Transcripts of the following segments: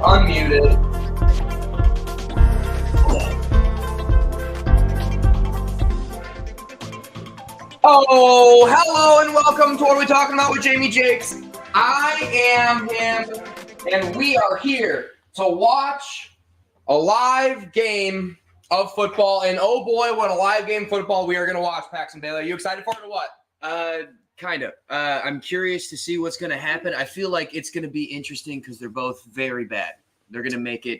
Unmuted. Oh, hello and welcome to What Are We Talking About with Jamie Jakes. I am him, and we are here to watch a live game of football. And oh boy, what a live game of football we are going to watch, Paxton Bailey. Are you excited for it or what? Kind of. I'm curious to see what's going to happen. I feel like it's going to be interesting because they're both very bad. They're going to make it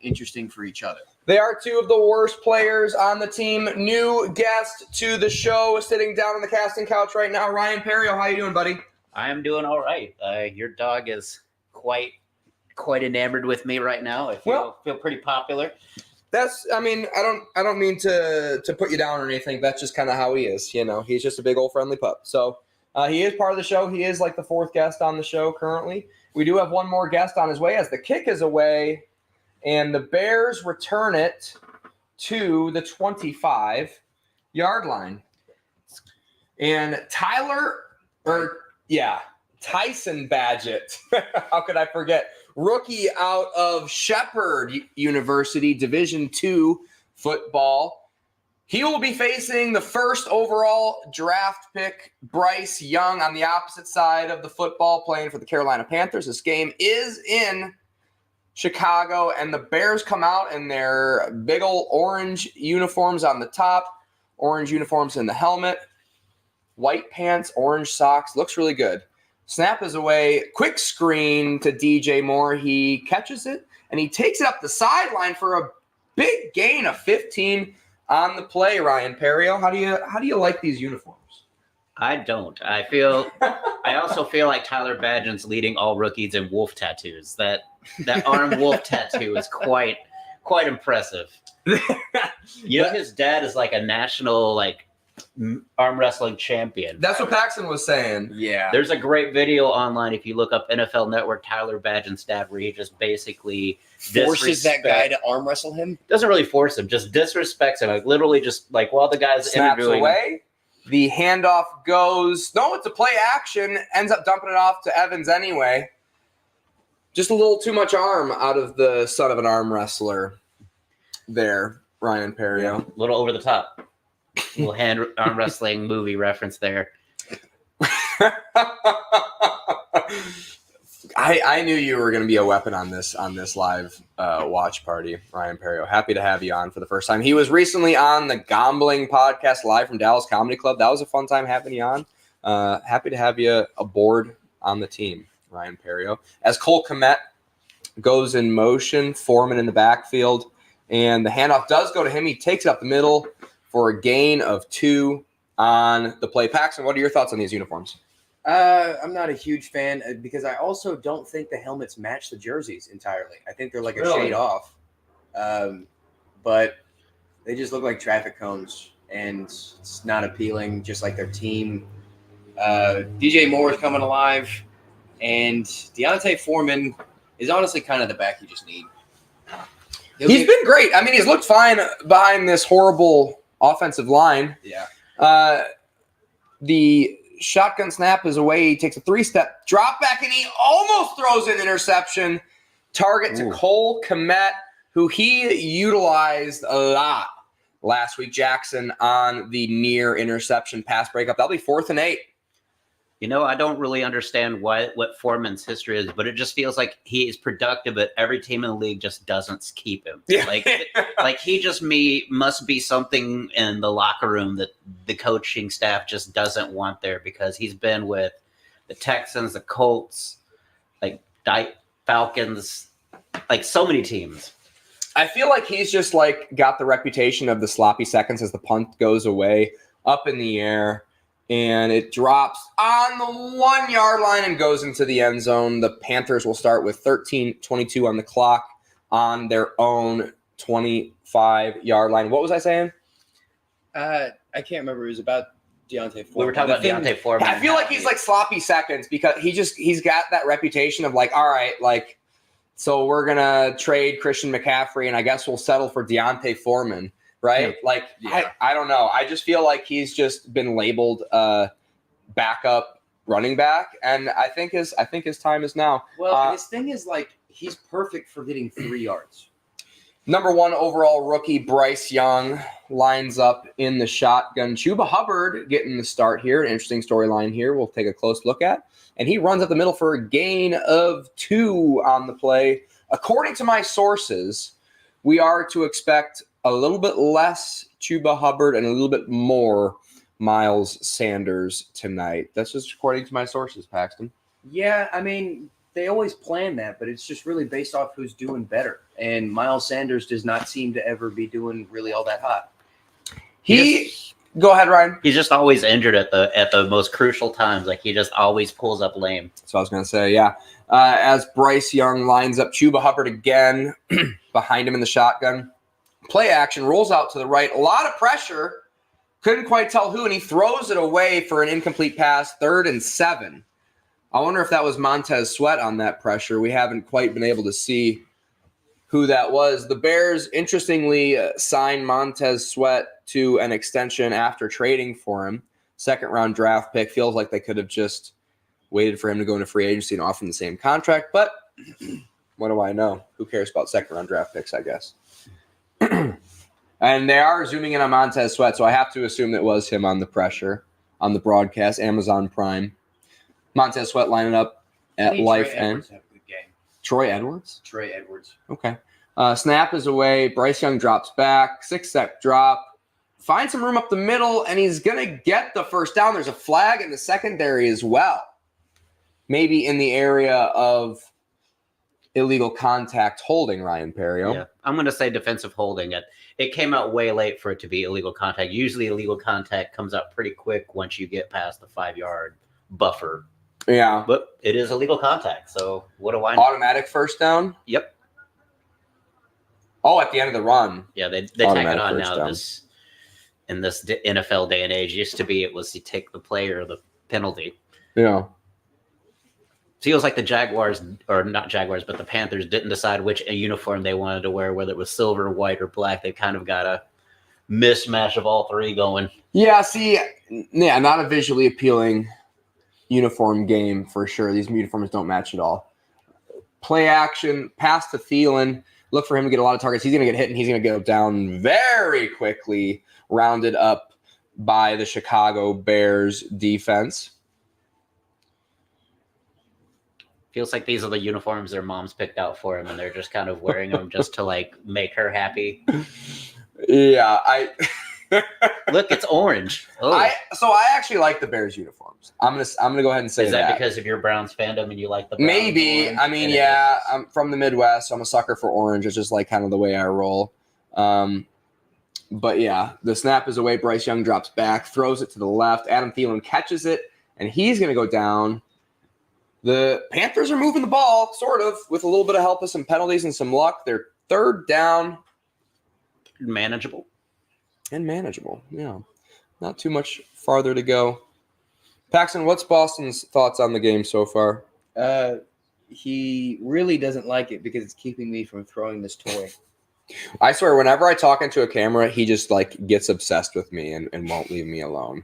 interesting for each other. They are two of the worst players on the team. New guest to the show, sitting down on the casting couch right now, Ryan Perrio. How you doing, buddy? I am doing all right. Your dog is quite enamored with me right now. I feel pretty popular. I don't mean to put you down or anything. That's just kind of how he is. You know, he's just a big old friendly pup. So he is part of the show. He is like the fourth guest on the show currently. We do have one more guest on his way as the kick is away, and the Bears return it to the 25-yard line. And Tyson Badgett. How could I forget? Rookie out of Shepherd University, Division II football. He will be facing the first overall draft pick, Bryce Young, on the opposite side of the football, playing for the Carolina Panthers. This game is in Chicago, and the Bears come out in their big old orange uniforms on the top, orange uniforms in the helmet, white pants, orange socks. Looks really good. Snap is away. Quick screen to DJ Moore. He catches it, and he takes it up the sideline for a big gain of 15 on the play. Ryan Perrio, how do you like these uniforms? I don't. I also feel like Tyler Badgen's leading all rookies in wolf tattoos. That arm wolf tattoo is quite impressive. His dad is like a national arm wrestling champion. That's what Paxton was saying. Yeah. There's a great video online if you look up NFL Network Tyler Badgen's dad, where he just basically forces that guy to arm wrestle him. Doesn't really force him, just disrespects him. Like literally, just like while the guy's Snaps interviewing. away. The handoff goes. No, it's a play action. Ends up dumping it off to Evans anyway. Just a little too much arm out of the son of an arm wrestler there, Ryan Perrio. A little over the top. Little arm wrestling movie reference there. I knew you were going to be a weapon on this live watch party, Ryan Perrio. Happy to have you on for the first time. He was recently on the Gambling podcast live from Dallas Comedy Club. That was a fun time having you on. Happy to have you aboard on the team, Ryan Perrio. As Cole Kmet goes in motion, Foreman in the backfield, and the handoff does go to him. He takes it up the middle for a gain of 2 on the play. Paxton, what are your thoughts on these uniforms? I'm not a huge fan because I also don't think the helmets match the jerseys entirely. I think they're like a shade off. But they just look like traffic cones, and it's not appealing, just like their team. DJ Moore is coming alive, and Deontay Foreman is honestly kind of the back you just need. He's been great. I mean, he's looked fine behind this horrible offensive line. Yeah. The shotgun snap is away. He takes a 3-step drop back, and he almost throws an interception. Target to Cole Kmet, who he utilized a lot last week. Jackson on the near interception pass breakup. That'll be 4th and 8. I don't really understand what Foreman's history is, but it just feels like he is productive, but every team in the league just doesn't keep him. Yeah. Like he just must be something in the locker room that the coaching staff just doesn't want there, because he's been with the Texans, the Colts, Falcons, so many teams. I feel like he's just got the reputation of the sloppy seconds as the punt goes away up in the air. And it drops on the 1-yard line and goes into the end zone. The Panthers will start with 13:22 on the clock on their own 25-yard line. What was I saying? I can't remember. It was about Deontay Foreman. We were talking about Deontay Foreman. I feel like he's sloppy seconds because he's got that reputation of all right, so we're going to trade Christian McCaffrey and I guess we'll settle for Deontay Foreman. Right? Yeah. I don't know. I just feel like he's just been labeled backup running back, and I think his time is now. Well, his thing is he's perfect for getting 3 yards. Number 1 overall rookie Bryce Young lines up in the shotgun. Chuba Hubbard getting the start here. An interesting storyline here. We'll take a close look at, and he runs up the middle for a gain of 2 on the play. According to my sources, we are to expect a little bit less Chuba Hubbard and a little bit more Miles Sanders tonight. That's just according to my sources, Paxton. Yeah, I mean, they always plan that, but it's just really based off who's doing better. And Miles Sanders does not seem to ever be doing really all that hot. Go ahead, Ryan. He's just always injured at the most crucial times. He just always pulls up lame. So I was going to say, yeah. As Bryce Young lines up Chuba Hubbard again behind him in the shotgun. Play action, rolls out to the right. A lot of pressure. Couldn't quite tell who, and he throws it away for an incomplete pass, 3rd and 7. I wonder if that was Montez Sweat on that pressure. We haven't quite been able to see who that was. The Bears, interestingly, signed Montez Sweat to an extension after trading for him. 2nd-round draft pick. Feels like they could have just waited for him to go into free agency and offer him the same contract, but what do I know? Who cares about 2nd-round draft picks, I guess. And they are zooming in on Montez Sweat, so I have to assume that it was him on the pressure on the broadcast, Amazon Prime. Montez Sweat lining up at life end. Troy Edwards? Troy Edwards. Okay. Snap is away. Bryce Young drops back. 6-step drop. Finds some room up the middle, and he's going to get the first down. There's a flag in the secondary as well. Maybe in the area of illegal contact holding Ryan Perrio. Yeah, I'm going to say defensive holding. It came out way late for it to be illegal contact. Usually illegal contact comes out pretty quick once you get past the 5-yard buffer. Yeah. But it is illegal contact, so what do I know? Automatic first down? Yep. Oh, at the end of the run. Yeah, they tack it on now. Down. In this NFL day and age, used to be it was you take the play or the penalty. Yeah. Feels like the Jaguars, or not Jaguars, but the Panthers didn't decide which uniform they wanted to wear, whether it was silver, white, or black. They kind of got a mismatch of all three going. Yeah, see, not a visually appealing uniform game for sure. These uniforms don't match at all. Play action, pass to Thielen. Look for him to get a lot of targets. He's going to get hit, and he's going to go down very quickly, rounded up by the Chicago Bears defense. Feels like these are the uniforms their moms picked out for him, and they're just kind of wearing them just to like make her happy. Yeah, Look, it's orange. Oh. I actually like the Bears uniforms. I'm gonna go ahead and say Is that because of your Browns fandom and you like the Browns? Maybe. I mean, yeah, I'm from the Midwest, so I'm a sucker for orange. It's just like kind of the way I roll. But yeah, the snap is away. Bryce Young drops back, throws it to the left. Adam Thielen catches it, and he's gonna go down. The Panthers are moving the ball, sort of, with a little bit of help of some penalties and some luck. They're third down. Manageable. And manageable, yeah. Not too much farther to go. Paxton, what's Boston's thoughts on the game so far? He really doesn't like it because it's keeping me from throwing this toy. I swear, whenever I talk into a camera, he just like gets obsessed with me and won't leave me alone.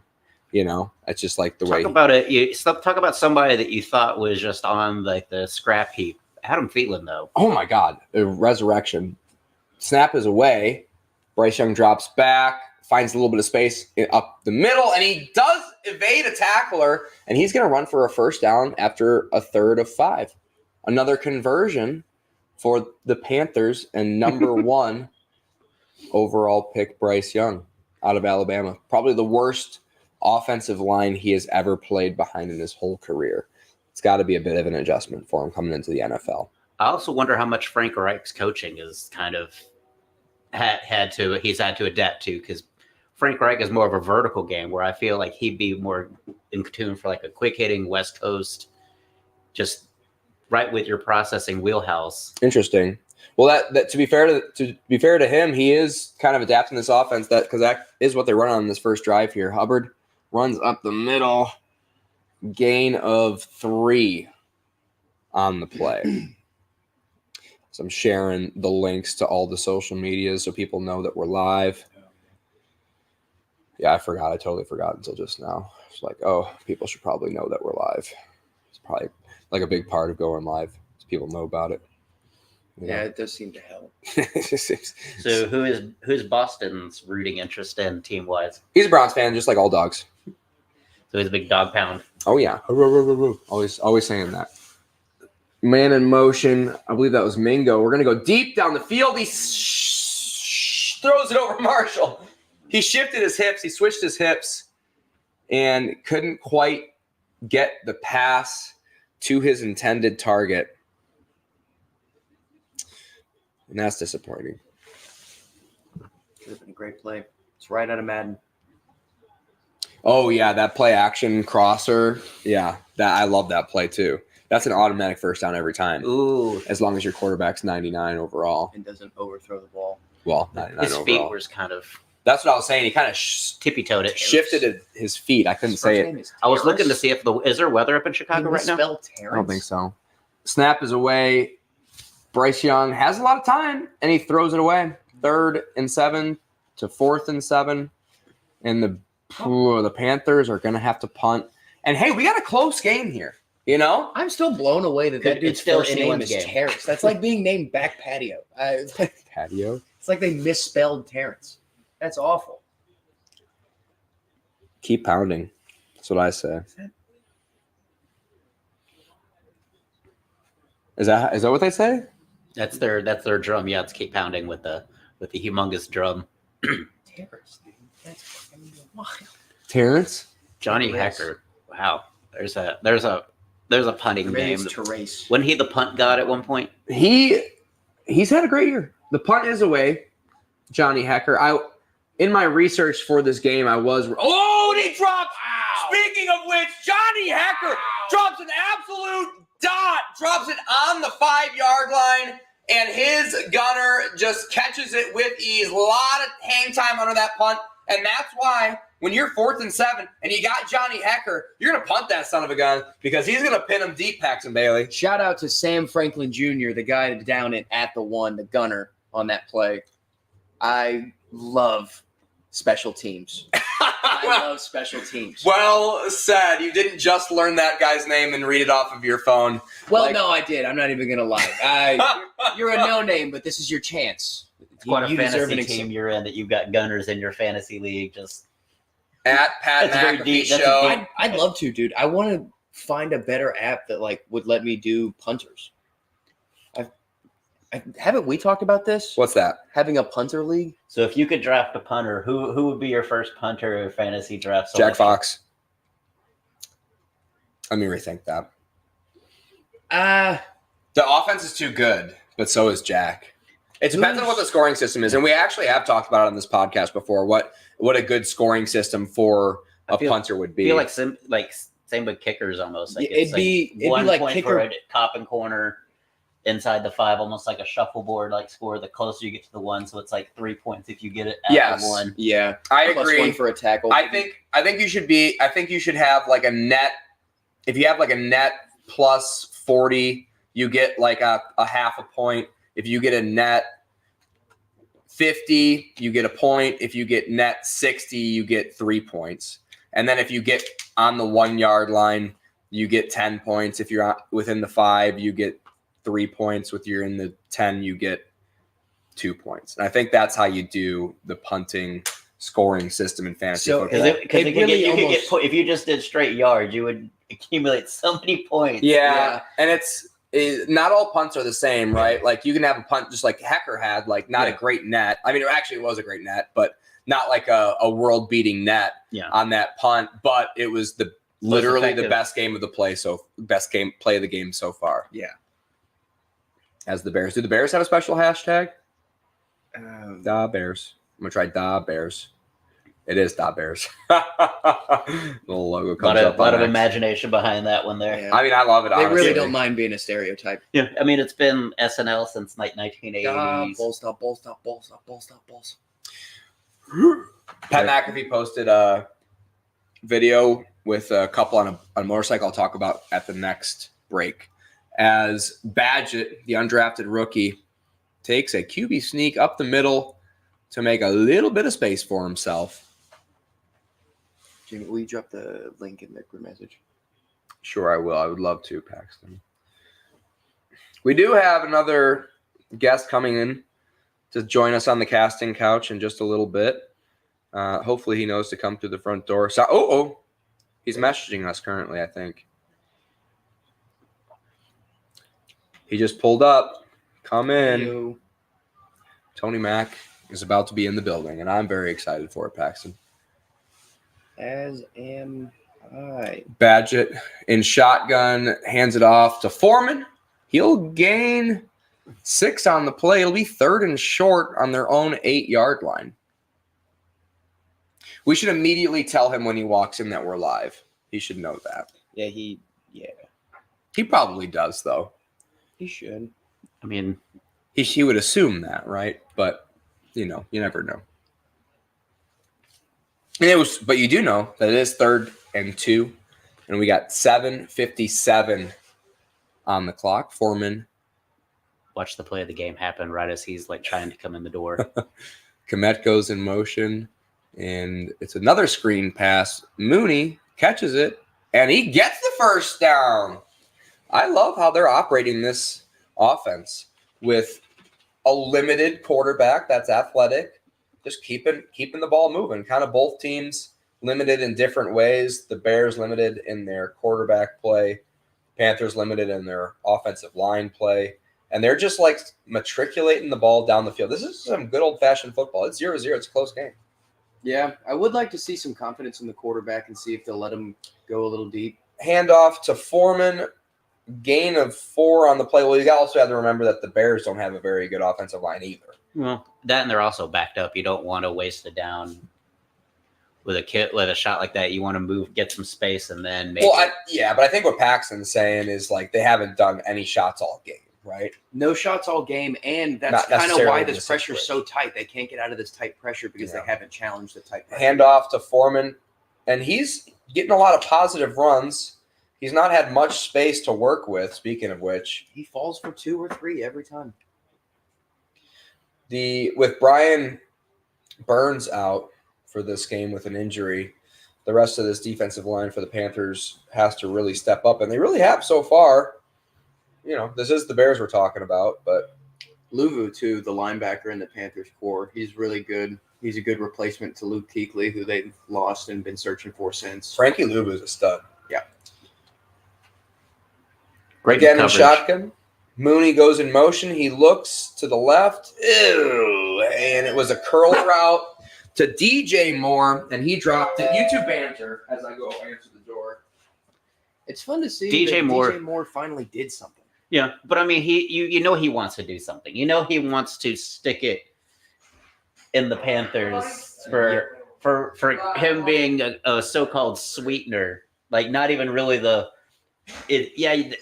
You know, it's just like the way. Talk about somebody that you thought was just on like the scrap heap. Adam Thielen, though. Oh my God, a resurrection. Snap is away. Bryce Young drops back, finds a little bit of space up the middle, and he does evade a tackler, and he's going to run for a first down after a third of 5. Another conversion for the Panthers, and number 1 overall pick, Bryce Young, out of Alabama. Probably the worst offensive line he has ever played behind in his whole career. It's got to be a bit of an adjustment for him coming into the NFL. I also wonder how much Frank Reich's coaching is kind of he's had to adapt to, because Frank Reich is more of a vertical game where I feel like he'd be more in tune for like a quick hitting West Coast, just right with your processing wheelhouse. Interesting. Well, that to be fair to him, he is kind of adapting this offense because that is what they run on this first drive here. Hubbard runs up the middle, gain of 3 on the play. So I'm sharing the links to all the social medias so people know that we're live. Yeah, I forgot. I totally forgot until just now. It's like, oh, people should probably know that we're live. It's probably like a big part of going live. So people know about it. Yeah, it does seem to help. So who's Boston's rooting interest in team-wise? He's a Browns fan, just like all dogs. So he's a big dog pound. Oh, yeah. Always saying that. Man in motion. I believe that was Mingo. We're going to go deep down the field. He throws it over Marshall. He shifted his hips. He switched his hips and couldn't quite get the pass to his intended target. And that's disappointing. Could have been a great play. It's right out of Madden. Oh, yeah, that play action crosser. Yeah, I love that play too. That's an automatic first down every time. Ooh. As long as your quarterback's 99 overall. And doesn't overthrow the ball. Well, 99 his overall. feet was kind of... That's what I was saying. He kind of tippy-toed it. Shifted his feet. I couldn't say it. I was looking to see if is there weather up in Chicago right now? Terrence? I don't think so. Snap is away. Bryce Young has a lot of time, and he throws it away. 3rd and 7 to 4th and 7. And the Panthers are going to have to punt. And, hey, we got a close game here. You know? I'm still blown away that dude's still first name is game. Terrence. That's like being named Back Patio. Patio? It's like they misspelled Terrence. That's awful. Keep pounding. That's what I say. Is that what they say? That's their drum. Yeah, it's keep pounding with the humongous drum. Terrence, dude. That's fucking wild. Terrence? Johnny Yes. Hecker. Wow. There's a There's a punting Maybe game. it's Therese. Wasn't he the punt god at one point? He's had a great year. The punt is away, Johnny Hecker. In my research for this game, I was and he drops. Wow. Speaking of which, Johnny Hecker drops an absolute dot, drops it on the 5-yard line, and his gunner just catches it with ease. A lot of hang time under that punt, and that's why when you're 4th and 7 and you got Johnny Hecker, you're gonna punt that son of a gun because he's gonna pin him deep, Paxton Bailey. Shout out to Sam Franklin Jr., the guy down at the 1, the gunner on that play. I love special teams. I love special teams. Well said. You didn't just learn that guy's name and read it off of your phone. Well, no, I did. I'm not even going to lie. You're a no-name, but this is your chance. It's quite You a deserve fantasy an team you're in that you've got gunners in your fantasy league. Just At Pat That's very McAfee deep. That's a Show. I'd love to, dude. I want to find a better app that would let me do punters. Haven't we talked about this? What's that? Having a punter league? so if you could draft a punter, who would be your first punter of fantasy draft? Jack Fox. Let me rethink that. The offense is too good, but so is Jack. It depends on what the scoring system is, and we actually have talked about it on this podcast before. What a good scoring system for a punter would be. I feel like same with kickers almost. Like It'd be 1 like point kicker- for a top and corner inside the 5, almost like a shuffleboard like score. The closer you get to the 1, so it's like 3 points if you get it at the 1. Yeah. I Plus agree. 1 for a tackle. I think you should have like a net. If you have like a net plus 40, you get like a half a point. If you get a net 50, you get a point. If you get net 60, you get 3 points. And then if you get on the 1 yard line, you get 10 points. If you're within the 5, you get 3 points. If you're in the 10, you get 2 points. And I think that's how you do the punting scoring system in fantasy football. Because if you just did straight yards, you would accumulate so many points. Yeah. And not all punts are the same, right? Like you can have a punt just like Hecker had, like not a great net. I mean, it was a great net, but not like a world-beating net on that punt. But it was literally the best game of the play, play of the game so far. Yeah. As the Bears. Do the Bears have a special hashtag? Da Bears. I'm gonna try Da Bears. It is Da Bears. Little logo comes up. A lot of imagination behind that one there. Yeah. I mean, I love it. They honestly. really don't mind being a stereotype. Yeah, I mean, it's been SNL since like 1980s. Balls. Pat McAfee posted a video with a couple on a motorcycle I'll talk about at the next break. As Badgett, the undrafted rookie, takes a QB sneak up the middle to make a little bit of space for himself. Jimmy, will you drop the link in the group message? Sure, I will. I would love to, Paxton. We do have another guest coming in to join us on the casting couch in just a little bit. Hopefully he knows to come through the front door. So, he's messaging us currently, I think. He just pulled up. Come in. Hello. Tony Mack is about to be in the building, and I'm very excited for it, Paxton. As am I. Badgett in shotgun, hands it off to Foreman. He'll gain 6 on the play. It'll be 3rd and short on their own 8-yard line. We should immediately tell him when he walks in that we're live. He should know that. Yeah, He probably does, though. he should. I mean, He would assume that, right? But, you never know. But you do know that it is 3rd and 2, and we got 7:57 on the clock. Foreman. watch the play of the game happen right as he's like trying to come in the door. Kmet goes in motion, and it's another screen pass. Mooney catches it, and he gets the first down. I love how they're operating this offense with a limited quarterback that's athletic, just keeping the ball moving. Kind of both teams limited in different ways. The Bears limited in their quarterback play, Panthers limited in their offensive line play. And they're just like matriculating the ball down the field. This is some good old-fashioned football. It's 0-0. It's a close game. Yeah, I would like to see some confidence in the quarterback and see if they'll let him go a little deep. handoff to Foreman. Gain of 4 on the play. Well, you also have to remember that the Bears don't have a very good offensive line either. Well, that and they're also backed up. You don't want to waste it down with a shot like that. You want to get some space, and then maybe. Well, but I think what Paxton's saying is like they haven't done any shots all game, right? No shots all game, and that's kind of why this pressure is so tight. They can't get out of this tight pressure because they haven't challenged the tight pressure. Handoff to Foreman, and he's getting a lot of positive runs. He's not had much space to work with, speaking of which. He falls for 2 or 3 every time. With Brian Burns out for this game with an injury, the rest of this defensive line for the Panthers has to really step up, and they really have so far. You know, this is the Bears we're talking about, but Luvu, too, the linebacker in the Panthers core, he's really good. He's a good replacement to Luke Kuechly, who they've lost and been searching for since. Frankie Luvu is a stud. Yeah. Great Again in coverage. shotgun. Mooney goes in motion. He looks to the left. Ew. And it was a curl route to DJ Moore, and he dropped it. You two banter as I go answer the door. It's fun to see DJ that Moore. DJ Moore finally did something. Yeah, but I mean, you know he wants to do something. You know he wants to stick it in the Panthers for him being a so-called sweetener, like not even really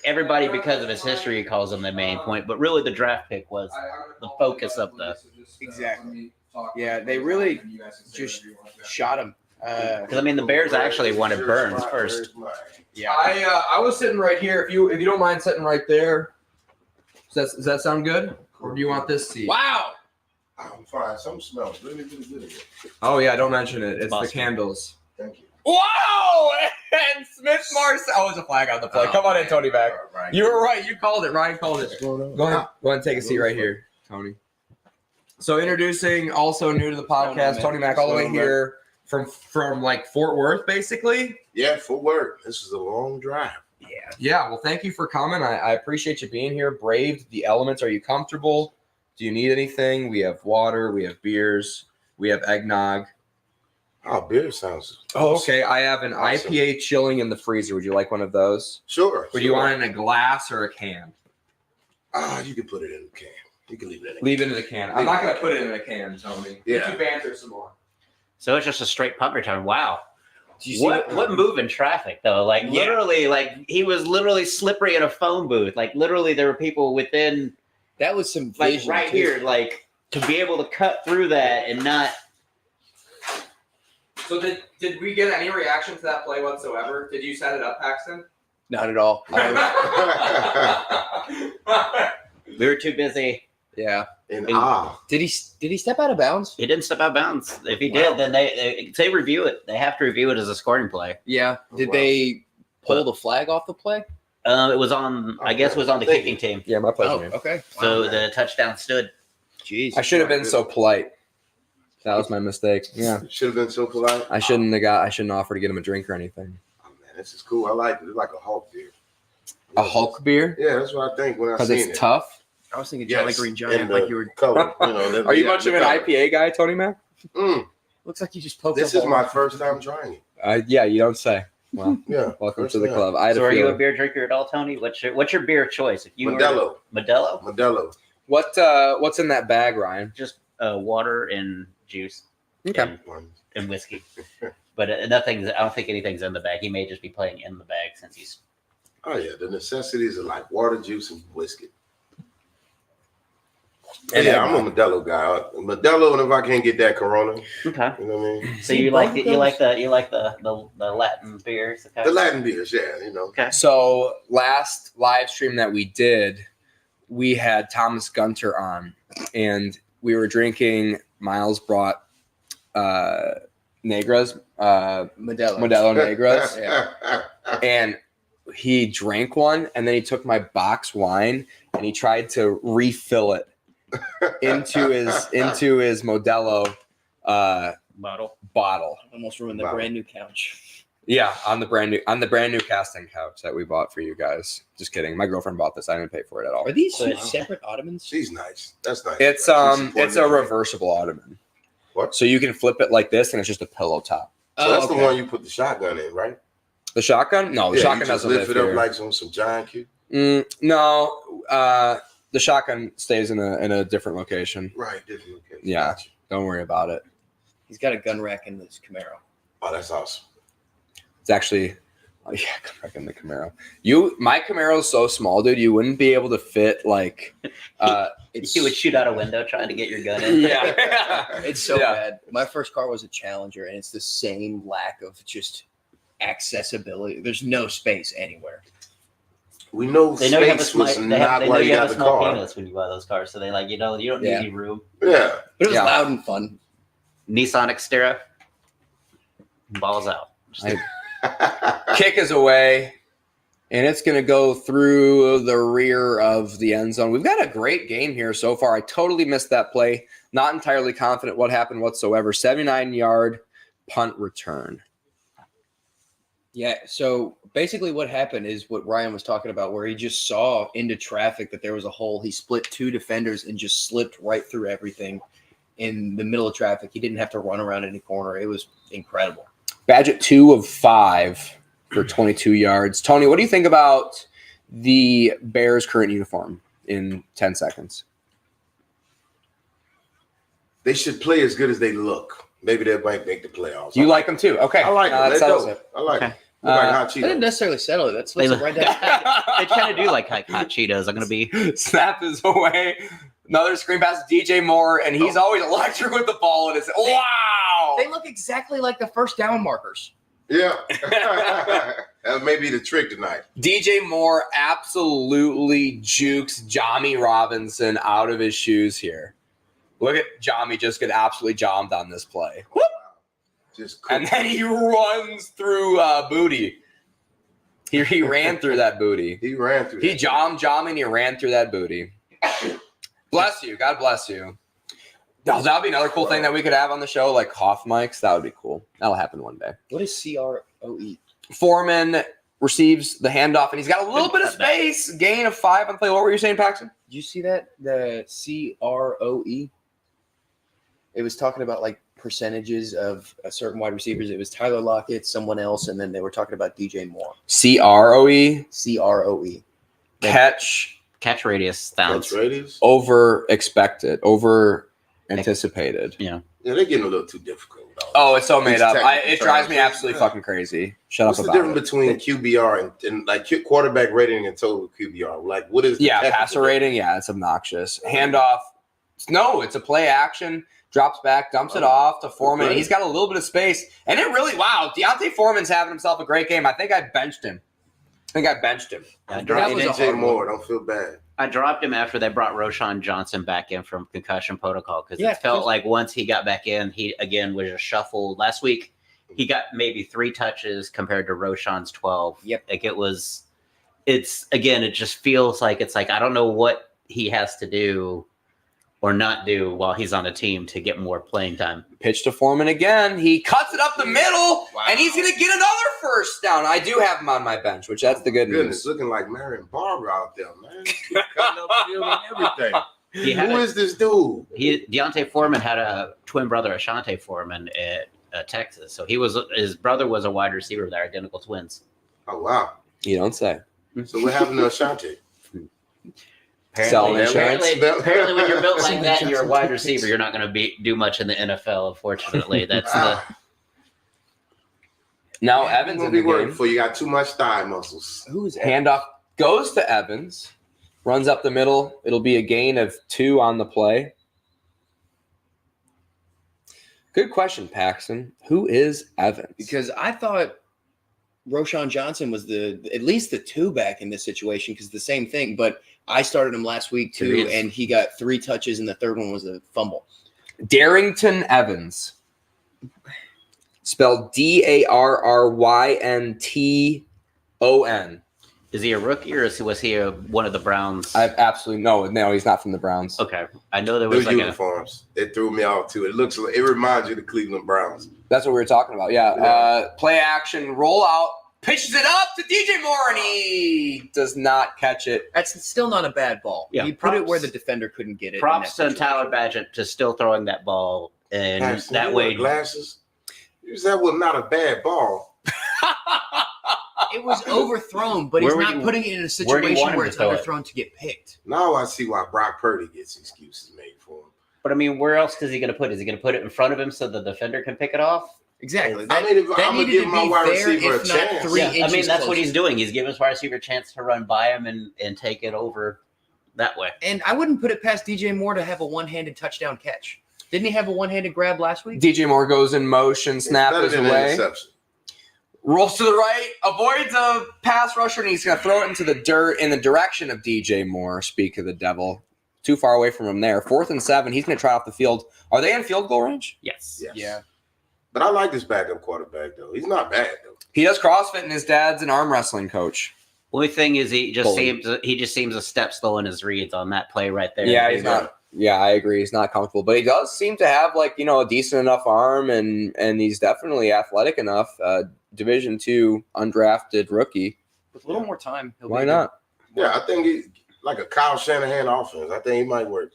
everybody because of his history calls him the main point, but really the draft pick was the focus of the. Exactly. Yeah, they really just shot him. Because I mean, the Bears actually wanted Burns first. Yeah, I was sitting right here. If you don't mind sitting right there, does that sound good? Or do you want this seat? wow. I'm fine. Something smells really, really good here. Oh yeah, don't mention it. It's the Boston. candles. Thank you. Whoa! And Smith Marcel. Oh, it's a flag on the play. Come on in, Tony. Back. Right. You were right. You called it. Ryan called it. Go ahead and take a seat right here, Tony. So introducing, also new to the podcast, Tony Mack, all the way here from like Fort Worth, basically. Yeah, Fort Worth. This is a long drive. Yeah. Well, thank you for coming. I appreciate you being here. Braved the elements. Are you comfortable? Do you need anything? We have water. We have beers. We have eggnog. Oh, beer sounds. Oh, okay. I have an Awesome. IPA chilling in the freezer. Would you like one of those? Sure. Would you want it in a glass or a can? You can put it in a can. You can leave it in a can. Leave it in a can. I'm not going to put it in a can, Tony. Yeah. You banter some more. So it's just a straight punt return. Wow. Did you see What move in traffic though? Like Yeah. literally, like he was literally slippery in a phone booth. Like literally, there were people within, That was some like vision, right too. here, like to be able to cut through that and not. So did we get any reaction to that play whatsoever? Did you set it up, Paxton? Not at all. We were too busy. Yeah. And Did he step out of bounds? He didn't step out of bounds. If he Wow. did, then they review it. They have to review it as a scoring play. Yeah. Did Wow. they pull the flag off the play? It was on. I guess it was on the Thank kicking team. Yeah, my pleasure. Oh, man. okay. So Wow. the touchdown stood. Jeez. I should have been so polite. That was my mistake. Yeah. should have been so polite. I shouldn't offer to get him a drink or anything. Oh, man, this is cool. I like it. It's like a Hulk beer. A Hulk beer? Yeah, that's what I think when I Because seen it's it. tough. I was thinking Yes, Jolly Green Giant, and like the you were. color. Are you much of an IPA guy, Tony Mac? Looks like you just poked. This a is hole. my first time trying it. Yeah, you don't say. Well, Yeah. welcome first to the time. club. I had So a are you a feeling. beer drinker at all, Tony? What's your beer of choice? If you Modelo. were Modelo, Modelo. What's in that bag, Ryan? just water and juice Okay. and whiskey. But nothing's. I don't think anything's in the bag. He may just be playing in the bag since he's. Oh yeah, the necessities are like water, juice, and whiskey. And Yeah, I'm a Modelo guy. Modelo, and if I can't get that Corona, Okay. you know what I mean. So you like the Latin beers? Okay. The Latin beers, yeah, you know. Okay. So last live stream that we did, we had Thomas Gunter on, and we were drinking. Miles brought Negras, Modelo. Modelo Negras, Yeah. and he drank one, and then he took my box wine and he tried to refill it into his Modelo bottle. Almost ruined the Wow. brand new couch. Yeah, on the brand new casting couch that we bought for you guys. Just kidding. My girlfriend bought this. I didn't pay for it at all. Are these Wow. separate ottomans? She's nice. That's nice. It's She's supporting it's a the- reversible ottoman. What? So you can flip it like this, and it's just a pillow top. So that's the one you put the shotgun in, right? The shotgun? No, the Yeah, shotgun you just doesn't lift live it up here. like on some giant cube. No, the shotgun stays in a different location. Right, different location. Yeah. Gotcha. Don't worry about it. He's got a gun rack in this Camaro. Oh, that's awesome. It's actually, oh yeah, come back in the Camaro. My Camaro is so small, dude. You wouldn't be able to fit like. You would shoot out a window trying to get your gun in. Yeah, It's so Yeah. bad. My first car was a Challenger, and it's the same lack of just accessibility. There's no space anywhere. We know They know you have a space small, was they not know why you you have got a the small car. penis when you buy those cars. So they you don't need Yeah. any room. Yeah. But it was Yeah. loud and fun. Nissan Xterra, balls out. Kick is away, and it's going to go through the rear of the end zone. We've got a great game here so far. I totally missed that play. Not entirely confident what happened whatsoever. 79-yard punt return. Yeah, so basically what happened is what Ryan was talking about, where he just saw into traffic that there was a hole. He split two defenders and just slipped right through everything in the middle of traffic. He didn't have to run around any corner. It was incredible. Badgett 2 of 5 for 22 yards. Tony, what do you think about the Bears' current uniform in 10 seconds? They should play as good as they look. Maybe they might make the playoffs. You like them too? Okay. I like them. that They're settles dope. it. I like them. Okay. Look like hot I didn't Cheetos. necessarily settle it. That's They what's right down. they kind of do like hot Cheetos. I'm gonna be. Snap is away. Another screen pass to DJ Moore, and he's always electric with the ball. And it's wow. They look exactly like the first down markers. Yeah. That may be the trick tonight. DJ Moore absolutely jukes Jami Robinson out of his shoes here. Look at Jami just get absolutely jammed on this play. Whoop. Just And then he runs through Booty. He ran through that booty. he ran through. He that. jammed Jami and he ran through that booty. Bless you. God bless you. No, that would be another cool thing that we could have on the show, like cough mics. That would be cool. That'll happen one day. What is CROE? Foreman receives the handoff, and he's got a little bit of space. Gain of 5 on the play. What were you saying, Paxton? Did you see that? The CROE? It was talking about like percentages of a certain wide receivers. It was Tyler Lockett, someone else, and then they were talking about DJ Moore. CROE. CROE. Catch radius sounds. Catch radius. Over expected. Over anticipated. Yeah. Yeah, they're getting a little too difficult. Though. Oh, it's so made These up. technical It drives me terms. absolutely fucking crazy. Shut What's up the about difference it. between QBR and like quarterback rating and total QBR? Like, what is the Yeah, technical passer rating. Yeah, it's obnoxious. Handoff. No, it's a play action. Drops back, dumps it off to Foreman. Okay. He's got a little bit of space. And it really, wow, Deontay Foreman's having himself a great game. I think I benched him. I That dropped, was a DJ hard Moore, don't feel bad. I dropped him after they brought Roshan Johnson back in from concussion protocol because Yeah, it felt like once he got back in, he again was just shuffled. Last week, he got maybe 3 touches compared to Roshan's 12. Yep. Like it just feels like it's like I don't know what he has to do or not do while he's on the team to get more playing time. Pitch to Foreman again. He cuts it up the middle, Wow. and he's going to get another first down. I do have him on my bench, which that's the good Goodness, news. looking like Marion Barber out there, man. He's cutting up field and everything. He had Who is this dude? Deontay Foreman had a twin brother, Ashante Foreman, at Texas. So his brother was a wide receiver. They're identical twins. Oh wow. You don't say. So what happened to Ashanti? Selling insurance. Apparently, when you're built like that and you're a wide receiver, you're not going to do much in the NFL. Unfortunately, that's the. Now Evans Gonna in be the working game. for you. Got too much thigh muscles. Who is Handoff goes to Evans. Runs up the middle. It'll be a gain of 2 on the play. Good question, Paxton. Who is Evans? Because I thought Roshan Johnson was at least the 2 back in this situation because the same thing. But I started him last week too, It is. and he got 3 touches, and the third one was a fumble. Darrington Evans. Spelled Darrynton. Is he a rookie or was he one of the Browns? I absolutely no, he's not from the Browns. Okay, I know there was Those like uniforms. It threw me off too. It reminds you of the Cleveland Browns. That's what we were talking about. Yeah. Yeah. Play action, roll out, pitches it up to DJ Moore, and he does not catch it. That's still not a bad ball. Yeah, He put it props- where the defender couldn't get it. in props that to Tyler Badgett to still throwing that ball, and Paxton, that you way wear glasses. That was not a bad ball. It was overthrown, but he's not putting it in a situation where it's underthrown to get picked. Now I see why Brock Purdy gets excuses made for him. But I mean, where else is he going to put it? Is he going to put it in front of him so the defender can pick it off? Exactly. I'm going to give my wide receiver a chance. I mean, that's what he's doing. He's giving his wide receiver a chance to run by him and take it over that way. And I wouldn't put it past DJ Moore to have a one-handed touchdown catch. Didn't he have a one-handed grab last week? DJ Moore goes in motion, snap is away. Rolls to the right, avoids a pass rusher, and he's going to throw it into the dirt in the direction of DJ Moore. Speak of the devil. Too far away from him there. 4th and 7. He's going to try off the field. Are they in field goal range? Yes. Yeah. But I like this backup quarterback, though. He's not bad, though. He does CrossFit, and his dad's an arm wrestling coach. Only thing is he just seems a step slow in his reads on that play right there. Yeah, he's not. Yeah, I agree. He's not comfortable, but he does seem to have a decent enough arm, and he's definitely athletic enough. Division II undrafted rookie. With a little more time, why not? Yeah, I think he's like a Kyle Shanahan offense. I think he might work.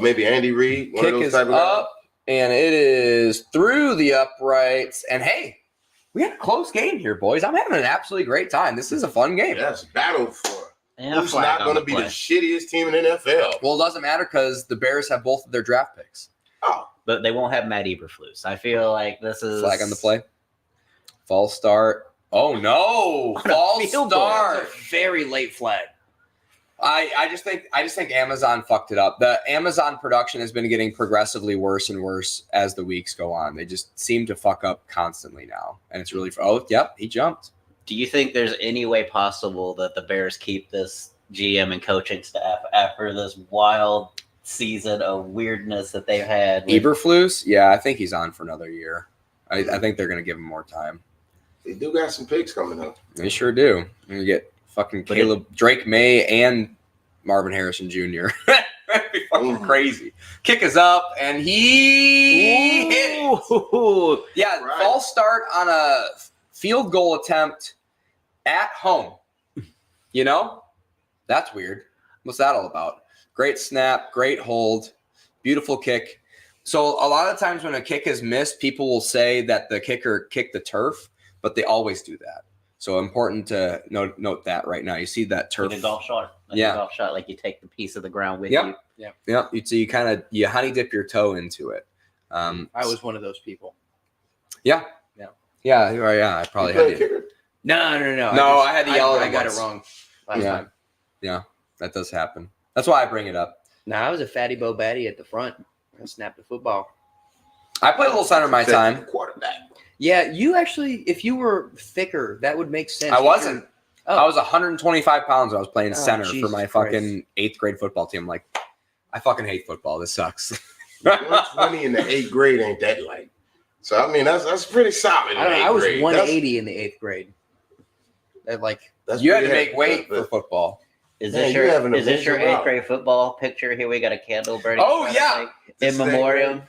Maybe Andy Reid. Kick is up, and it is through the uprights. And hey, we had a close game here, boys. I'm having an absolutely great time. This is a fun game. Yes, battle for who's not going to be the shittiest team in the NFL. Well, it doesn't matter because the Bears have both of their draft picks. Oh, but they won't have Matt Eberflus. I feel like this is flag on the play. False start. Oh no! False start. Very late flag. I just think Amazon fucked it up. The Amazon production has been getting progressively worse and worse as the weeks go on. They just seem to fuck up constantly now, and it's really he jumped. Do you think there's any way possible that the Bears keep this GM and coaching staff after this wild season of weirdness that they've had? Eberflus? Yeah, I think he's on for another year. I think they're going to give him more time. They do got some picks coming up. They sure do. You get fucking Drake May and Marvin Harrison Jr. That'd be fucking crazy. Kick is up, and he hit it. Yeah, right. False start on a field goal attempt at home. That's weird. What's that all about? Great snap, great hold, beautiful kick. So a lot of times when a kick is missed, people will say that the kicker kicked the turf, but they always do that. So important to note that right now. You see that turf. Like a golf shot. A golf shot, like you take the piece of the ground with you. Yeah. So you honey dip your toe into it. I was one of those people. Yeah. I probably had to. No. No, I had to yell. I got it wrong last time. Yeah, that does happen. That's why I bring it up. I was a fatty Bo Batty at the front. I snapped the football. I played a little center my time. Quarterback. Yeah, you actually, if you were thicker, that would make sense. I wasn't. I was 125 pounds when I was playing center for my fucking 8th grade football team. Like, I fucking hate football. This sucks. 120 in the 8th grade ain't that light. So, I mean, that's pretty solid. I was 180 in the 8th grade. You had to make weight for football. Is this your 8th grade football picture? Here we got a candle burning. Oh, yeah. In memoriam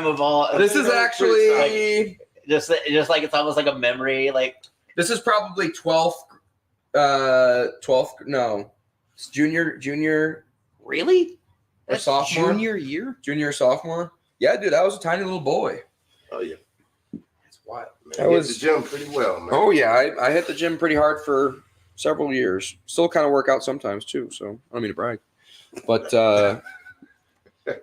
of all. This is actually just like it's almost like a memory. Like this is probably 12th. No, it's junior. Really? That's sophomore. Junior sophomore. Yeah, dude, I was a tiny little boy. Oh yeah, that's wild. Man, I hit the gym pretty well, man. Oh yeah, I hit the gym pretty hard for several years. Still kind of work out sometimes too. So I don't mean to brag, but.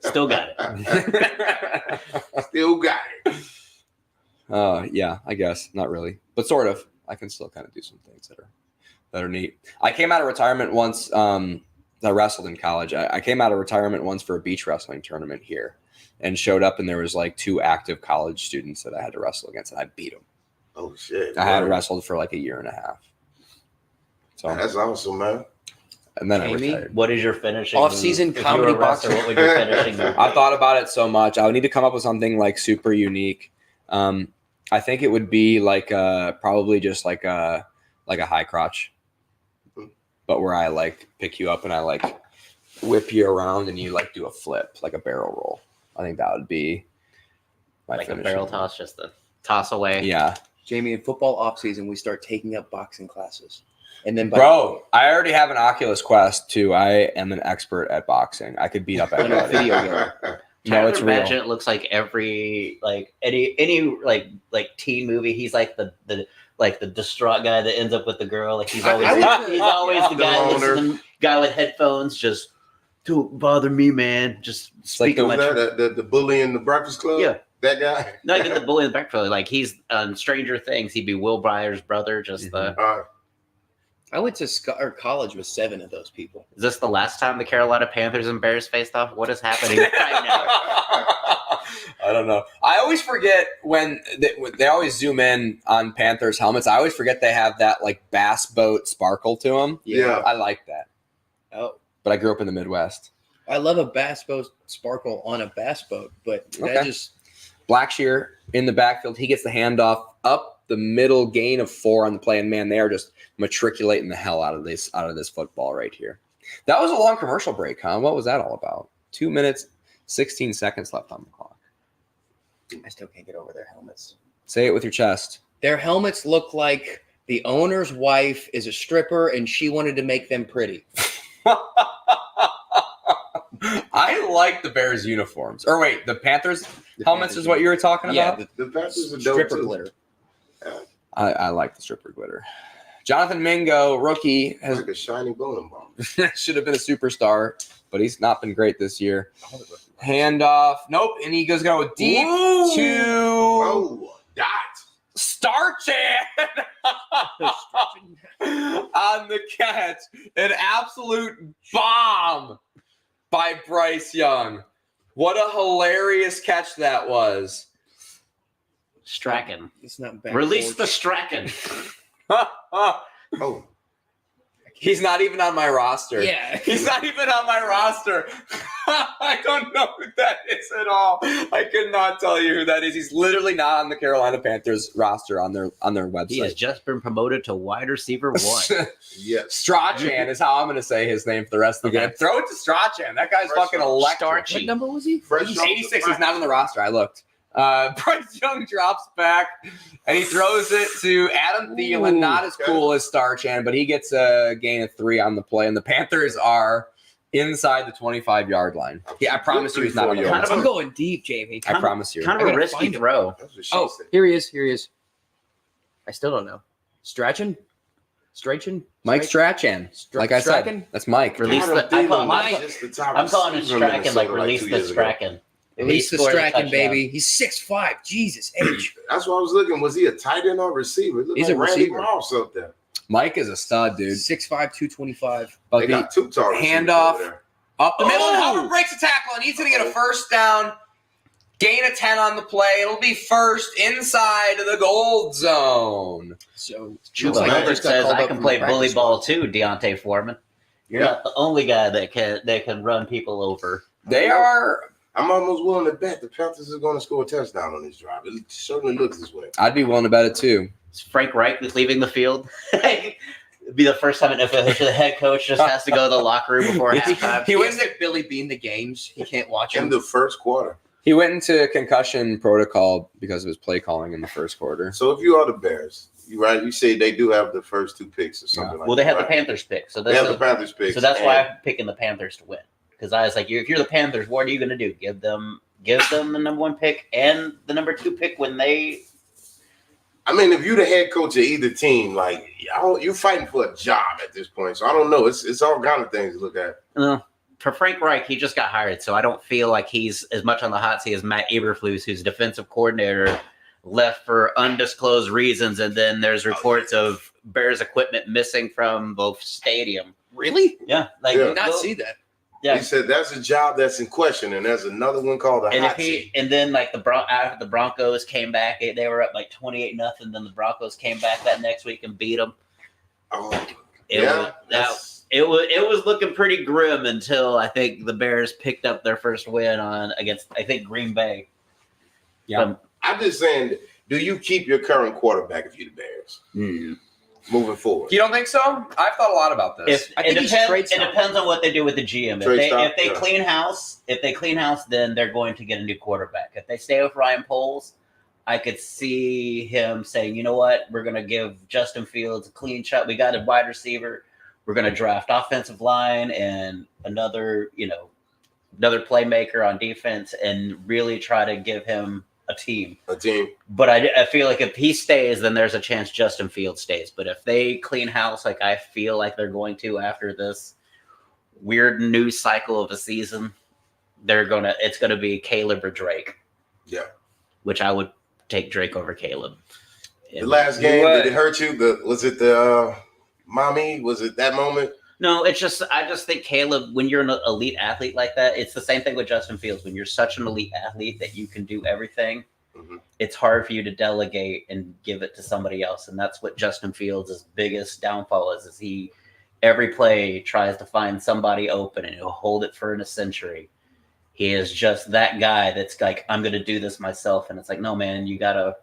Still got it. Still got it. Yeah, I guess not really, but sort of. I can still kind of do some things that are neat. I came out of retirement once. I wrestled in college. I came out of retirement once for a beach wrestling tournament here, and showed up, and there was like 2 active college students that I had to wrestle against, and I beat them. Oh shit! I had wrestled for like a year and a half. So that's awesome, man. And then I retired. What is your finishing off-season comedy boxer? What would your finishing move be? I've thought about it so much. I would need to come up with something like super unique. I think it would be like probably just like a high crotch, but where I like pick you up and I like whip you around and you like do a flip, like a barrel roll. I think that would be my like a barrel toss, just the toss away. Yeah. Jamie, in football off-season, we start taking up boxing classes. And then, bro, I already have an Oculus Quest too. I am an expert at boxing. I could beat up everybody. Video game. No, it's real. It looks like every any teen movie. He's like the like the distraught guy that ends up with the girl. Like he's I always would- he's always the The guy loner. listening, guy with headphones. Just don't bother me, man. Just like speaking Who's my that? The bully in the Breakfast Club? Yeah. That guy? not even the bully in the backfield. Like he's on Stranger Things. He'd be Will Byers' brother. Just the. I went to college with 7 of those people. Is this the last time the Carolina Panthers and Bears faced off? What is happening right now? I don't know. I always forget when they always zoom in on Panthers helmets. I always forget they have that like bass boat sparkle to them. Yeah. I like that. Oh, But I grew up in the Midwest. I love a bass boat sparkle on a bass boat, but that Okay. just Blackshear in the backfield. He gets the handoff up the middle, gain of 4 on the play, and man, they are just matriculating the hell out of this football right here. That was a long commercial break, huh? What was that all about? 2 minutes, 16 seconds left on the clock. I still can't get over their helmets. Say it with your chest. Their helmets look like the owner's wife is a stripper and she wanted to make them pretty. I like the Bears uniforms. Or wait, the Panthers helmets is what you were talking Yeah, about? the The Panthers are dope stripper too. glitter. I like the stripper glitter. Jonathan Mingo, rookie, has Like a shiny bowling ball. should have been a superstar, but he's not been great this year. Handoff. Nope. And he goes go deep Whoa. to Oh, dot. Starchan on the catch. An absolute bomb by Bryce Young. What a hilarious catch that was. Strachan. It's not bad. Release the Strachan. Oh, He's not even on my roster. Yeah. He's not even on my roster. I don't know who that is at all. I could not tell you who that is. He's literally not on the Carolina Panthers roster on their website. He has just been promoted to wide receiver 1. yes. Strachan is how I'm going to say his name for the rest of the Okay. game. Throw it to Strachan. That guy's Fresh fucking off electric. What Starchy. number was he? Fresh He's off the 86. He's not practice. on the roster. I looked. Bryce Young drops back, and he throws it to Adam Thielen. Not as cool as Starchan, but he gets a gain of 3 on the play, and the Panthers are inside the 25-yard line. Yeah, I promise you he's not on the Kind roster. I'm going deep, Jamie. I promise you. Kind I of a gotta risky find him. throw. That's what she Oh, said. here he is. Here he is. I still don't know. Strachan? Mike Strachan. Like I said, Strachan? that's Mike. Release Adam the. I Thielen call, was I'm, just the top I'm calling him receiver in Strachan, like Minnesota release 2 the years ago. Strachan. Release the He scored a Strachan, touchdown. baby. He's 6'5". Jesus, age. That's what I was looking. Was he a tight end or receiver? It looked He's like a Randy receiver. Moss up there. Mike is a stud, dude. 6'5", 225. But They the got 2 tall receivers handoff. over there. up the middle, and Oh! Hubbard breaks a tackle, and he's going to get a first down. Gain of 10 on the play. It'll be first inside of the gold zone. So Chuba looks like he Hubbard just got says called I up can from play the bully practice ball squad. too, Deontay Foreman. You're Yeah. not the only guy that can run people over. They are. I'm almost willing to bet the Panthers are going to score a touchdown on this drive. It certainly looks this way. I'd be willing to bet it too. Is Frank Reich is leaving the field. It'd be the first time if the head coach just has to go to the locker room before halftime. He went to Billy Bean the games. He can't watch In him. the first quarter. He went into concussion protocol because of his play calling in the first quarter. So if you are the Bears, you say they do have the first 2 picks or something like Well, they that. have the right? Panthers pick, so They have the that's, Panthers picks. so that's why and I'm picking the Panthers to win. Because I was like, if you're the Panthers, what are you going to do? Give them the number 1 pick and the number 2 pick when they. I mean, if you're the head coach of either team, like you're fighting for a job at this point. So I don't know. It's all kind of things to look at. For Frank Reich, he just got hired, so I don't feel like he's as much on the hot seat as Matt Eberflus, who's defensive coordinator, left for undisclosed reasons, and then there's reports of Bears equipment missing from the stadium. Really? Yeah, like Yeah. Did not see that. yeah. He said that's a job that's in question, and there's another one called a And hot if seat. and then like after the Broncos came back, they were up like 28-0. Then the Broncos came back that next week and beat them. Oh, It yeah, was, that's- it was looking pretty grim until I think the Bears picked up their first win against I think Green Bay. Yeah. I'm just saying, do you keep your current quarterback if you're the Bears moving forward? You don't think so? I've thought a lot about this. I think it he's depends. trade It stock. depends on what they do with the GM. Trade stock, If they yeah. clean house, then they're going to get a new quarterback. If they stay with Ryan Poles, I could see him saying, you know what, we're going to give Justin Fields a clean shot. We got a wide receiver. We're going to draft offensive line and another playmaker on defense, and really try to give him a team. But I feel like if he stays, then there's a chance Justin Fields stays. But if they clean house, like I feel like they're going to after this weird news cycle of a season, it's gonna be Caleb or Drake. Yeah. Which I would take Drake over Caleb. The last game, did it hurt you? Was it the mommy? Was it that moment? No, I just think Caleb, when you're an elite athlete like that, it's the same thing with Justin Fields. When you're such an elite athlete that you can do everything, it's hard for you to delegate and give it to somebody else. And that's what Justin Fields' biggest downfall is he every play tries to find somebody open and he'll hold it for a century. He is just that guy that's like, I'm going to do this myself. And it's like, no, man, you got to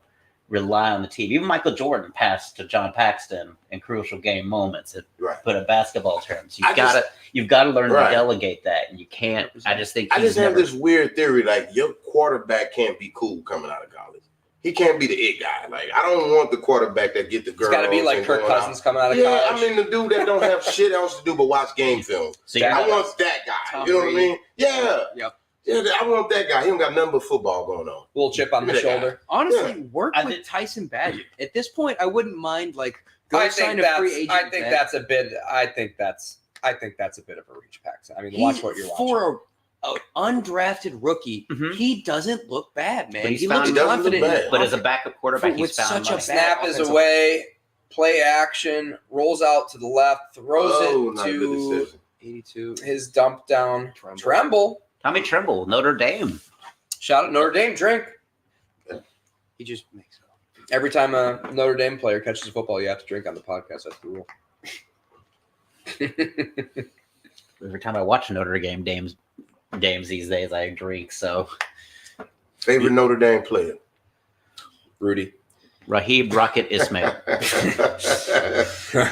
rely on the team. Even Michael Jordan passed to John Paxton in crucial game moments. Put in basketball terms, you've got to learn to delegate that, and you can't. I just think have this weird theory like your quarterback can't be cool coming out of college. He can't be the it guy. Like I don't want the quarterback that get the girl. It's got to be like Kirk Cousins coming out of college. Yeah, I mean the dude that don't have shit else to do but watch game film. So I want that guy. You know what I mean? Yeah. Yep. Yeah, I want that guy. He don't got nothing but football going on. Little chip on the shoulder. Honestly, work with Tyson Badgett. At this point, I wouldn't mind sign a free agent. I think that's a bit. I think that's a bit of a reach, Paxton. I mean, watch what you're watching. For an undrafted rookie, he doesn't look bad, man. But he looks confident. But as a backup quarterback, he's found such a snap is away. Play action, rolls out to the left, throws it to 82. His dump down. Tremble. Tommy Tremble, Notre Dame. Shout out Notre Dame, drink. He just makes it. Every time a Notre Dame player catches a football, you have to drink on the podcast. That's the rule. Every time I watch Notre Dame games these days, I drink. So, favorite Notre Dame player? Rudy. Raheem Rocket Ismail.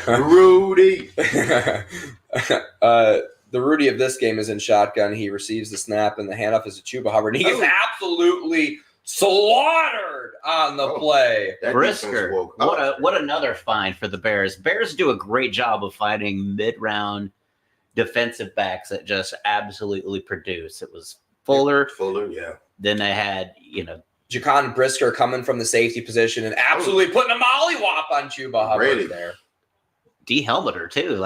Rudy. The Rudy of this game is in shotgun. He receives the snap, and the handoff is to Chuba Hubbard. He gets absolutely slaughtered on the play. Brisker. What another find for the Bears. Bears do a great job of finding mid-round defensive backs that just absolutely produce. It was Fuller, yeah. Then they had, Ja'Con Brisker coming from the safety position and absolutely putting a mollywop on Chuba Hubbard there. D. Helmeter, too.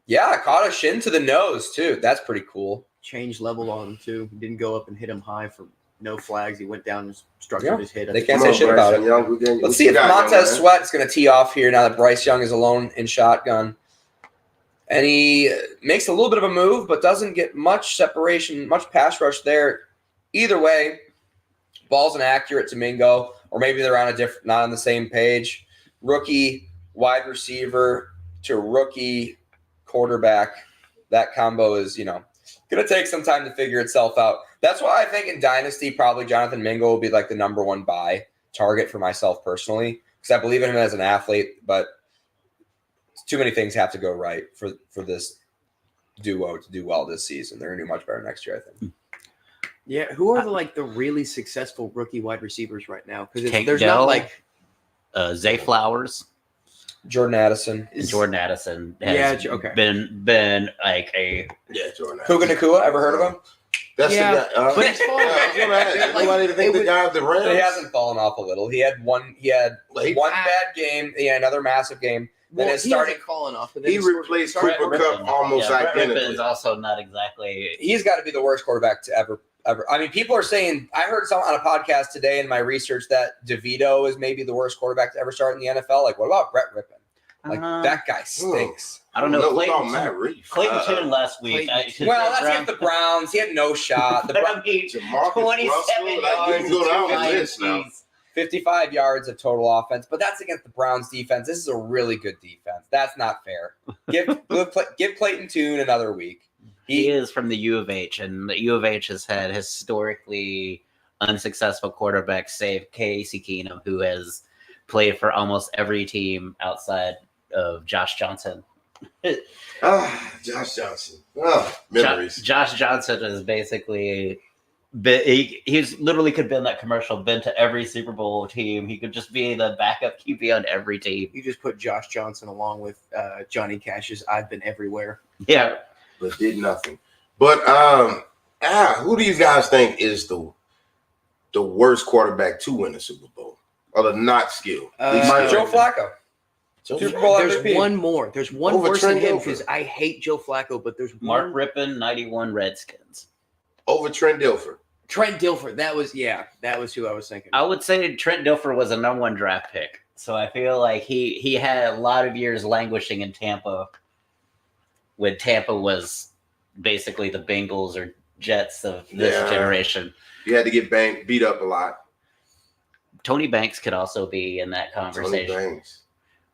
Yeah, caught a shin to the nose, too. That's pretty cool. Changed level on him, too. He didn't go up and hit him high for no flags. He went down and structured his hit. They can't say shit about it. Let's see if Montez Sweat's going to tee off here now that Bryce Young is alone in shotgun. And he makes a little bit of a move, but doesn't get much separation, much pass rush there. Either way, ball's inaccurate to Mingo, or maybe they're on not on the same page. Rookie wide receiver to rookie quarterback. That combo is, going to take some time to figure itself out. That's why I think in Dynasty, probably Jonathan Mingo will be like the number one buy target for myself personally, because I believe in him as an athlete, but too many things have to go right for this duo to do well this season. They're going to do much better next year, I think. Yeah, who are the really successful rookie wide receivers right now? Because there's Dell, not Zay Flowers, Jordan Addison. Jordan Addison has been like a Jordan Puka Nacua. Ever heard of him? That's the guy. But he's fallen off. Nobody to think the guy of the Rams. He hasn't fallen off a little. He had one bad game. He had another massive game. Then it started falling off. He replaced Cooper Kupp almost identically. Ripken is also not exactly. He's got to be the worst quarterback to ever. I mean, people are saying. I heard some on a podcast today in my research that DeVito is maybe the worst quarterback to ever start in the NFL. Like, what about Brett Rippon? That guy stinks. I don't know. Clayton Tune last week. That's against the Browns. He had no shot. The Browns, 27 yards. 55 yards of total offense, but that's against the Browns defense. This is a really good defense. That's not fair. Give Clayton Tune another week. He is from the U of H, and the U of H has had historically unsuccessful quarterbacks, save Casey Keenum, who has played for almost every team outside of Josh Johnson. Josh Johnson. Memories. Josh Johnson is basically he's literally could be in that commercial, been to every Super Bowl team. He could just be the backup QB on every team. You just put Josh Johnson along with Johnny Cash's I've Been Everywhere. Yeah. But did nothing. But who do you guys think is the the worst quarterback to win a Super Bowl? Or the not skilled? Joe Flacco. Super Bowl There's MVP. one more. There's one Over worse than Trent him Dilfer. because I hate Joe Flacco, but there's Mark one. Rippon, 91 Redskins. Over Trent Dilfer. Trent Dilfer. That was who I was thinking. I would say Trent Dilfer was a number 1 draft pick. So I feel like he had a lot of years languishing in Tampa when Tampa was basically the Bengals or Jets of this generation. You had to get beat up a lot. Tony Banks could also be in that conversation. Tony Banks.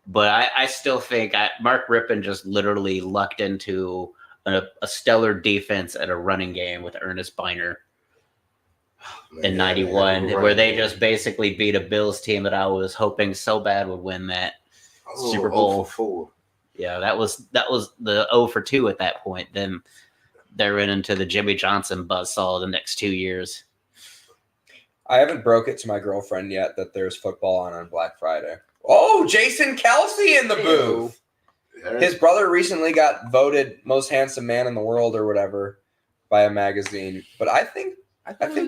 But I still think Mark Rippon just literally lucked into a stellar defense and a running game with Ernest Biner in 91, where they just basically beat a Bills team that I was hoping so bad would win that Super Bowl. 0 for 4. Yeah, that was the 0 for 2 at that point. Then they ran into the Jimmy Johnson buzzsaw the next 2 years. I haven't broke it to my girlfriend yet that there's football on Black Friday. Oh, Jason Kelsey in the booth. His brother recently got voted most handsome man in the world or whatever by a magazine. But I think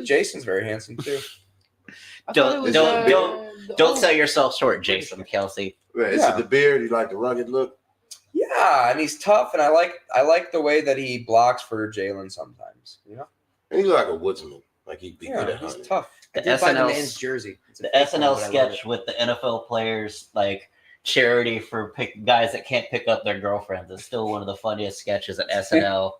Jason's very handsome too. Don't sell yourself short, Jason Kelsey. Right, is it the beard? You like the rugged look? Yeah, and he's tough, and I like the way that he blocks for Jalen sometimes. You know, And he's like a woodsman. Like he'd be good at he's hunting. tough. I did find the man's jersey. The SNL sketch with the NFL players like charity for guys that can't pick up their girlfriends is still one of the funniest sketches at SNL,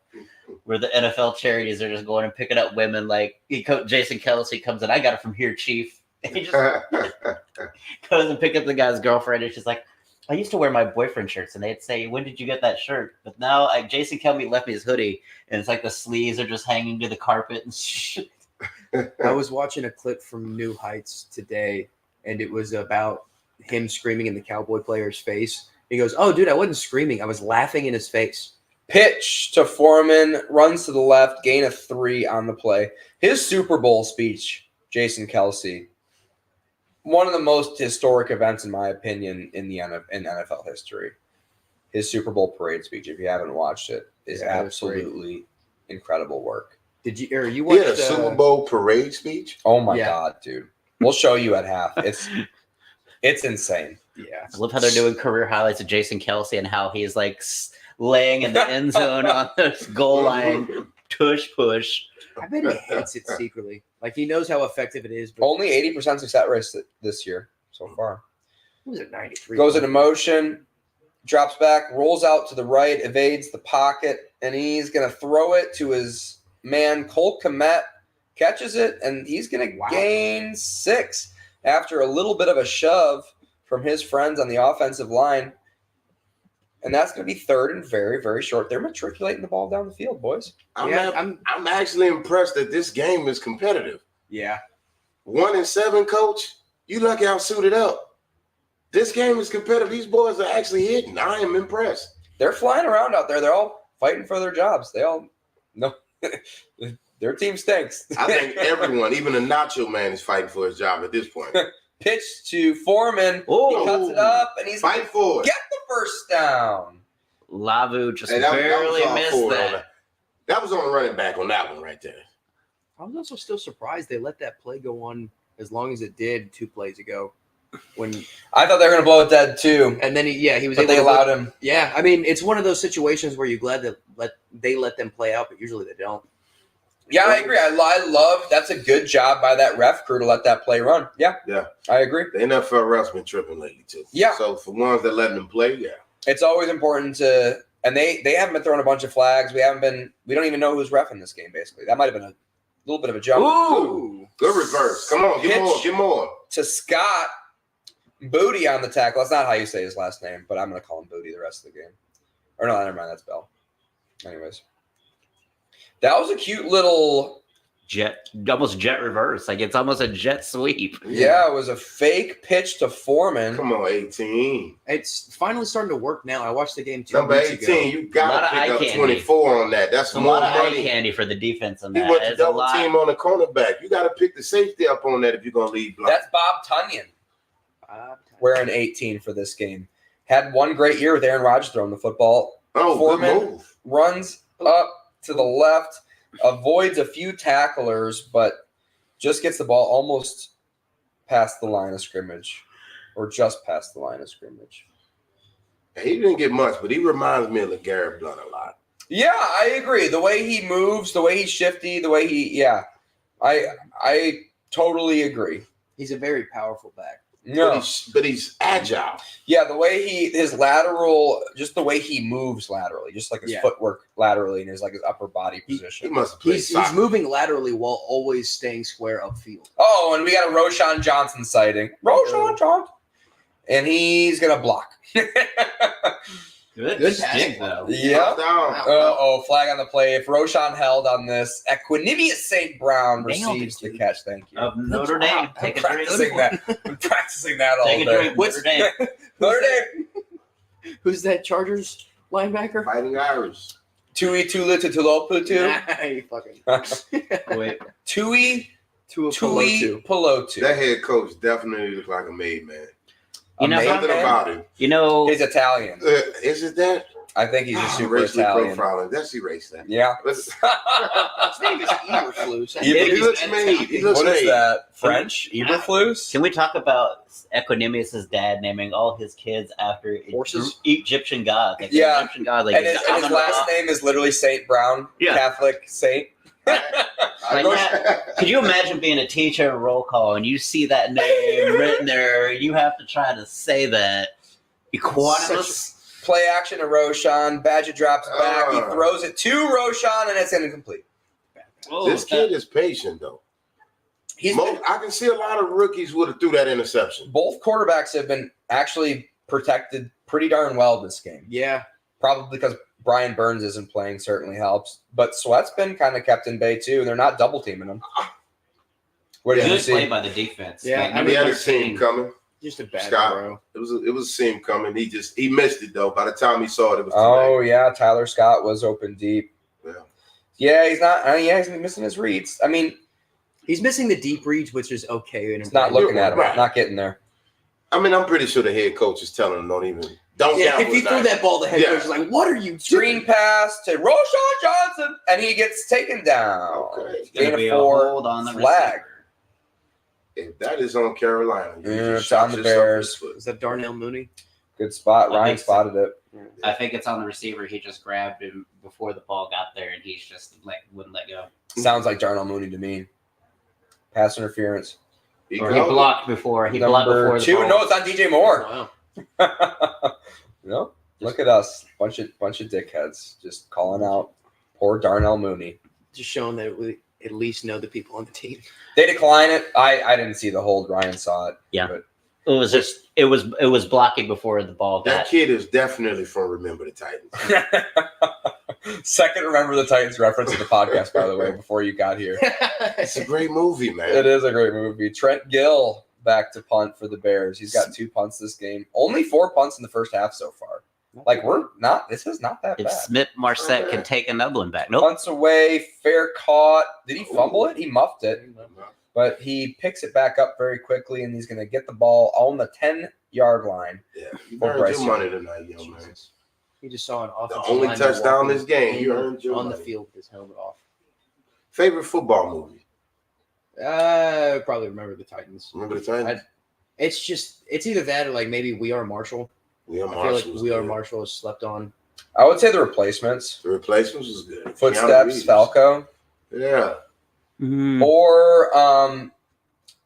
where the NFL charities are just going and picking up women. Like Jason Kelsey comes in, I got it from here, Chief. And he just goes and pick up the guy's girlfriend, and she's like, I used to wear my boyfriend shirts, and they'd say, when did you get that shirt? But now Jason Kelsey left me his hoodie, and it's like the sleeves are just hanging to the carpet and shit. I was watching a clip from New Heights today, and it was about him screaming in the Cowboy player's face. He goes, "Oh, dude, I wasn't screaming. I was laughing in his face." Pitch to Foreman, runs to the left, gain of 3 on the play. His Super Bowl speech, Jason Kelsey, one of the most historic events, in my opinion, in NFL history. His Super Bowl parade speech, if you haven't watched it, is absolutely incredible work. Did you? Or you He watched had a Super Bowl parade speech? Oh my God, dude! We'll show you at half. It's insane. Yeah, I love how they're doing career highlights of Jason Kelsey and how he's like laying in the end zone on the goal line, push. I bet he hates it secretly. Like he knows how effective it is. But Only 80% success rate this year so far. what was it 93? Goes into motion, drops back, rolls out to the right, evades the pocket, and he's gonna throw it to his man Cole Kmet, catches it, and he's gonna gain 6 after a little bit of a shove from his friends on the offensive line. And that's going to be 3rd and very, very short. They're matriculating the ball down the field, boys. I'm actually impressed that this game is competitive. Yeah. 1-7, coach. You lucky I'm suited up. This game is competitive. These boys are actually hitting. I am impressed. They're flying around out there. They're all fighting for their jobs. They all know their team stinks. I think everyone, even the Nacho man, is fighting for his job at this point. Pitch to Foreman. He cuts it up, and he's fight for it. Get the first down. Lavu just barely missed that. That was on the running back on that one right there. I was also still surprised they let that play go on as long as it did 2 plays ago. When I thought they were going to blow it dead too, and then he was. But they allowed him. Yeah, I mean, it's one of those situations where you're glad that they let them play out, but usually they don't. Yeah, I agree. I love that's a good job by that ref crew to let that play run. Yeah, I agree. The NFL refs been tripping lately too. Yeah. So for ones that letting them play, it's always important to. And they haven't been throwing a bunch of flags. We don't even know who's reffing this game. Basically, that might have been a little bit of a jump. Ooh, good reverse. Come on, get more. To Scott Booty on the tackle. That's not how you say his last name, but I'm going to call him Booty the rest of the game. Or no, never mind. That's Bell. Anyways. That was a cute little almost jet reverse. Like it's almost a jet sweep. Yeah, it was a fake pitch to Foreman. Come on, 18. It's finally starting to work now. I watched the game 2 Number weeks 18, ago. you got to pick up 24 on that. That's a more lot of money. eye candy for the defense on He that. went to double team on the cornerback. You got to pick the safety up on that if you're going to lead block. That's Bob Tunyon. Wearing 18 for this game. Had one great year with Aaron Rodgers throwing the football. Oh, Foreman good move. Runs up to the left, avoids a few tacklers, but just gets the ball almost past the line of scrimmage, or just past the line of scrimmage. He didn't get much, but he reminds me of LeGarrette Blount a lot. Yeah, I agree. The way he moves, the way he's shifty, the way I totally agree. He's a very powerful back. No, But he's agile. yeah, the way his lateral, just the way he moves laterally, just like his footwork laterally and his like his upper body He position. must have played He's soccer. moving laterally while always staying square upfield. Oh, and we got a Roshan Johnson sighting. Roshan Johnson. And he's going to block. Good Good stick, passing, though. Yep. Down. Flag on the play. If Roshan held on this, Equanimeous St. Brown Nailed receives it, the catch. Thank you. Of Notre Dame. Take a drink. practicing that. I'm practicing that all Take a day. drink. Notre Dame. Notre Dame. Who's that Chargers linebacker? Fighting Irish. Tui Tuloputu. Nah, you fucking. Wait. Tui Tuipulotu. Pelotu. That head coach definitely looked like a made man. You know, Something about him. You know, He's Italian. Is it that? I think he's just super Racially Italian. profiling. That's erase that. Yeah. His name is Eberflus. He looks made. He looks What is made. that? French? Eberflus? can we talk about Equanimeous' dad naming all his kids after Horses? Egyptian gods? Like Yeah. Egyptian gods. Like And his last name is literally Saint Brown. Yeah. Catholic saint. Like that. Could you imagine being a teacher at roll call and you see that name written there and you have to try to say that? Equanimeous? Play action to Roshan. Badger drops back. He Ah. throws it to Roshan, and it's incomplete. Whoa, This kid is patient, though. I can see a lot of rookies would have threw that interception. Both quarterbacks have been actually protected pretty darn well this game. Yeah. Probably because Brian Burns isn't playing certainly helps. But Sweat's been kind of kept in bay, too, and they're not double teaming him. What did you Good play see? by the defense. Yeah, Like, I We mean, had a number 13. team coming. Just a bad Scott. throw. It was a seam coming. He missed it though. By the time he saw it, it was too Oh, late. yeah. Tyler Scott was open deep. Yeah. Yeah, he's not. He's missing his reads. I mean, He's missing the deep reads, which is okay. he's not looking at him, Right. not getting there. I mean, I'm pretty sure the head coach is telling him don't Yeah, gamble if you threw tonight. that ball, the head Yeah. coach is like, "What are you Screen doing?" pass to Roshan Johnson, and he gets taken down. Okay. It's gonna Gain be of a 4, hold on the flag. receiver. If that is on Carolina, you Yeah, just it's on shot the yourself in Bears. foot. Is that Darnell Mooney? Good spot. I Ryan think so. spotted it. I think it's on the receiver. He just grabbed him before the ball got there, and he's just wouldn't let go. Sounds like Darnell Mooney to me. Pass interference. Or he blocked before. He blocked Number before the 2. ball. No, it's on DJ Moore. Wow. No, look at us, bunch of dickheads, just calling out poor Darnell Mooney. Just showing that we at least know the people on the team. They decline it. I didn't see the hold. Ryan saw it. Yeah. But It was just it was blocking before the ball That got. kid is definitely from Remember the Titans. second, remember the Titans reference in the podcast, by the way, before you got here. It's a great movie, man. It is a great movie. Trent Gill back to punt for the Bears. He's got 2 punts this game. Only 4 punts in the first half so far. Like, this is not that If bad. Smith Marset can take a Nublin back, nope. Punts away, fair caught. Did he fumble it? He muffed it. But he picks it back up very quickly, and he's going to get the ball on the 10-yard line. Yeah, you For earned Bryce your money tonight, young man. He just saw an The offensive only lineman touchdown walking this game, you earned your on the money. field with his helmet off. Favorite football movie? Probably remember the Titans. Remember the Titans? It's either that or like maybe We Are Marshall. We Are I feel Marshall. like We Are Marshall is slept on. I would say the replacements. The Replacements was good. Keanu Footsteps, Reeves. Falco. Yeah. Mm. Or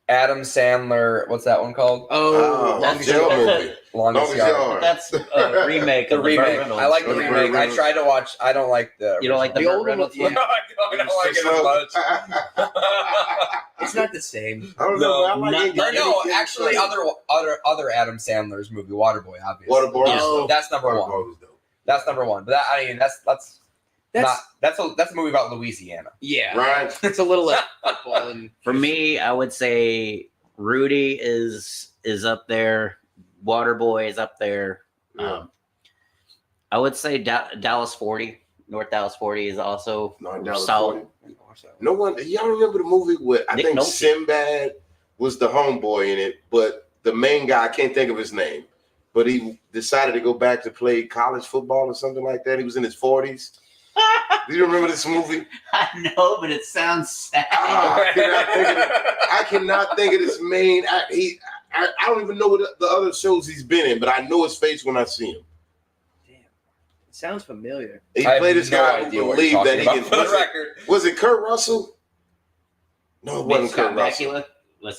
Adam Sandler. What's that one called? Oh, Longest jail Yard. movie. Longest Longest Yard. Yard. That's a remake The of the Burt remake. Reynolds. I like the Burt remake. I Reynolds. tried to watch. I don't like the. You don't like the The Burt old one Reynolds was- one? No, I don't like it as much. It's not the same. I don't know. I like it. Or no, actually, other Adam Sandler's movie, Waterboy, obviously. Waterboy. Yes, Oh. that's number Waterboy one. was dope. That's number one. But that's That's a movie about Louisiana. yeah. Ryan, It's a little like football and For me, I would say Rudy is up there. Waterboy is up there. Yeah. I would say Dallas 40, North Dallas 40 is also no, Dallas solid. 40. No one, y'all remember the movie with, I Nick think Nolte. Sinbad was the homeboy in it, but the main guy, I can't think of his name, but he decided to go back to play college football or something like that. He was in his 40s. Do you remember this movie? I know, but it sounds sad. I cannot think of this main. I don't even know what the other shows he's been in, but I know his face when I see him. Damn, it sounds familiar. He played this guy who believed that he can. Was it Kurt Russell? No, it wasn't Kurt Russell.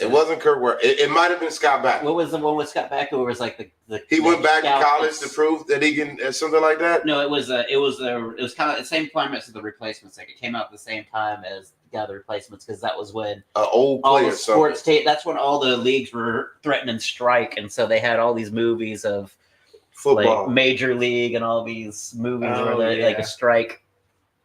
It wasn't Kurt Russell. It might have been Scott Bakula. What was the one with Scott Bakula? Where it was like the he went back to college to prove that he can something like that. No, it was kind of the same climax as The Replacements. Like it came out at the same time as The Replacements because that was when old all player the sports tape. That's when all the leagues were threatening strike, and so they had all these movies of football, like Major League, and all these movies where they like a strike,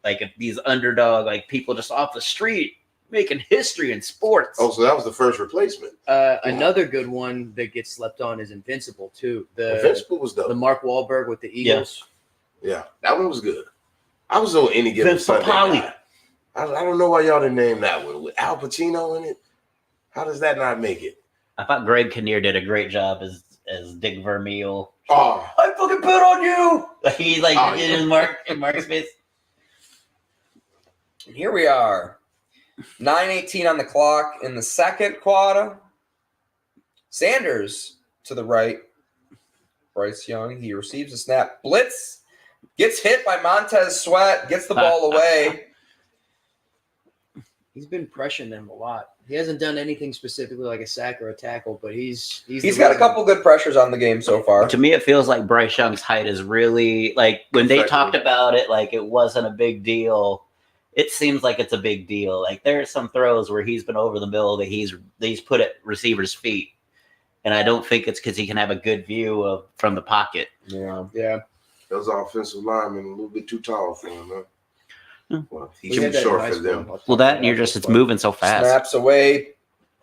like these underdog like people just off the street making history in sports. Oh, so that was the first Replacement. Another good one that gets slept on is Invincible too. Invincible was dope. The Mark Wahlberg with the Eagles. Yeah, that one was good. I was on Any Given Sunday. I don't know why y'all didn't name that one with Al Pacino in it. How does that not make it? I thought Greg Kinnear did a great job as Dick Vermeil. Oh, I fucking put on you. He did in Mark's face. And here we are. 9:18 on the clock in the second quarter. Sanders to the right. Bryce Young, he receives a snap. Blitz. Gets hit by Montez Sweat. Gets the ball away. He's been pressuring them a lot. He hasn't done anything specifically like a sack or a tackle, but he's got a couple good pressures on the game so far. To me, it feels like Bryce Young's height is really like when they talked about it, like it wasn't a big deal. It seems like it's a big deal. Like there are some throws where he's been over the middle that he's put at receivers' feet, and I don't think it's because he can have a good view from the pocket. Yeah. Those offensive linemen a little bit too tall for him, huh? Well, he's We had too that in short high for school. them. Well, that and it's moving so fast. Snaps away.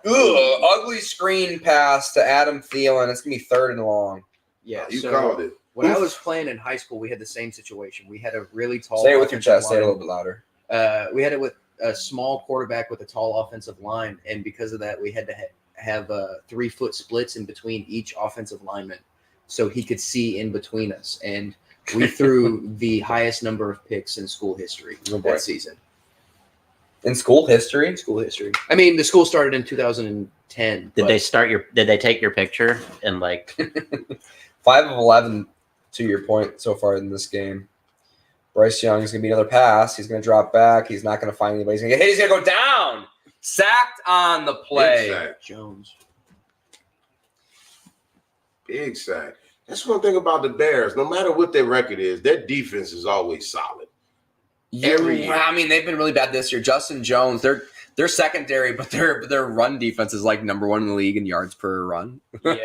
Ugly screen pass to Adam Thielen. It's gonna be 3rd and long. Yeah, You called it. When I was playing in high school, we had the same situation. We had a really tall. Say it with your offensive chest. Say it a line. little bit louder. We had it with a small quarterback with a tall offensive line, and because of that, we had to have 3-foot splits in between each offensive lineman, so he could see in between us. And we threw the highest number of picks in school history that season. In school history? I mean, the school started in 2010. Did they take your picture and like 5 of 11 to your point so far in this game. Bryce Young is going to be another pass. He's going to drop back. He's not going to find anybody. He's going to get hit. He's going to go down. Sacked on the play. Big sack. Jones. Big sack. That's one thing about the Bears. No matter what their record is, their defense is always solid. Every year. I mean, they've been really bad this year. Justin Jones, they're secondary, but their run defense is like number 1 in the league in yards per run. Yeah.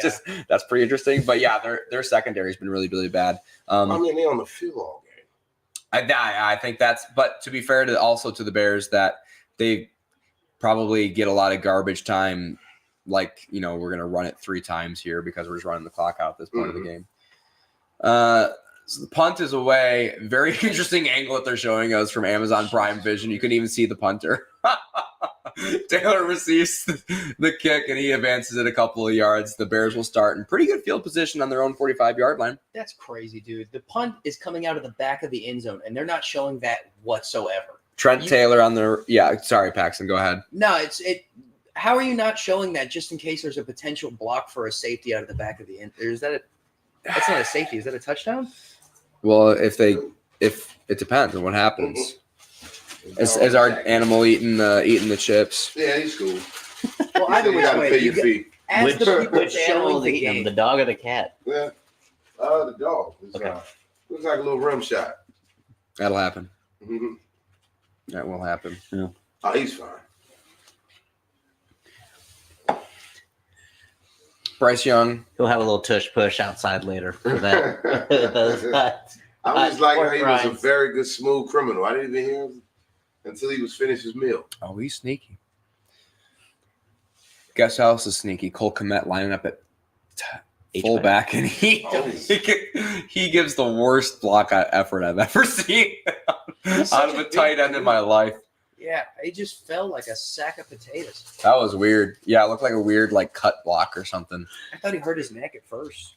That's pretty interesting. But yeah, their secondary has been really, really bad. I mean, they're on the field all game. I think that's. But to be fair to the Bears, that they probably get a lot of garbage time. Like, we're gonna run it 3 times here because we're just running the clock out at this point of the game. So the punt is away. Very interesting angle that they're showing us from Amazon Prime Vision. You can even see the punter. Taylor receives the kick and he advances it a couple of yards. The Bears will start in pretty good field position on their own 45-yard line. That's crazy, dude. The punt is coming out of the back of the end zone, and they're not showing that whatsoever. Taylor on the sorry, Paxton, go ahead. No, how are you not showing that just in case there's a potential block for a safety out of the back of the end? That's not a safety. Is that a touchdown? Well, if it depends on what happens. As our animal eating the chips. Yeah, he's cool. Well, either You gotta way, pay your fee. as the people which animal showing is the eating them, game, the dog or the cat? Yeah. The dog. Okay. Looks like a little rim shot. That'll happen. Mm-hmm. That will happen. Yeah. Oh, he's fine. Bryce Young. He'll have a little tush push outside later for that. I was like, Poor he was a Bryce. very good, smooth criminal. I didn't even hear him until he was finished his meal. Oh, he's sneaky. Guess who else is sneaky? Cole Kmet lining up at fullback, and he gives the worst block effort I've ever seen out of a tight end in my life. yeah, he just fell like a sack of potatoes. That was weird. Yeah, it looked like a weird cut block or something. I thought he hurt his neck at first.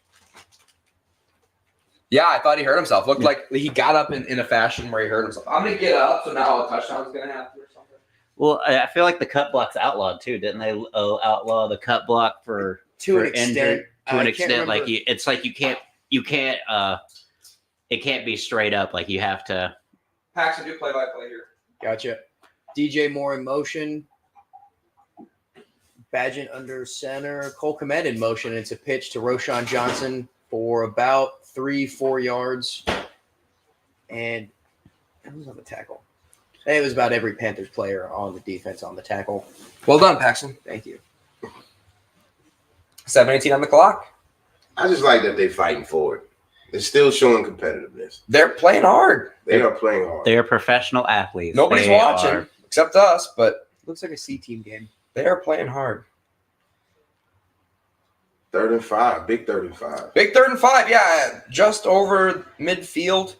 Yeah, I thought he hurt himself. Looked like he got up in a fashion where he hurt himself. I'm going to get up, so now a touchdown's going to happen or something. Well, I feel like the cut block's outlawed too, didn't they? Outlaw the cut block for To an injury, extent. to an I extent. can't Like remember. it's like you can't. It can't be straight up. Like you have to. Paxton, do play-by-play here. Gotcha. DJ Moore in motion. Badgett under center. Cole Kmet in motion. It's a pitch to Roshan Johnson for about 3-4 yards. And who's on the tackle? It was about every Panthers player on the defense on the tackle. Well done, Paxton. Thank you. 7:18 on the clock. I just like that they're fighting for it. They're still showing competitiveness. They're playing hard. They are playing hard. They are professional athletes. Nobody's They watching are- except us, but Looks like a C-team game. they are playing hard. 3rd and 5. Big 3rd and 5. Big 3rd and 5, yeah, just over midfield.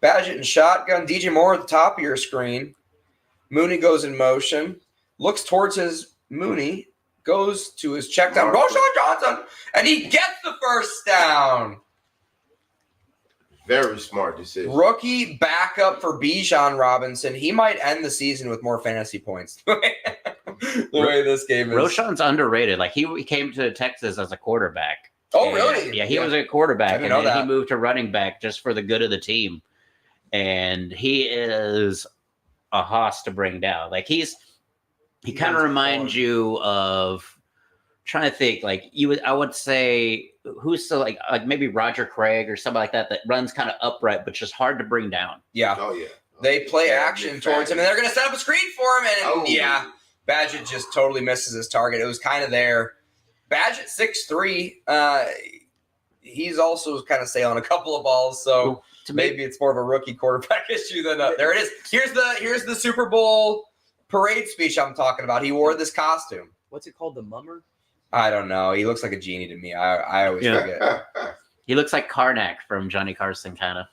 Badgett in shotgun. DJ Moore at the top of your screen. Mooney goes in motion. Looks towards his Mooney. Goes to his check down. Roshan Johnson. And he gets the first down. Very smart decision. Rookie backup for Bijan Robinson. He might end the season with more fantasy points. The way this game is. Roshan's underrated. Like he came to Texas as a quarterback. Oh, And, really? Yeah, he was a quarterback, I and didn't know then he that. moved to running back just for the good of the team. And he is a hoss to bring down. Like he kind of reminds you of trying to think. Like I would say who's so like maybe Roger Craig or somebody like that runs kind of upright, but just hard to bring down. Yeah. Oh, yeah. They play action towards him, and they're going to set up a screen for him. And Oh. yeah, Badgett just totally misses his target. It was kind of there. Badgett 6'3". He's also kind of sailing a couple of balls, so To me, maybe it's more of a rookie quarterback issue than there it is. Here's the Super Bowl parade speech I'm talking about. He wore this costume. What's it called? The Mummer? I don't know. He looks like a genie to me. I always Yeah. forget. he looks like Karnak from Johnny Carson, kind of.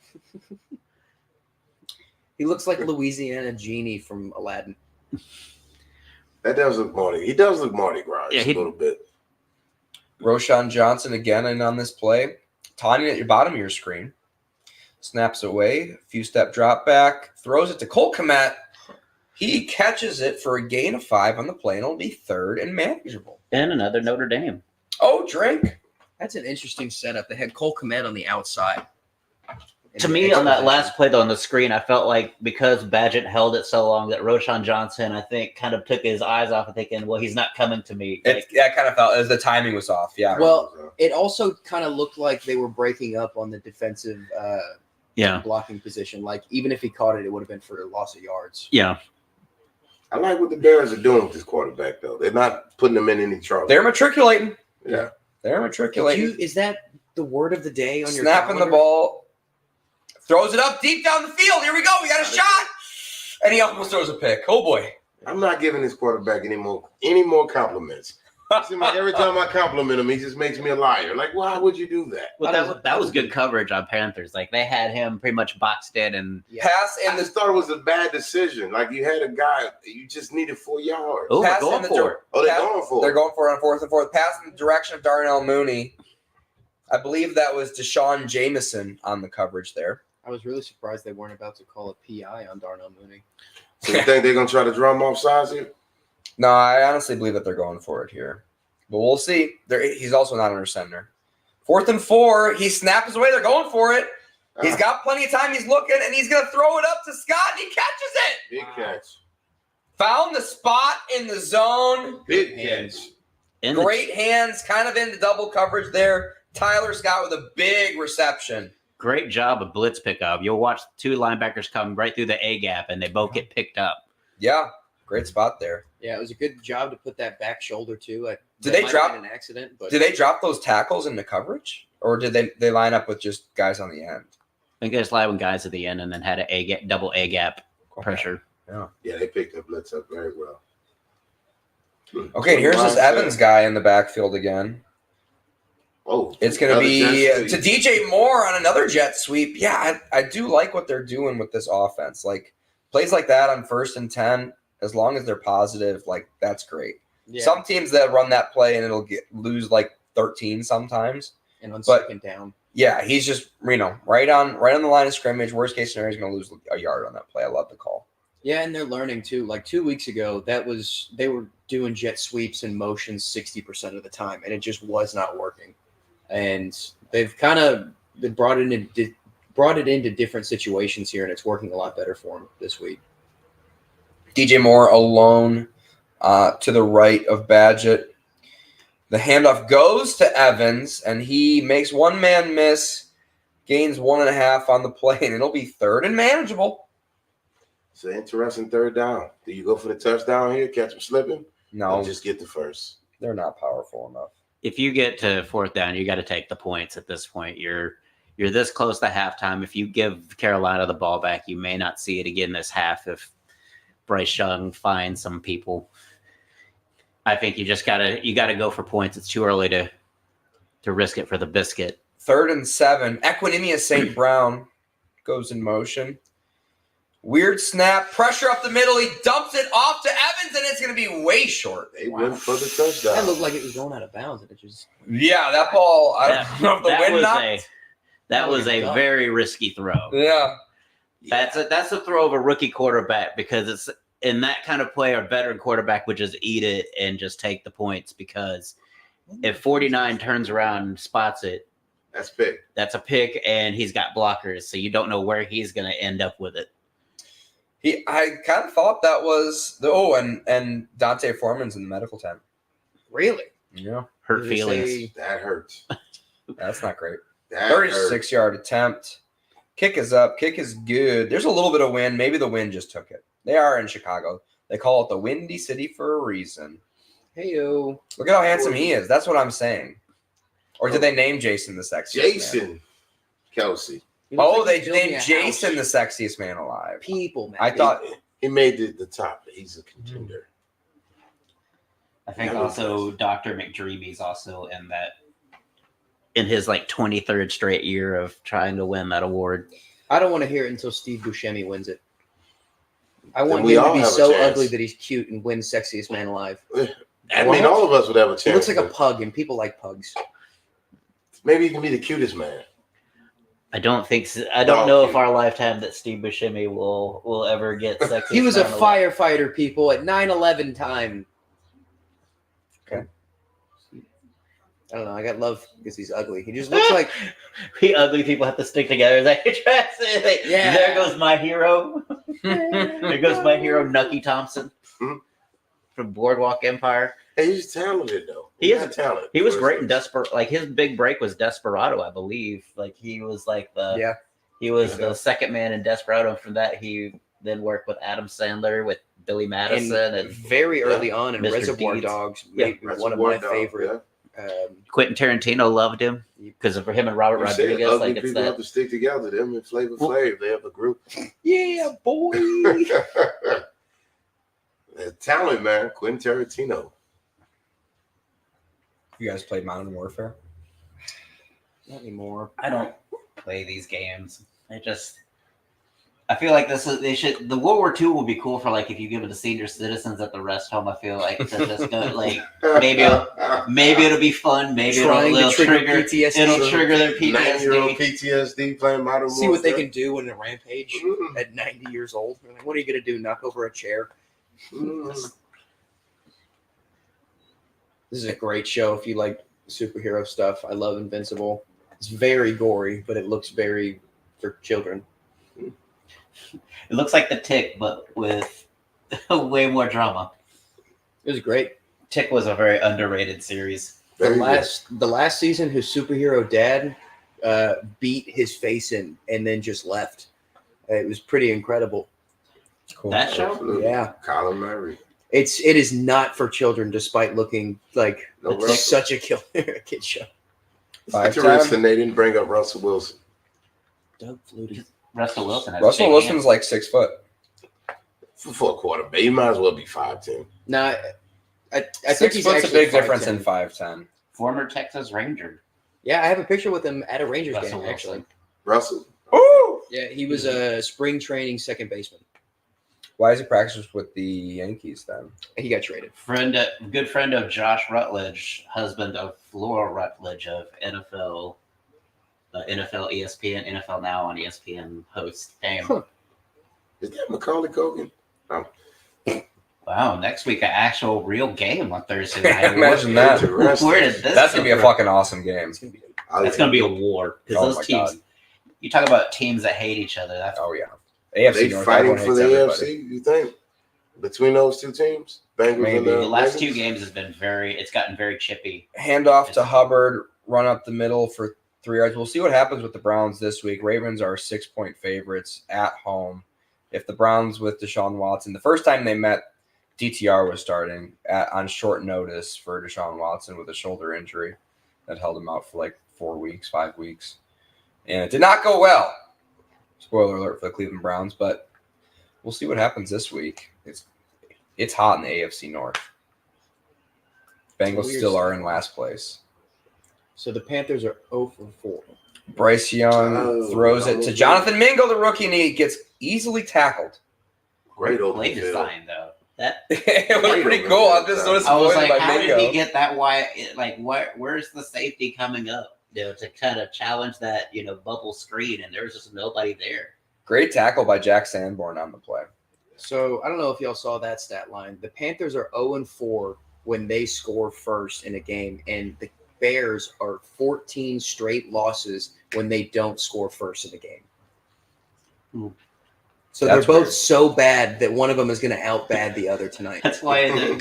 He looks like Louisiana Genie from Aladdin. That does look Marty. He does look Mardi Gras Yeah, a little bit. Roshan Johnson again in on this play. Tanya at your bottom of your screen. Snaps away. A few step drop back. Throws it to Cole Kmet. He catches it for a gain of 5 on the play, and it'll be 3rd and manageable. And another Notre Dame. Oh, drink. That's an interesting setup. They had Cole Kmet on the outside. To me, on that last play, though, on the screen, I felt like because Badgett held it so long that Roshan Johnson, I think, kind of took his eyes off and thinking, well, he's not coming to me. Like, That kind of felt as the timing was off. Yeah. Well, it also kind of looked like they were breaking up on the defensive yeah. blocking position. Like, even if he caught it, it would have been for a loss of yards. Yeah. I like what the Bears are doing with this quarterback, though. They're not putting him in any trouble. They're matriculating. Yeah. They're matriculating. Is that the word of the day on your Snapping the calendar? ball. Throws it up deep down the field. Here we go. We got a shot. And he almost throws a pick. Oh, boy. I'm not giving this quarterback any more compliments. It seems like every time I compliment him, he just makes me a liar. Like, why would you do that? Well, that was good coverage on Panthers. Like, they had him pretty much boxed in. And Pass I in the just thought it was a bad decision. Like, you had a guy, you just needed 4 yards. oh, they're pass going in the for it. Oh, they're pass- going for They're it. going for it on 4th and 4th. Pass in the direction of Darnell Mooney. I believe that was Deshaun Jameson on the coverage there. I was really surprised they weren't about to call a PI on Darnell Mooney. So you think they're going to try to draw him off sides here? No, I honestly believe that they're going for it here. But we'll see. He's also not under center. 4th and 4. He snaps away. They're going for it. He's got plenty of time. He's looking, and he's going to throw it up to Scott, and he catches it. Big catch. Found the spot in the zone. Big catch. In the- Great hands, kind of into double coverage there. Tyler Scott with a big reception. Great job of blitz pickup. You'll watch 2 linebackers come right through the A gap, and they both get picked up. Yeah, great spot there. Yeah, it was a good job to put that back shoulder too. Did they might have drop- been an accident? But Did they drop those tackles into coverage, or did they line up with just guys on the end? I think they just lied with guys at the end and then had a double A gap pressure. Yeah, they picked up blitz up very well. Okay, and here's this Evans guy in the backfield again. Oh, It's going to another be jet to sweep. DJ Moore on another jet sweep. Yeah, I do like what they're doing with this offense. Like plays like that on 1st and 10, as long as they're positive, like that's great. yeah. Some teams that run that play and it'll lose like 13 sometimes. And on But- second down. Yeah, he's just right on the line of scrimmage. Worst case scenario, he's going to lose a yard on that play. I love the call. Yeah, and they're learning too. Like 2 weeks ago, they were doing jet sweeps and motions 60% of the time, and it just was not working. And they've brought it into different situations here, and it's working a lot better for them this week. DJ Moore alone to the right of Badgett. The handoff goes to Evans, and he makes one man miss, gains 1.5 on the play, and it'll be third and manageable. It's an interesting third down. Do you go for the touchdown here, catch him slipping? No, Or just get the first. they're not powerful enough. If you get to fourth down, you got to take the points at this point. You're this close to halftime. If you give Carolina the ball back, you may not see it again this half if Bryce Young finds some people. I think you gotta go for points. It's too early to risk it for the biscuit. 3rd and 7. Equinemius St. Brown goes in motion. Weird snap. Pressure up the middle. He dumps it off to Evans, and it's going to be way short. They went for the touchdown. That looked like it was going out of bounds, and it just Yeah, that ball. I don't know if the wind knocked. That was a very risky throw. Yeah. That's a throw of a rookie quarterback, because it's in that kind of play, a veteran quarterback would just eat it and just take the points, because if 49 turns around and spots it, That's big. that's a pick, and he's got blockers, so you don't know where he's going to end up with it. I kind of thought that was and Dante Foreman's in the medical tent. really Yeah, Hurt Did they feelings. say- That hurts. that's not great. That hurts. 36-yard attempt. Kick is up. Kick is good. There's a little bit of wind. Maybe the wind just took it. They are in Chicago. They call it the Windy City for a reason. Hey-o. Look at how handsome he is. That's what I'm saying. Or did they name Jason the sexiest man? Jason Kelsey. He looks Oh, like they he's building named a Jason the house. sexiest man alive. People, man. I thought He made the top. He's a contender. I think That was also nice. Dr. McDreamy's also in his like 23rd straight year of trying to win that award. I don't want to hear it until Steve Buscemi wins it. I Then want we him to all be have a so chance. ugly that he's cute and wins sexiest man alive. I mean, all of us would have a chance. He looks like a but pug, and people like pugs. maybe he can be the cutest man. I don't think so. I don't know if our lifetime that Steve Buscemi will ever get sexy. He was a firefighter, people, at 9/11 time. Okay. I don't know. I got love because he's ugly. He just looks like We ugly people have to stick together. Like, Yeah. There goes my hero. There goes my hero, Nucky Thompson Mhm. from Boardwalk Empire. Hey, he's talented though. He He's is- got talent. He was great in Desperate. Like his big break was Desperado, I believe. Like he was like yeah. he was Yeah. the second man in Desperado. And from that, he then worked with Adam Sandler, with Billy Madison, and Very early on in Mr. Reservoir Deeds. Dogs, Yeah. maybe one of my favorite. Quentin Tarantino loved him because of him and Robert You said Rodriguez. ugly Like it's people that. have to stick together. Them and Flavor Well- Flav, they have a group. Yeah, boy. Talent, man. Quentin Tarantino. you guys played Modern Warfare. Not anymore. I don't play these games. I feel like the World War II will be cool for like if you give it to senior citizens at the rest home. I feel like to just go like maybe it'll be fun. Maybe Trying it'll to trigger trigger PTSD. It'll trigger their 9-year-old PTSD. PTSD playing Modern See what they Warfare. can do in a rampage Mm. at 90 years old. Like, what are you going to do? Knock over a chair? Mm. This is a great show if you like superhero stuff. I love Invincible. It's very gory, but it looks very for children. It looks like The Tick, but with way more drama. It was great. Tick was a very underrated series. The Very good. last season, his superhero dad beat his face in and then just left. It was pretty incredible. Cool. That show? Absolutely. Yeah. Colin Murray. It is not for children, despite looking like No it's Russell. such a kid show. Five Interesting. They didn't bring up Russell Wilson. Doug Flutie. Russell Wilson. Has Russell big Wilson's hands. like 6 foot. For a quarterback, he might as well be 5'10". No, I think 6 he's foot's a actually big difference 5'10". in 5'10". Former Texas Ranger. Yeah, I have a picture with him at a Rangers Russell game, actually. Wilson. Russell. Ooh! Yeah, he was a spring training second baseman. Why is he practicing with the Yankees then? He got traded. Good friend of Josh Rutledge, husband of Flora Rutledge of NFL ESPN, NFL Now on ESPN host fame. Huh. Is that Macaulay Culkin? Wow, next week an actual real game on Thursday night. Imagine that. Where did this? That's gonna be a fucking awesome game. That's gonna be a war because Oh those my teams. God. You talk about teams that hate each other. That's Oh yeah. AFC They North, fighting everyone for the hates everybody. AFC, you think? Between those two teams? Bengals Maybe. and the last Ravens? 2 games has been it's gotten very chippy. Handoff to Hubbard, run up the middle for 3 yards. We'll see what happens with the Browns this week. Ravens are 6-point favorites at home. If the Browns with Deshaun Watson, the first time they met, DTR was starting on short notice for Deshaun Watson with a shoulder injury that held him out for like 4 weeks, 5 weeks. And it did not go well. Spoiler alert for the Cleveland Browns, but we'll see what happens this week. It's hot in the AFC North. Bengals still are in last place. So the Panthers are 0 for 4. Bryce Young throws it to Jonathan Mingo, the rookie, and he gets easily tackled. Great open Play field. design though. That It was pretty cool. I'm just so I was disappointed like, by how Mingo. did he get that wide? Like, where's the safety coming up? To kind of challenge that bubble screen, and there's just nobody there. Great tackle by Jack Sanborn on the play. So I don't know if y'all saw that stat line. The Panthers are 0 and 4 when they score first in a game, and the Bears are 14 straight losses when they don't score first in a game. Hmm. So That's they're both weird. so bad that one of them is going to outbad the other tonight. That's why they're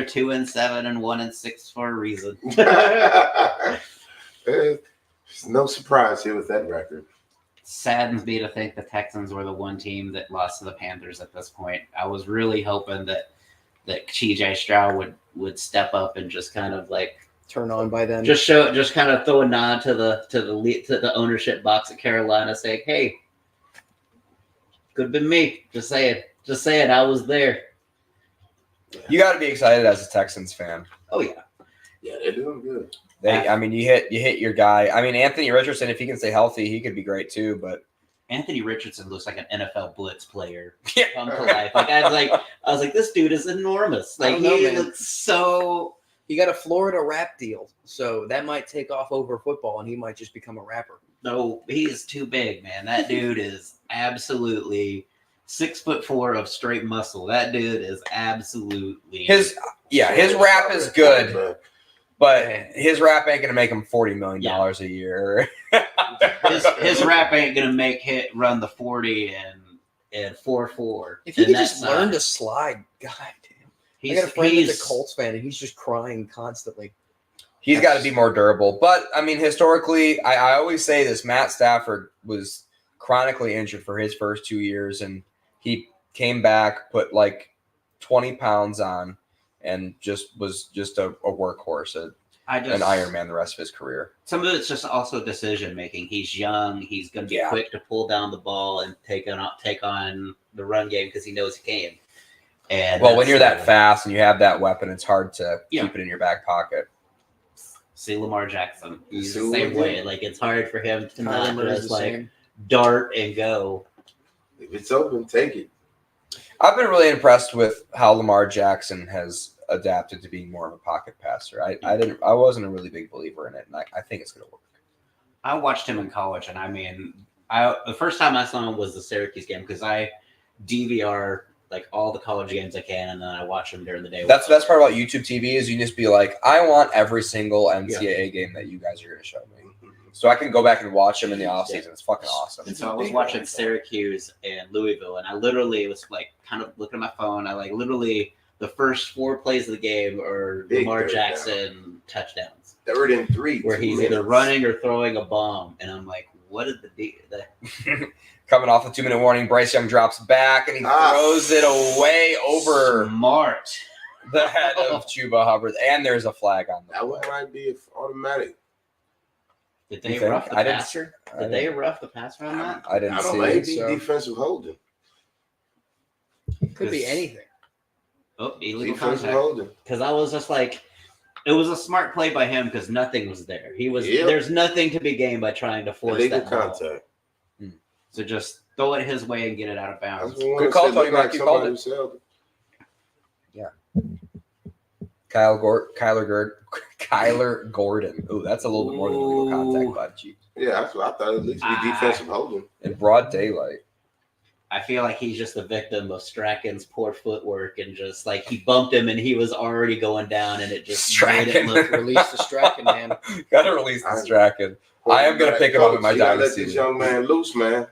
2-7 and 1-6 for a reason. There's no surprise here with that record. Saddens me to think the Texans were the one team that lost to the Panthers at this point. I was really hoping that CJ Stroud would step up and just kind of like Turn on by then. just kind of throw a nod to the ownership box at Carolina, saying, "Hey, could have been me." Just saying, I was there. You got to be excited as a Texans fan. Oh yeah. Yeah, they're doing good. I mean, you hit your guy. I mean, Anthony Richardson, if he can stay healthy, he could be great too. But Anthony Richardson looks like an NFL blitz player Yeah. come to life. I was like, this dude is enormous. I Like don't know, he man. looks so. He got a Florida rap deal, so that might take off over football, and he might just become a rapper. No, he is too big, man. That dude is absolutely 6'4" of straight muscle. That dude is absolutely his rap is good, but his rap ain't gonna make him $40 million a year. his rap ain't gonna make hit run the 40 and 4.4. If he And could just that's learn not- to slide, god damn. I he's, got a friend he's that's a Colts fan, and he's just crying constantly. He's got to be more durable. But I mean, historically, I always say this: Matt Stafford was chronically injured for his first 2 years, and he came back, put like 20 pounds on, and was just a workhorse, an Iron Man the rest of his career. Some of it's just also decision making. He's young. He's going to be quick to pull down the ball and take on the run game because he knows he can. And well, when you're that fast and you have that weapon, it's hard to Yeah. keep it in your back pocket. See Lamar Jackson. He's See the same what- way. Like it's hard for him to Kyler not Murray's just the like same. dart and go. If it's open, take it. I've been really impressed with how Lamar Jackson has adapted to being more of a pocket passer. I wasn't a really big believer in it, and I think it's going to work. I watched him in college, and I mean, the first time I saw him was the Syracuse game because I DVR like all the college games I can, and then I watch them during the day. That's the best part about YouTube TV is you can just be like, I want every single NCAA game that you guys are going to show me. So I can go back and watch them in the offseason. It's fucking awesome. And so I was watching Syracuse and Louisville, and I literally was like kind of looking at my phone. I like literally the first 4 plays of the game are Big Lamar third Jackson touchdowns, 3rd and 3. where he's 2 either minutes. running or throwing a bomb, and I'm like, what did the Coming off the 2-minute warning, Bryce Young drops back and he throws it away over smart? the head of Chuba Hubbard. And there's a flag on That one might be automatic. Did You they think? rough the I didn't- passer? Did they rough the passer on that? I didn't I don't see know. it. Maybe so. defensive holding. Could be anything. Oh, illegal Defensive contact. holding. Because I was just like, it was a smart play by him because nothing was there. Yep. There's nothing to be gained by trying to force Illegal that ball. contact. So just throw it his way and get it out of bounds. Good call, Tony Mack. You called it. Yeah. Kyler Gordon. Ooh, that's a little bit more than illegal contact by the Chiefs. Yeah, that's what I thought. At least be defensive holding in broad daylight. I feel like he's just the victim of Strachan's poor footwork and just like he bumped him and he was already going down and it just made it look. Release the Strachan, man. Gotta release the Strachan. I am gonna pick him up in my dynasty. Let this young man loose, man.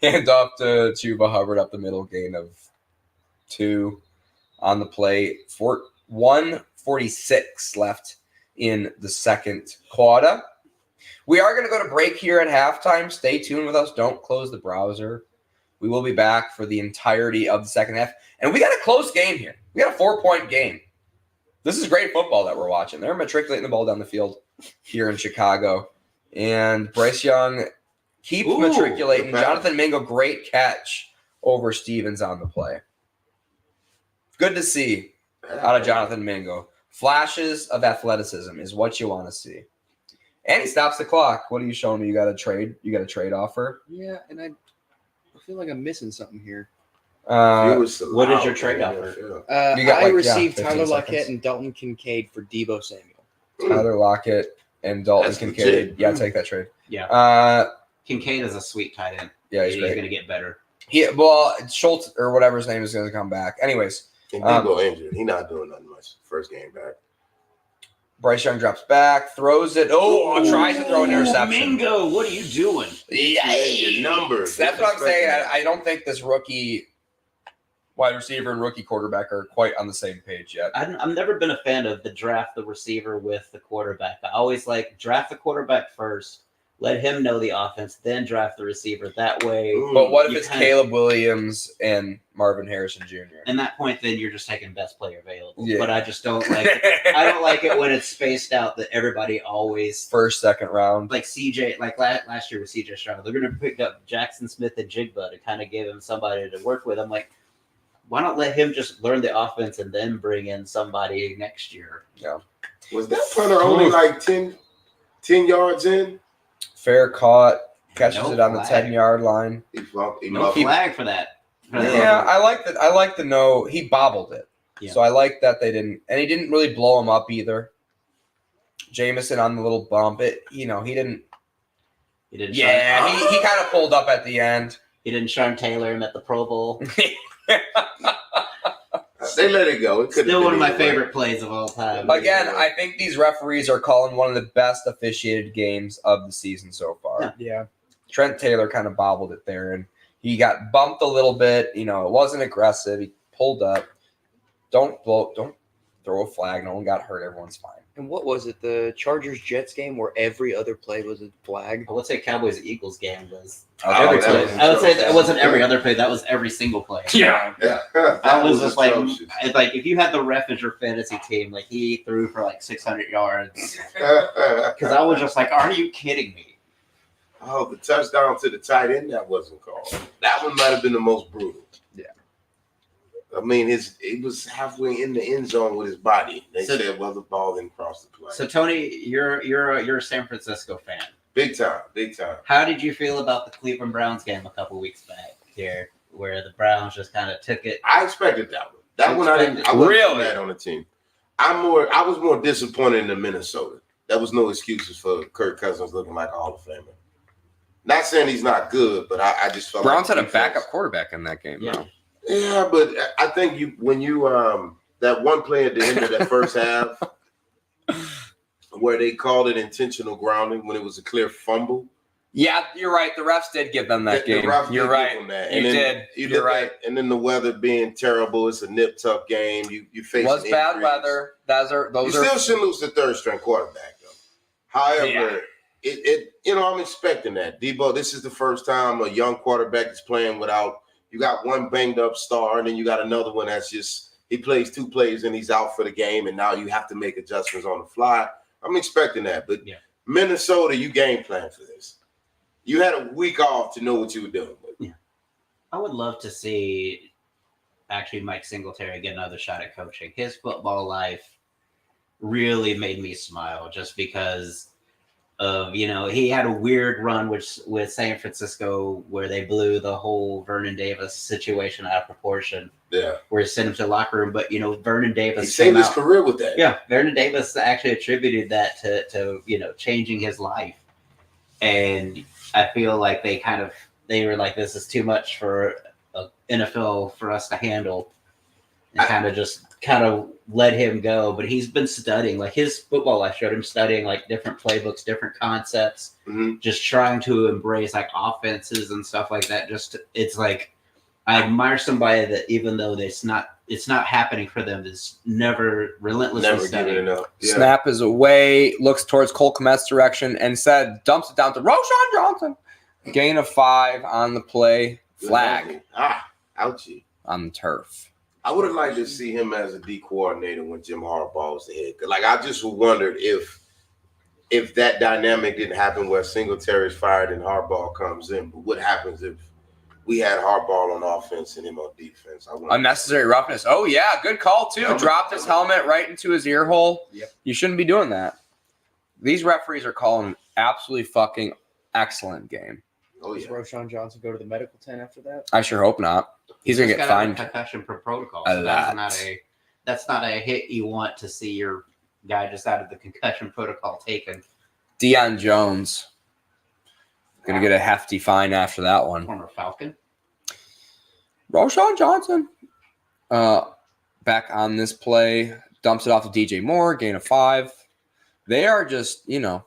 Hand off to Chuba Hubbard up the middle, gain of 2 on the play. 1:46 left in the second quarter. We are going to go to break here at halftime. Stay tuned with us. Don't close the browser. We will be back for the entirety of the second half. And we got a close game here. We got a 4-point game. This is great football that we're watching. They're matriculating the ball down the field here in Chicago. And Bryce Young keeps matriculating. Jonathan Mingo, great catch over Stevens on the play. Good to see out of Jonathan Mingo. Flashes of athleticism is what you want to see. And he stops the clock. What are you showing me? You got a trade? You got a trade offer? Yeah, and I feel like I'm missing something here. What is your trade offer? I received Tyler Lockett and Dalton Kincaid for Deebo Samuel. Tyler Lockett and Dalton Kincaid. Legit. Yeah, take that trade. Yeah. Kincaid is a sweet tight end. Yeah, he's going to get better. Schultz or whatever his name is going to come back. Anyways. And Deebo injured. He's not doing nothing much. First game back. Bryce Young drops back, throws it. Tries to throw an interception. Mingo, what are you doing? Your numbers. That's what I'm saying. I don't think this rookie wide receiver and rookie quarterback are quite on the same page yet. I've never been a fan of the draft the receiver with the quarterback. I always draft the quarterback first, let him know the offense, then draft the receiver. That way. But what if it's Caleb Williams and Marvin Harrison Jr.? At that point, then you're just taking best player available. Yeah. But I just don't like it. I don't like it when it's spaced out that everybody always first, second round. Like CJ, like last year with CJ Stroud, they're going to pick up Jackson Smith and Jigba to kind of give him somebody to work with. I'm like, why not let him just learn the offense and then bring in somebody next year? Yeah. Was that punter only like 10 yards in? Fair caught, catches it on the 10-yard line. No flag for that. Yeah, I like that. I like to know he bobbled it. Yeah. So I like that they didn't, and he didn't really blow him up either. Jameson on the little bump, he didn't. He didn't. Yeah, he kind of pulled up at the end. He didn't Sean Taylor him at the Pro Bowl. They let it go. Still one of my favorite plays of all time. Again, I think these referees are calling one of the best officiated games of the season so far. Yeah. Trent Taylor kind of bobbled it there, and he got bumped a little bit. It wasn't aggressive. He pulled up. Don't throw a flag. No one got hurt. Everyone's fine. And what was it? The Chargers-Jets game where every other play was a flag? I would say Cowboys-Eagles game was every play. I would say that wasn't every other play. That was every single play. Yeah. That was just like if you had the ref as your fantasy team, he threw for 600 yards. Because I was just like, are you kidding me? Oh, the touchdown to the tight end that wasn't called. That one might have been the most brutal. Yeah. I mean, it was halfway in the end zone with his body. They said, the ball didn't cross the plane. So, Tony, you're a San Francisco fan. Big time. How did you feel about the Cleveland Browns game a couple weeks back here, where the Browns just kind of took it? I expected that one. That one I didn't. I wasn't mad on the team. I was more disappointed in the Minnesota. There was no excuses for Kirk Cousins looking like a Hall of Famer. Not saying he's not good, but I just felt Browns had a backup quarterback in that game. Yeah. Yeah, but I think when you that one play at the end of that first half where they called it intentional grounding when it was a clear fumble. Yeah, you're right. The refs did give them that game. You're right. You're right. And then the weather being terrible, it's a nip-tuck game. You face was bad weather. You still shouldn't lose the third-string quarterback, though. However, I'm expecting that. Deebo, this is the first time a young quarterback is playing without. You got one banged up star, and then you got another one that's just he plays 2 plays and he's out for the game, and now you have to make adjustments on the fly. I'm expecting that, but Minnesota, you game plan for this. You had a week off to know what you were doing. Yeah, I would love to see actually Mike Singletary get another shot at coaching. His football life really made me smile, just because He had a weird run with San Francisco where they blew the whole Vernon Davis situation out of proportion. Yeah. Where he sent him to the locker room. But, Vernon Davis. He saved his career with that. Yeah. Vernon Davis actually attributed that to changing his life. And I feel like they were like, this is too much for NFL for us to handle. And kind of let him go. But he's been studying, like his football life showed him studying like different playbooks, different concepts, just trying to embrace like offenses and stuff like that. It's like I admire somebody that even though it's not happening for them, is never relentlessly studying. Giving it up. Yeah. Snap is away, looks towards Cole Kmet's direction, and dumps it down to Roshan Johnson. Gain of 5 on the play. Flag. Ouchie. On the turf. I would have liked to see him as a D coordinator when Jim Harbaugh was the head. Like I just wondered if that dynamic didn't happen where Singletary's fired and Harbaugh comes in. But what happens if we had Harbaugh on offense and him on defense? Unnecessary roughness. Oh yeah, good call too. Dropped his helmet right into his ear hole. Yep. You shouldn't be doing that. These referees are calling an absolutely fucking excellent game. Oh Does yeah. Roshan Johnson go to the medical tent after that? I sure hope not. He's gonna get fined concussion per protocol. a So lot. that's not a hit you want to see your guy just out of the concussion protocol taken. Deion Jones gonna get a hefty fine after that one. Former Falcon. Roshan Johnson back on this play, dumps it off to DJ Moore, gain of 5. They are just, Can't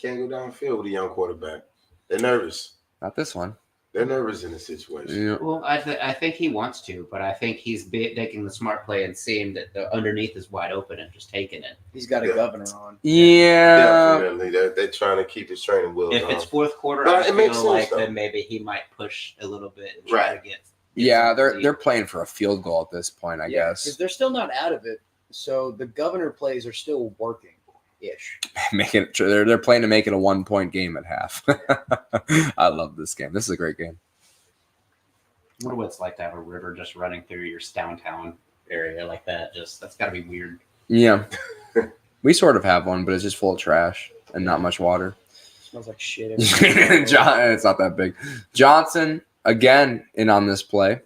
go downfield with a young quarterback. They're nervous. not this one. They're nervous in this situation. Yeah. Well, I think he wants to, but I think he's taking the smart play and seeing that the underneath is wide open and just taking it. He's got a governor on. Yeah. Definitely. They're trying to keep his training wheels If on. it's fourth quarter, But I it makes feel sense, like though. then maybe he might push a little bit and try to get. Yeah, some they're lead. playing for a field goal at this point, I Because guess. they're still not out of it. So the governor plays are still working-ish. They're playing to make it a 1-point game at half. I love this game. This is a great game. I wonder what it's like to have a river just running through your downtown area like that. That's got to be weird. Yeah. We sort of have one, but it's just full of trash and not much water. Smells like shit. It's not that big. Johnson, again, in on this play.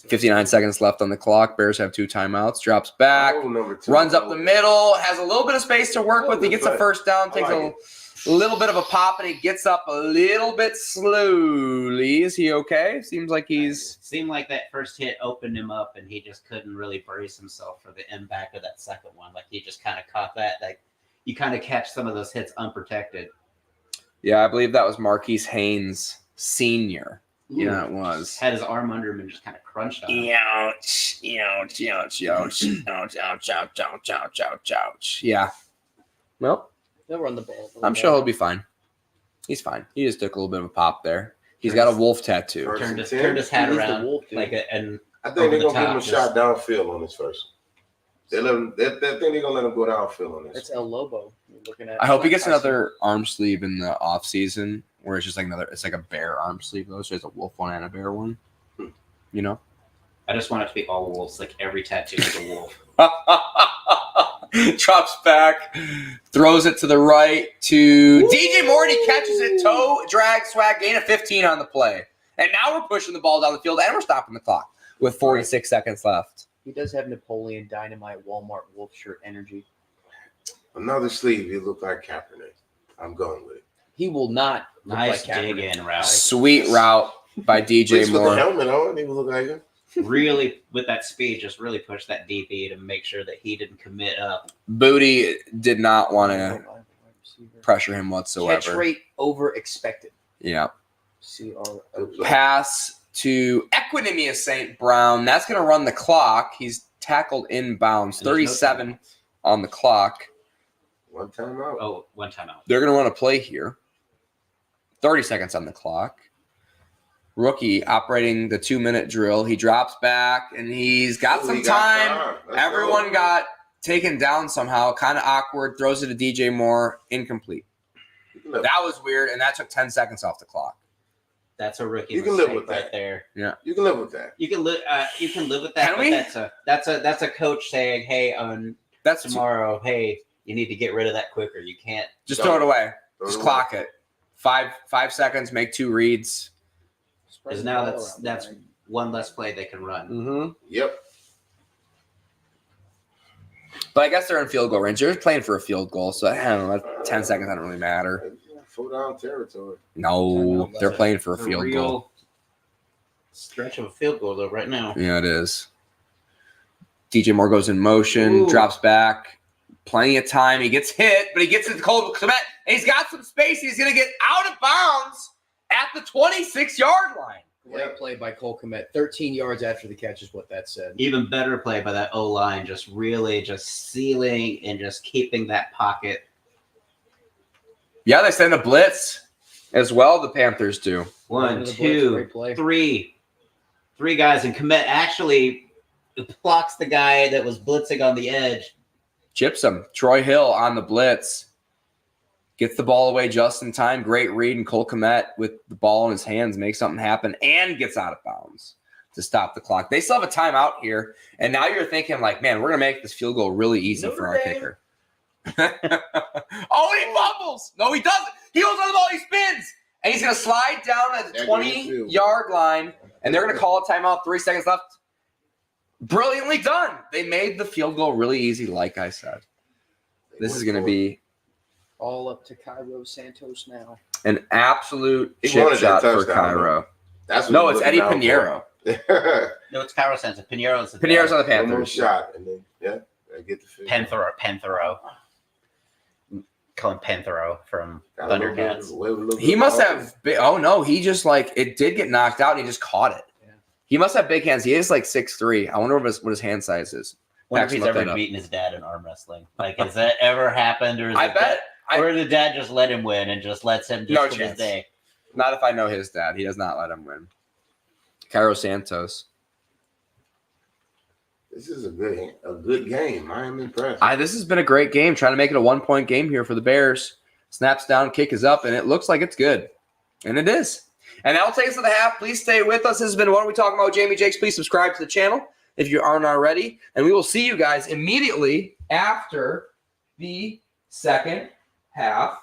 59 seconds left on the clock. Bears have 2 timeouts. Drops back. Oh, number 2. Runs up the middle. Has a little bit of space to work with. He gets a first down. Takes I like a little bit of a pop, and he gets up a little bit slowly. Is he okay? Seems like he's... Seemed like that first hit opened him up, and he just couldn't really brace himself for the impact of that second one. Like he just kind of caught that. Like you kind of catch some of those hits unprotected. Yeah, I believe that was Marquise Haynes Sr. Yeah, it was. Had his arm under him and just kind of crunched on him. Ouch, ouch, ouch, ouch, ouch, ouch, ouch, ouch, ouch, ouch, ouch. Yeah. Well, They'll run the ball. I'm sure he'll be fine. He's fine. He just took a little bit of a pop there. He's got a wolf tattoo. First Turned and his 10. hat He's the around wolf, dude. and I think they're over the gonna give him a top, shot downfield on his first. They think they're gonna let him go downfield on this. That's El Lobo. You're looking at. I hope he gets another arm sleeve in the off season, where it's just like it's like a bear arm sleeve though. So it's a wolf one and a bear one. You know. I just want it to be all wolves. Like every tattoo is a wolf. Drops back, throws it to the right to DJ Moore. He catches it, toe, drag, swag, gain of 15 on the play. And now we're pushing the ball down the field and we're stopping the clock with 46 seconds left. He does have Napoleon Dynamite Walmart wolf shirt energy. Another sleeve, he looked like Kaepernick. I'm going with it. He will not look Nice like dig Kaepernick. in route. Sweet route by At DJ least with the Moore. helmet on, he would look like him. Really, with that speed, just really push that DP to make sure that he didn't commit up. Booty did not want to pressure him Catch whatsoever. rate over expected. Yeah. CR. Pass to Equinemius St. Brown. That's going to run the clock. He's tackled inbounds. And there's no 37 timeouts. on the clock. One time out. Oh, one timeout. They're going to run a play here. 30 seconds on the clock. Rookie operating the 2-minute drill. He drops back, and he's got Oh, some he got time. time. Let's Everyone go. got taken down somehow. Kind of awkward. Throws it to DJ Moore. Incomplete. Look, That was weird, and that took 10 seconds off the clock. That's a rookie You can live mistake with right that. there. you can live with that. You can live. You can live with that. Can but we? That's a coach saying, "Hey, on That's tomorrow, hey, You need to get rid of that quicker. You can't. Just throw it away. Throw it Just away. clock it. 5 seconds. Make 2 reads. Because now that's one less play they can run. Mm-hmm. Yep. But I guess they're in field goal range. They're playing for a field goal, so I don't know. 10 seconds doesn't really matter. 4-down territory. No, they're playing for a It's a field real goal. stretch of a field goal though right now. Yeah, it is. DJ Moore goes in motion, Ooh. drops back. Plenty of time. He gets hit, but he gets it to Kmet, and he's got some space. He's going to get out of bounds at the 26-yard line. Great play by Cole Kmet. 13 yards after the catch is what that said. Even better play by that O-line, just really just sealing and just keeping that pocket. Yeah, they send a blitz as well. The Panthers do. One, Into the blitz, two, great play. three guys, and Kmet actually blocks the guy that was blitzing on the edge. Chips him. Troy Hill on the blitz. Gets the ball away just in time. Great read. And Cole Kmet with the ball in his hands makes something happen and gets out of bounds to stop the clock. They still have a timeout here. And now you're thinking like, man, we're going to make this field goal really easy for our kicker. Oh, he fumbles. No, he doesn't. He holds on the ball. He spins. And he's going to slide down at the 20-yard line. And they're going to call a timeout. 3 seconds left. Brilliantly done. They made the field goal really easy, like I said. This is going to be All up to Cairo Santos now. an absolute He chip wanted that shot for touchdown, Cairo. That's what No, he's it's Eddie looking down Pinheiro. for. No, it's Cairo Santos. Pinheiro's the Pinheiro's on the One more Panthers. shot, and then I get the field. Panthero. Call him Panthero from Thundercats. He must have. Oh no, he just like it did get knocked out, and he just caught it. Yeah. He must have big hands. He is like 6'3". I wonder what his hand size is. Wonder if Paxton, he's look ever that up. beaten his dad in arm wrestling. Like, has that ever happened? Or is I it bet. or did the dad just let him win and just lets him just No to chance. this day? Not if I know his dad. He does not let him win. Cairo Santos. This is a good game. I am impressed. This has been a great game. Trying to make it a 1-point game here for the Bears. Snaps down, kick is up, and it looks like it's good. And it is. And that'll take us to the half. Please stay with us. This has been What Are We Talking About? Jamie Jakes. Please subscribe to the channel if you aren't already. And we will see you guys immediately after the second half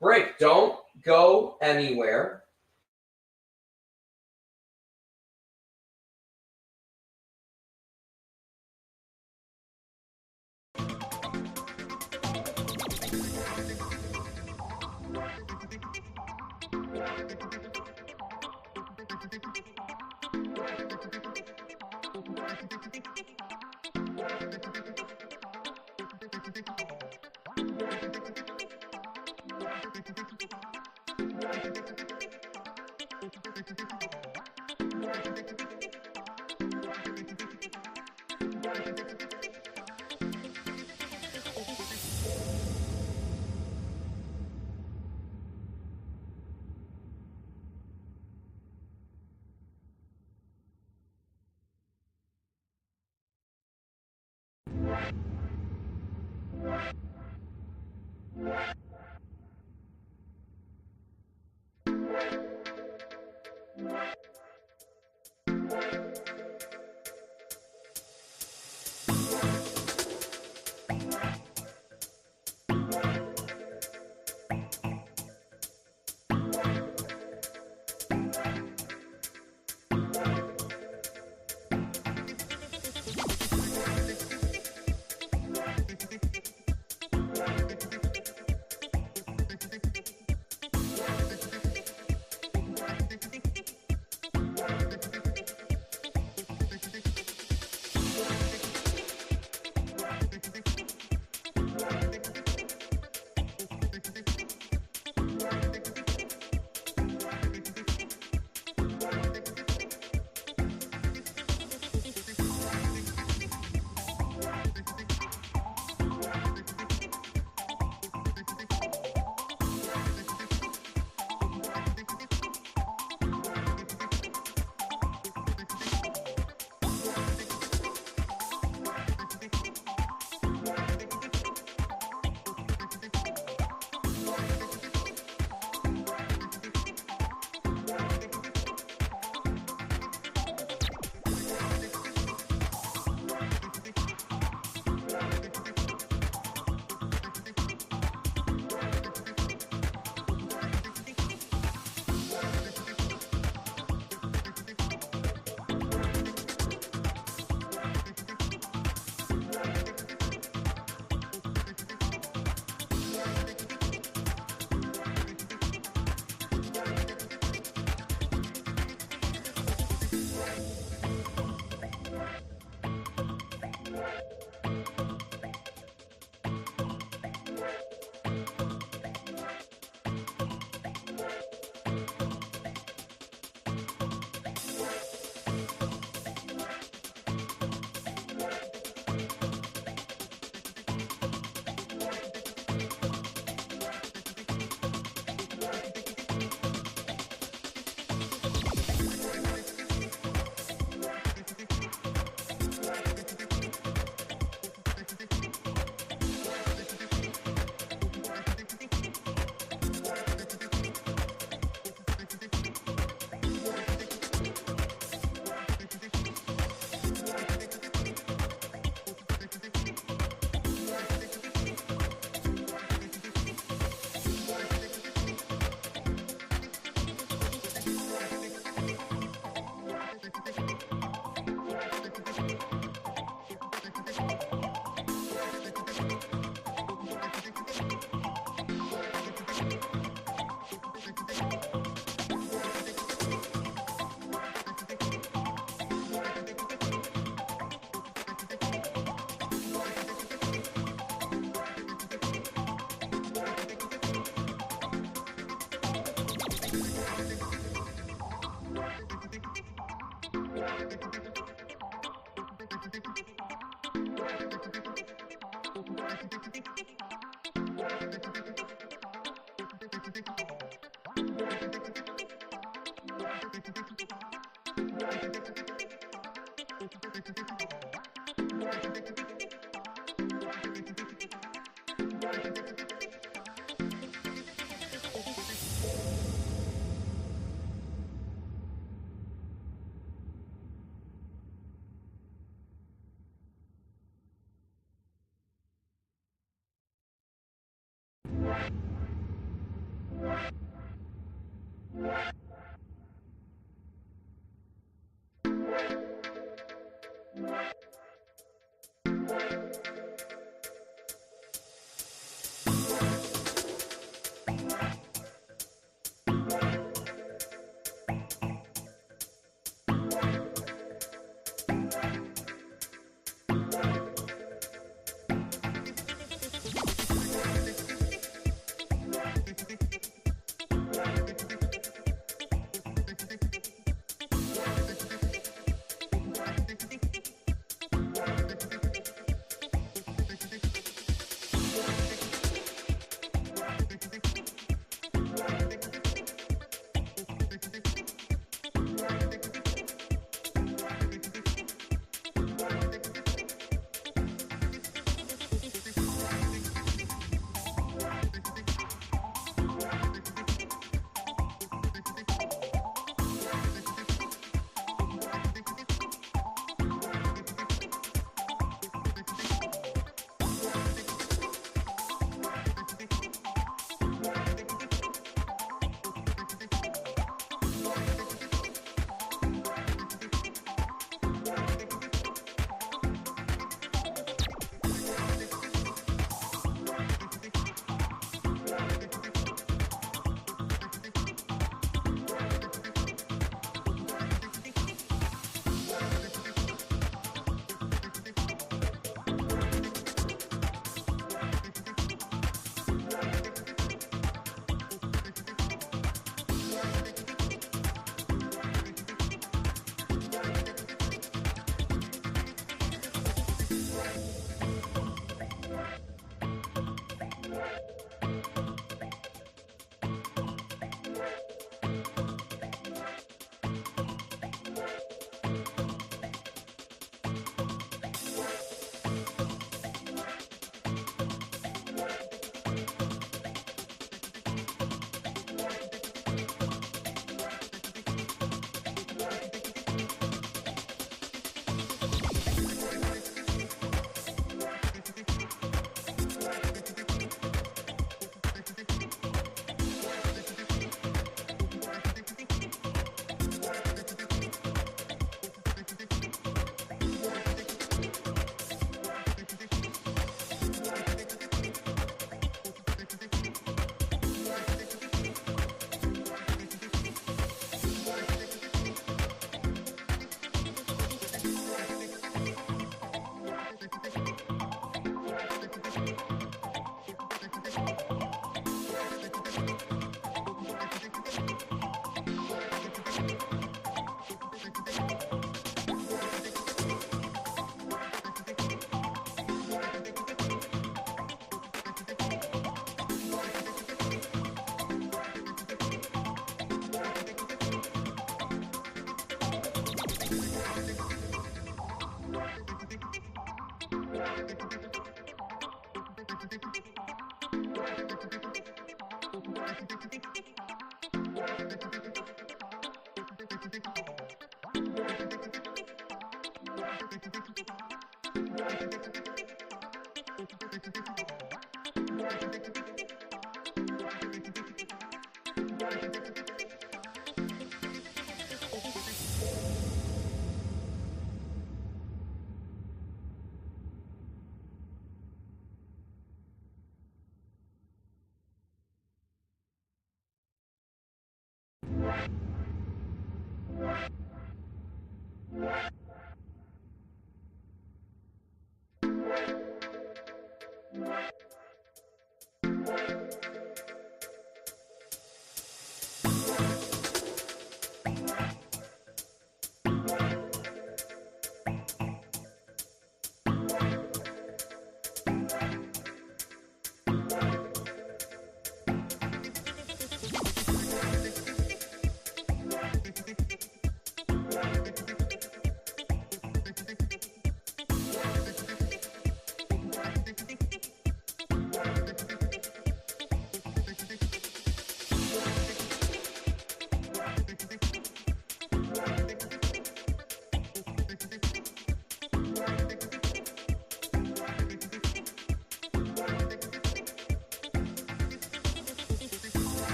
break. Don't go anywhere.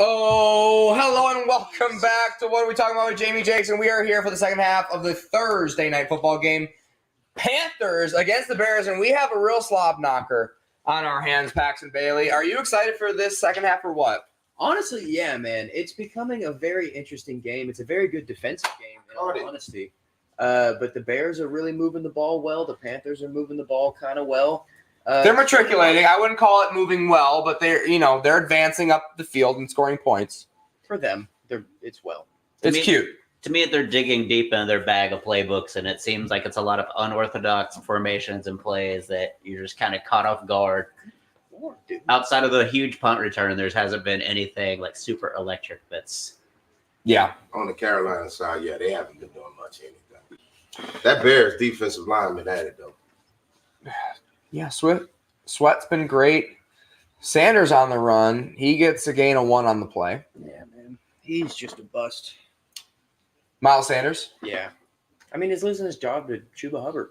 Oh, hello and welcome back to What Are We Talking About with Jamie Jackson. We are here for the second half of the Thursday night football game. Panthers against the Bears, and we have a real slob knocker on our hands, Paxton Bailey. Are you excited for this second half or what? Honestly, yeah, man. It's becoming a very interesting game. It's a very good defensive game, in all honesty. But the Bears are really moving the ball well. The Panthers are moving the ball kind of well. They're matriculating. I wouldn't call it moving well, but they're advancing up the field and scoring points. For them, it's well. It's cute. To me, they're digging deep in their bag of playbooks, and it seems like it's a lot of unorthodox formations and plays that you're just kind of caught off guard. Outside of the huge punt return, there hasn't been anything like super electric that's... Yeah. On the Carolina side, yeah, they haven't been doing much anything. That Bears defensive lineman at it, though. Yeah, Sweat's been great. Sanders on the run. He gets a gain of 1 on the play. Yeah, man. He's just a bust. Miles Sanders? Yeah. I mean, he's losing his job to Chuba Hubbard.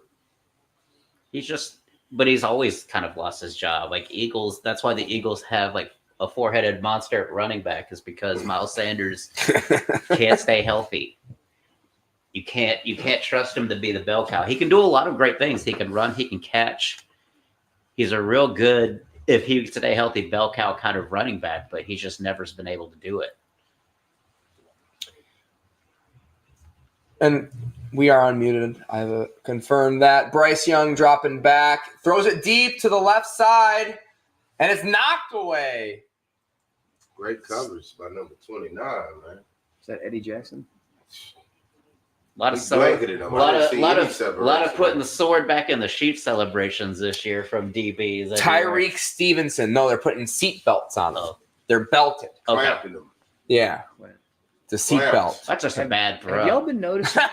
But he's always kind of lost his job. Like Eagles, that's why the Eagles have like a 4-headed monster at running back, is because Miles Sanders can't stay healthy. You can't trust him to be the bell cow. He can do a lot of great things. He can run, he can catch. He's a real good, if he could stay healthy, bell cow kind of running back, but he's just never been able to do it. And we are unmuted. I have confirmed that. Bryce Young dropping back. Throws it deep to the left side. And it's knocked away. Great coverage by number 29, man. Is that Eddie Jackson? A lot of putting the sword back in the sheep celebrations this year from DBs. Tyreek Stevenson. No, they're putting seat belts on them. They're belted. Okay. Them. Yeah. The seat belt. That's just a bad throw. Have y'all been noticing?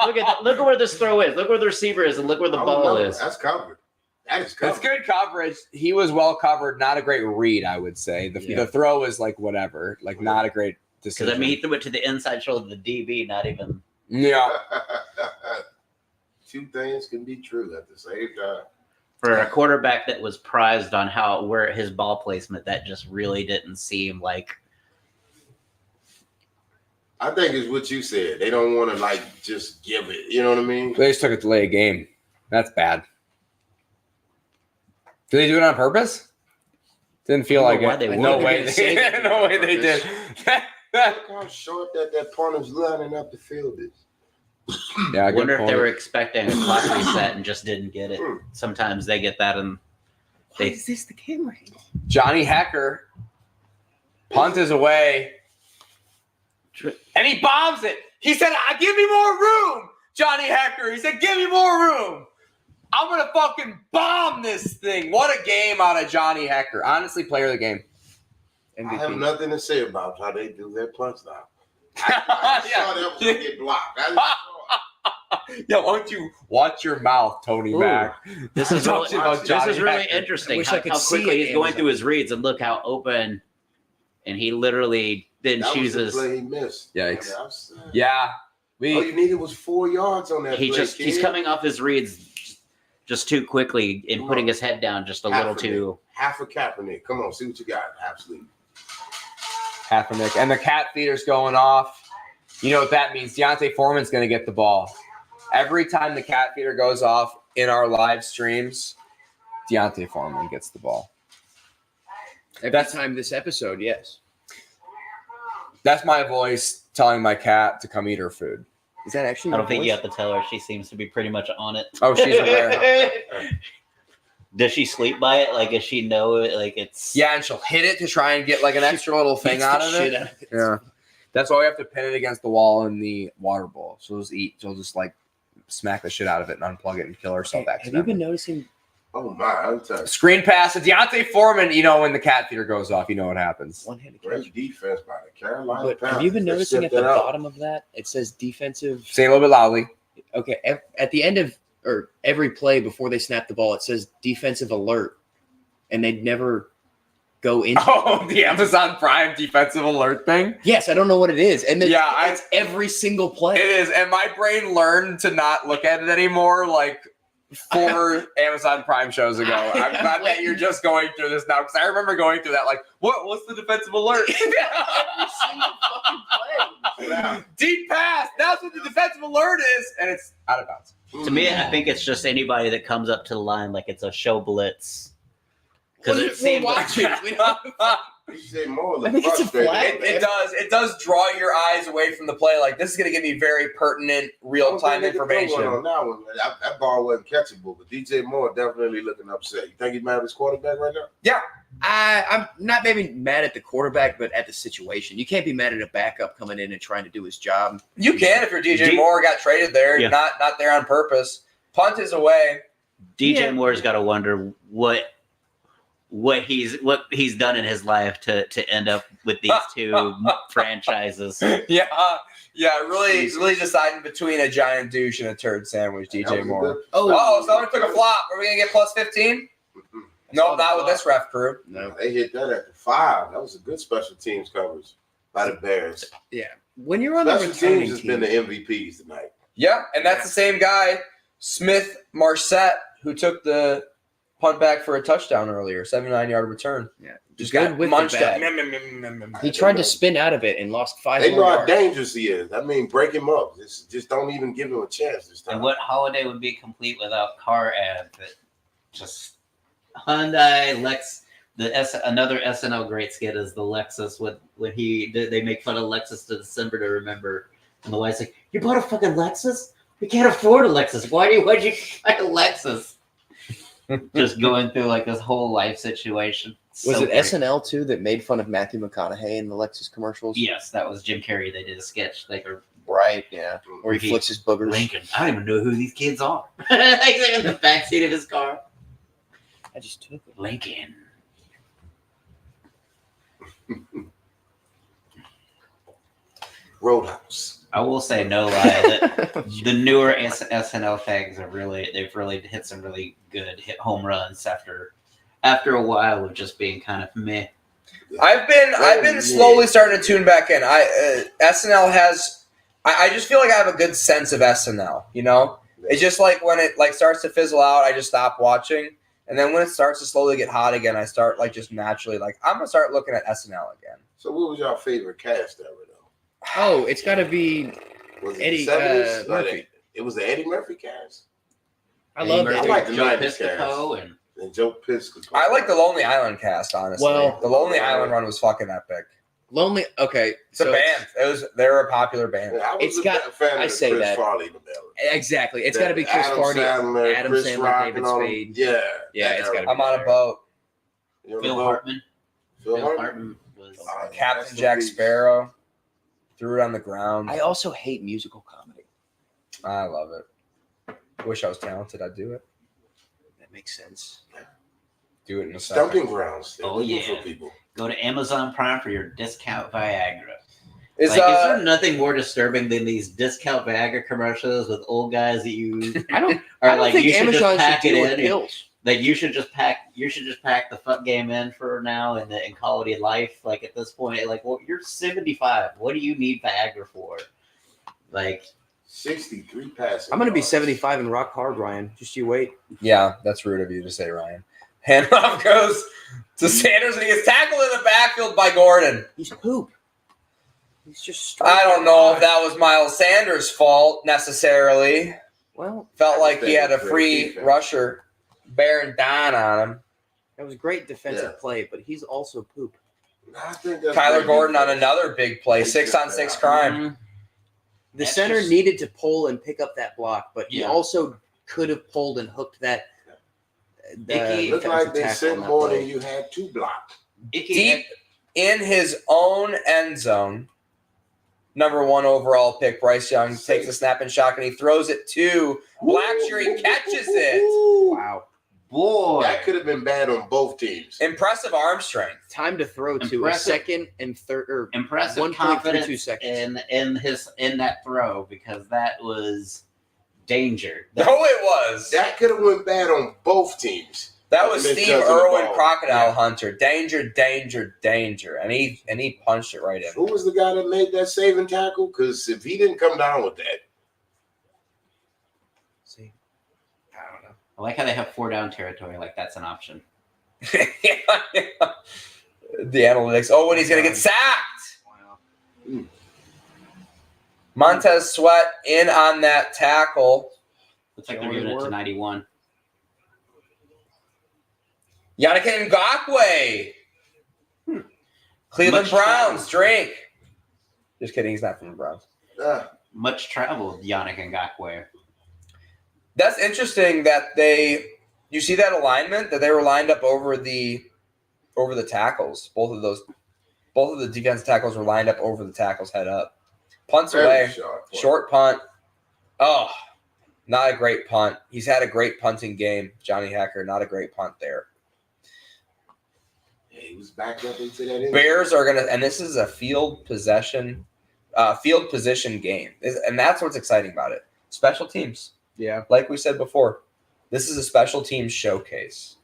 Look at where this throw is. Look where the receiver is, and look where the ball is. That's covered. That is covered. That's good coverage. He was well covered. Not a great read, I would say. The throw is like whatever. Like not a great decision. Because, I mean, he threw it to the inside shoulder of the DB, not even... Yeah. Two things can be true at the same time. For a quarterback that was prized on where his ball placement, that just really didn't seem like... I think it's what you said. They don't want to, just give it. You know what I mean? They just took a delay game. That's bad. Did they do it on purpose? Didn't feel like it. No way they did. Look how short that punter's lining up the field is. Yeah, I wonder if they were expecting a clock reset and just didn't get it. Sometimes they get that and Why is this the camera angle? Johnny Hecker. Punt is away. And he bombs it. He said, give me more room, Johnny Hecker. He said, give me more room. I'm going to fucking bomb this thing. What a game out of Johnny Hecker. Honestly, player of the game. MVP. I have nothing to say about how they do their punch now. I saw that was going to get blocked. Yeah, why don't you watch your mouth, Tony Mack? This is really interesting. How quickly he's going through his reads, and look how open. And he literally then That was chooses. the play he missed. Yikes. Yeah. Yeah. All you needed was 4 yards on that play, He's kid. coming off his reads just too quickly and Come putting on. his head down just a Half little of too. Half a Kaepernick. Come on, see what you got. Absolutely. Kaepernick. And the cat feeder's going off. You know what that means? Deontay Foreman's going to get the ball. Every time the cat feeder goes off in our live streams, Deontay Foreman gets the ball. Every time this episode, yes. That's my voice telling my cat to come eat her food. Is that actually? I your don't think you voice? have to tell her. She seems to be pretty much on it. Oh, she's aware. Does she sleep by it? Like, does she know it? Like, it's Yeah, and she'll hit it to try and get like an extra little thing out of it. Yeah. That's why we have to pin it against the wall in the water bowl. She'll just like smack the shit out of it and unplug it and kill herself. Have you been noticing? Oh, my. I'm telling you. Screen pass to Deontay Foreman. You know when the cat feeder goes off, you know what happens. One-handed catch. Great defense by the Carolina But Panthers. have you been They noticing stepped at the that up. bottom of that it says defensive? Say it a little bit loudly. Okay, at the end of or every play before they snap the ball, it says defensive alert, and they'd never go into. Oh, the Amazon Prime defensive alert thing. Yes, I don't know what it is, and then Yeah, it's every single play. It is, and my brain learned to not look at it anymore. Like 4 Amazon Prime shows ago. I'm glad that you're just going through this now because I remember going through that. Like, what's the defensive alert? Every single fucking play. Yeah. Deep pass. That's what the defensive alert is, and it's out of bounds. to me. I think it's just anybody that comes up to the line like it's a show blitz. Because it We're seems watching. We don't- DJ Moore I think it's a frustrated. flag. It does draw your eyes away from the play. Like this is going to give me very pertinent, real time information. On that one. That ball wasn't catchable, but DJ Moore definitely looking upset. You think he's mad at his quarterback right now? I'm not maybe mad at the quarterback, but at the situation. You can't be mad at a backup coming in and trying to do his job. You can if you're DJ Moore got traded there, Yeah. not there on purpose. Punt is away. DJ Moore's got to wonder what he's done in his life to end up with these two franchises. Yeah, really deciding between a giant douche and a turd sandwich, DJ Moore. Oh, someone took a flop. Are we gonna get plus 15? No, not with this ref crew. No. They hit that at the 5. That was a good special teams coverage by the Bears. Yeah. When you're on the Special returning teams has team, been the MVPs tonight. Yeah, and that's the same guy, Smith Marset, who took the punt back for a touchdown earlier, 79-yard return. Yeah. Just Good got with the munched bad. up. he tried to spin out of it and lost 5 They know more how yards. dangerous he is. I mean, break him up. Just don't even give him a chance this time. And what holiday would be complete without car ad that just Hyundai another SNL great skit is the Lexus when they make fun of Lexus to December to remember, and the wife's like, "You bought a fucking Lexus? We can't afford a Lexus. Why'd you buy a Lexus?" Just going through like this whole life situation. Was So it great. SNL too that made fun of Matthew McConaughey in the Lexus commercials? Yes, that was Jim Carrey. They did a sketch. They were Right, yeah. Where he He- flicks his boogers. Lincoln. I don't even know who these kids are. Like in the backseat of his car. I just took it. Lincoln. Roadhouse. I will say no lie that the newer SNL fags they've really hit some really good home runs after a while of just being kind of meh. I've been slowly starting to tune back in. SNL has. I just feel like I have a good sense of SNL. You know, it's just like when it like starts to fizzle out, I just stop watching, and then when it starts to slowly get hot again, I start like just naturally like I'm gonna start looking at SNL again. So what was your favorite cast ever, though? Oh, it's got to be Was it Eddie the 70s? Murphy. It was the Eddie Murphy cast? I love I it. like the Joe 90s Piscopo and And Joe Piscopo. I like the Lonely Island cast, honestly. Well- the Lonely Island run was fucking epic. Lonely. Okay, It's a band. They were a popular band. Yeah, I was It's a got- fan I of say Chris that. Farley Melody. Exactly. It's got to be Chris Adam Farley, Sandler, Adam Chris Sandler, Rock, David and all them. Spade. Yeah. Yeah, it's gotta be I'm on a boat. You know Phil the boat? Hartman. Phil Phil Hartman? Hartman was Captain Jack Sparrow. Threw it on the ground. I also hate musical comedy. I love it. Wish I was talented. I'd do it. That makes sense. Do it in a second. Stumping grounds. They're Oh, looking yeah. for people. go to Amazon Prime for your discount Viagra. Is Is there nothing more disturbing than these discount Viagra commercials with old guys that you I don't are I don't like, think you should Amazon just pack should it deal in? with pills. Like you should just pack the fuck game in for now and call it a life. Like at this point, like, well, you're 75. What do you need Viagra for? Like 63 passes. I'm going to be 75 and rock hard, Ryan. Just you wait. Yeah, that's rude of you to say, Ryan. Handoff goes to Sanders, and he gets tackled in the backfield by Gordon. He's poop. He's just straight. I don't know if that was Miles Sanders' fault necessarily. Well, Felt like he had a free rusher bearing down on him. that was a great defensive play, but he's also poop. I think that's Kyler great Gordon on defense. another big play, 6-on-6 crime. The That's center just- needed to pull and pick up that block, but he Yeah. also could have pulled and hooked that. Icky. Looked like they tackle sent on that more play. than you had to block. Deep in his own end zone, number 1 overall pick, Bryce Young takes a snap and shock, and he throws it to Blackshear. He catches it. Wow. Boy, That could have been bad on both teams. Impressive arm strength. Time to throw to a Impressive. second and third or impressive 1.32 confidence seconds. in that throw because that was danger. No, it was. That could have went bad on both teams. That was Because Steve of the Irwin, ball. Crocodile Yeah. Hunter. Danger, danger, danger. And he punched it right in. Who was the guy that made that saving tackle? Because if he didn't come down with that, See, I don't know. I like how they have 4 down territory. Like that's an option. The analytics. Oh, when he's going to get sacked. Wow. Montez Sweat in on that tackle. Looks like they're Showing giving it to work. 91. Yannick Ngakoue. Cleveland Much Browns. Drink. Just kidding. He's not from the Browns. Much travel, Yannick Ngakoue. That's interesting that you see that alignment that they were lined up over the tackles. Both of the defensive tackles were lined up over the tackles head up. Punts away. Short punt. Oh, not a great punt. He's had a great punting game, Johnny Hecker. Not a great punt there. Yeah, he was backed up into that. Bears are gonna, and this is a field position game, and that's what's exciting about it. Special teams, Yeah, like we said before, this is a special teams showcase.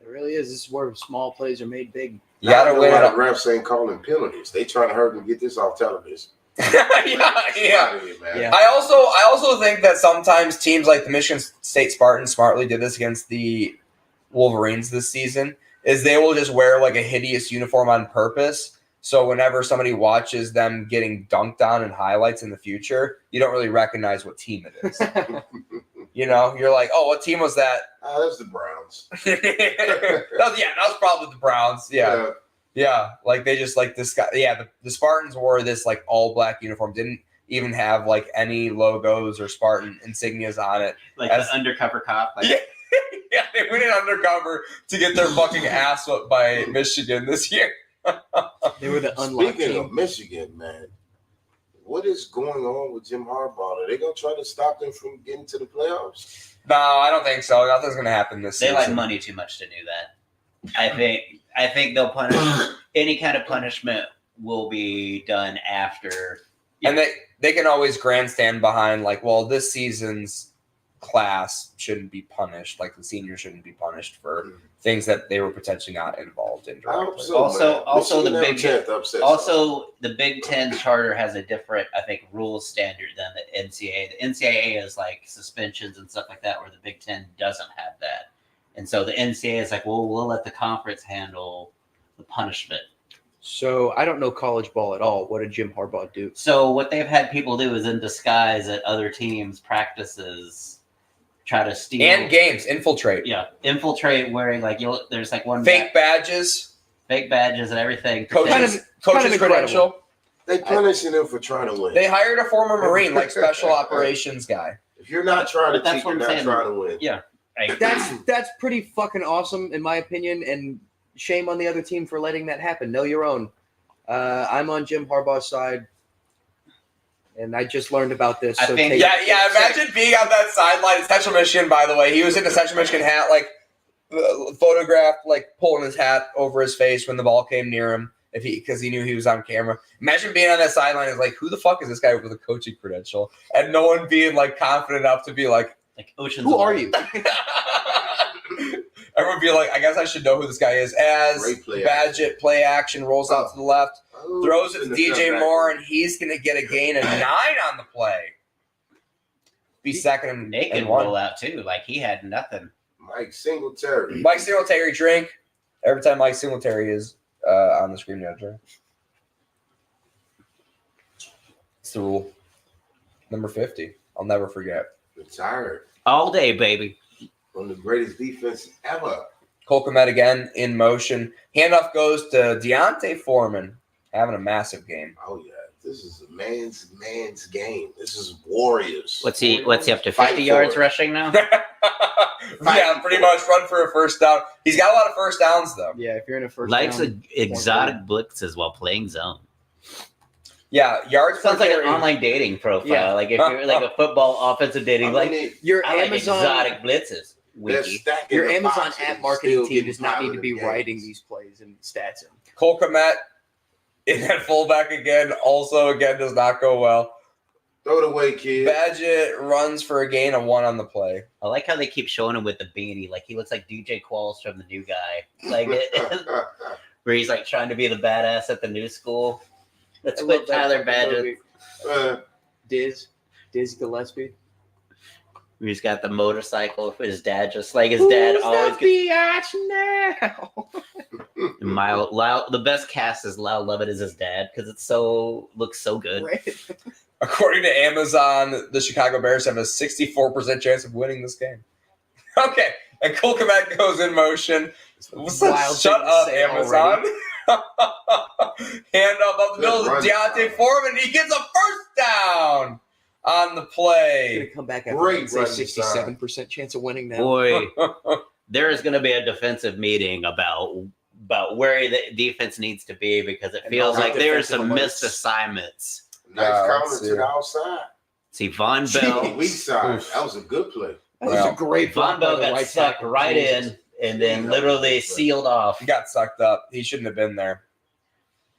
it really is. This is where small plays are made big. You gotta win it. The refs ain't calling penalties. They trying to hurry and get this off television. yeah. Yeah. I also think that sometimes teams like the Michigan State Spartans smartly did this against the Wolverines this season. Is they will just wear like a hideous uniform on purpose. So whenever somebody watches them getting dunked on in highlights in the future, you don't really recognize what team it is. You know, you're like, oh, what team was that? That's the Browns. that was probably the Browns. Yeah. Like they just like this guy. Yeah, the Spartans wore this like all black uniform. Didn't even have like any logos or Spartan insignias on it. Like As- the undercover cop. Like, Yeah, they went in undercover to get their fucking ass whipped by Michigan this year. They were the unlocked Speaking team. of Michigan, man, what is going on with Jim Harbaugh? Are they gonna try to stop them from getting to the playoffs? No, I don't think so. Nothing's gonna happen this they season. like money too much to do that. I think they'll punish any kind of punishment will be done after. And they can always grandstand behind like, well, this season's class shouldn't be punished. Like the seniors shouldn't be punished for things that they were potentially not involved in. I hope directly. so. Also man. the Michigan Big have a chance to upset Also, the Big Ten charter has a different, I think, rules standard than the NCAA. The NCAA is like suspensions and stuff like that, where the Big Ten doesn't have that. And so the NCAA is like, well, we'll let the conference handle the punishment. So I don't know college ball at all. What did Jim Harbaugh do? So what they've had people do is in disguise at other teams' practices, try to steal And games, infiltrate. Yeah, infiltrate wearing like there's like one Fake badges, fake badges and everything. coach's kind of incredible. credential. They punishing them for trying to win. They hired a former Marine, like special operations guy. If you're not trying to But that's cheat, what you're I'm not saying. trying to win. Yeah. Right. That's pretty fucking awesome in my opinion, and shame on the other team for letting that happen. Know your own. I'm on Jim Harbaugh's side, and I just learned about this. I So think- take, Yeah. Imagine being on that sideline in Central Michigan. By the way, he was in a Central Michigan hat, like photographed, like pulling his hat over his face when the ball came near him, because he knew he was on camera. Imagine being on that sideline and like, who the fuck is this guy with a coaching credential, and no one being like confident enough to be like, Like Ocean's who are 11. you? Everyone would be like, I guess I should know who this guy is. As Great play Badgett play action rolls out to the left, throws it to in the DJ cutback. Moore, and he's going to get a gain of 9 on the play. Be second Nick and can 1. roll out too. Like he had nothing. Mike Singletary. Mike Singletary drink. Every time Mike Singletary is on the screen, you have to drink. It's the rule. Number 50. I'll never forget. Retired All day, baby. from the greatest defense ever. Cole Kmet again in motion. Handoff goes to Deontay Foreman, having a massive game. Oh yeah, this is a man's game. This is Warriors. What's he up to? Fight 50 for yards it. rushing now? Yeah, pretty much run for a first down. He's got a lot of first downs, though. Yeah, if you're in a first Likes down, exotic blitzes while playing zone. Yeah, yards per Sounds like an carry. online dating profile. Yeah. Like if you're like a football offensive dating, your I like Amazon exotic blitzes. Wiki. your Amazon app marketing team does not need to be writing these plays and stats in. Cole Kmet in that fullback again. Also, again, does not go well. Throw it away, kid. Badgett runs for a gain of 1 on the play. I like how they keep showing him with the beanie. Like he looks like DJ Qualls from the new guy. Like where he's like trying to be the badass at the new school. That's I what love that Tyler fucking Badgett. movie. Diz Gillespie. He's got the motorcycle for his dad, just like his dad always gets. now? The best cast is Lyle Lovett as his dad because looks so good. Right. According to Amazon, the Chicago Bears have a 64% chance of winning this game. Okay, and Cole Kmet goes in motion. Wild Shut thing to up, say Amazon. Hand up the middle to run. Deontay Foreman. He gets a first down on the He's play. gonna come back after Great say run 67% chance of winning now. Boy, there is going to be a defensive meeting about where the defense needs to be because it And feels all like the there are defensive some alerts. missed assignments. Nice Yeah, counter let's to see. the outside. See, Von Gee, Bell. weak side. Oof. That was a good play. That was Well, a great Von block by Bell the got right sucked tackle. right Jesus. in and then literally sealed off. He got sucked up. He shouldn't have been there.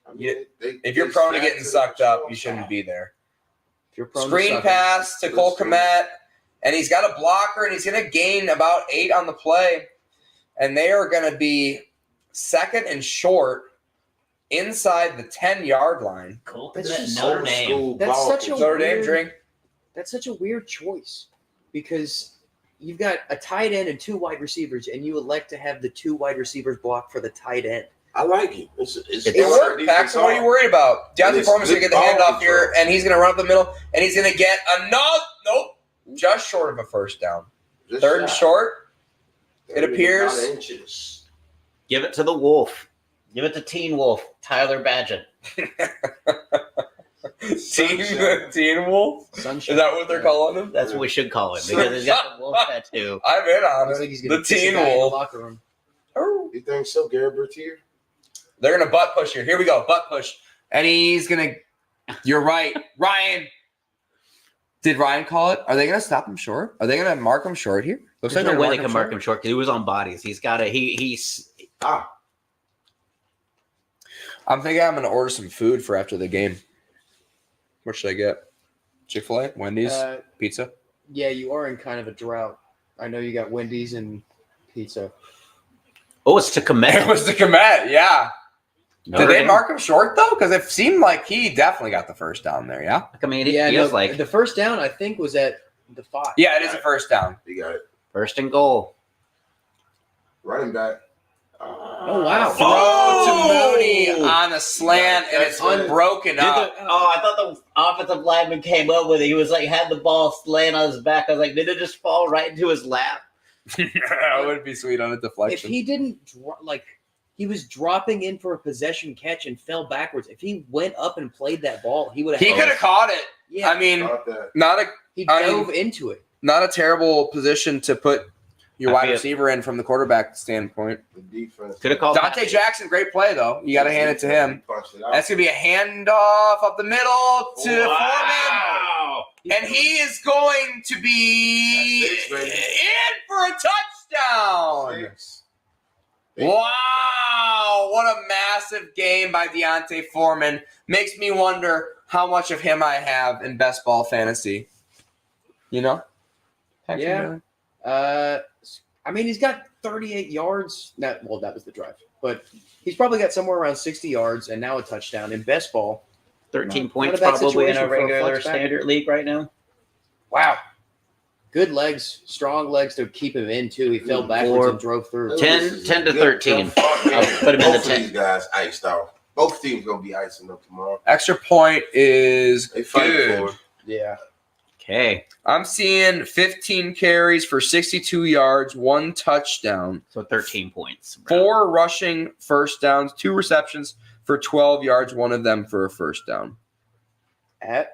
I mean, If you're prone to getting sucked up, you shouldn't be there. If you're prone to Screen sucking, pass to Cole Kmet, and he's got a blocker, and he's going to gain about 8 on the play. And they are going to be second and short inside the 10-yard line. Cool. That's That's just Notre Old Dame. school That's ball such a Notre Dame weird- drink. That's such a weird choice because you've got a tight end and 2 wide receivers, and you elect to have the 2 wide receivers block for the tight end. I like it. It's It worked, Paxton. What are you worried about? Deontay it's Foreman's going to get the good ball handoff here, control. and he's going to run up the middle, and he's going to get another. Nope. Just short of a first down. Just Third and shot. short. It 30 appears- about inches. Give it to the Wolf. Give it to Teen Wolf, Tyler Badgett. Teen Wolf? Sunshine. Is that what they're calling him? That's what we should call him because he's got the wolf tattoo. I'm in on Looks it. like he's gonna The kiss a Teen guy in the Wolf. locker room. Oh. You think so, Gary Bertier? They're going to butt push here. Here we go. Butt push. And he's going to. You're right. Ryan. Did Ryan call it? Are they going to stop him short? Are they going to mark him short here? Looks There's no they're way gonna they can mark him short because he was on bodies. He's got to. He's. I'm thinking I'm going to order some food for after the game. What should I get? Chick-fil-A? Wendy's? Pizza? Yeah, you are in kind of a drought. I know you got Wendy's and pizza. Oh, it's to It Kmet. was the Kmet, yeah. Notre Did they Dame. mark him short, though? Because it seemed like he definitely got the first down there, yeah? I mean, Yeah, it no, feels like the first down I think was at the 5. Yeah, it is a first down. You got it. first and goal. Running back. Oh, wow. Throw Oh! to Mooney on a slant, and it's That's broken up. I thought the offensive lineman came up with it. He was like had the ball laying on his back. I was like, did it just fall right into his lap? That would be sweet on a If deflection. he didn't he was dropping in for a possession catch and fell backwards. If he went up and played that ball, he would have. He could have caught it. Yeah, I mean, Caught that. he I mean- dove into it. not a terrible position to put your I wide feel- receiver in from the quarterback standpoint. The defense. Could have called Dante Jackson, great play, though. You got to hand it to him. Punched it out. That's going to be a handoff up the middle to Foreman. Wow. And he is going to be That's it, baby. in for a touchdown. 6. Wow, what a massive game by Deontay Foreman. Makes me wonder how much of him I have in best ball fantasy. You know? Yeah. I mean, he's got 38 yards. That was the drive. But he's probably got somewhere around 60 yards and now a touchdown. In best ball, 13 Not points a bad probably in situation a for a regular flex back. standard league right now. wow. Good legs, strong legs to keep him in, too. He fell backwards and drove through. 10 to 13. I'll put him in the Both of 10. these guys iced out. Both teams going to be icing up tomorrow. Extra point is They fight good. for it. Yeah. Okay. I'm seeing 15 carries for 62 yards, 1 touchdown, So 13 points. 4 rushing first downs, 2 receptions for 12 yards, 1 of them for a first down. At?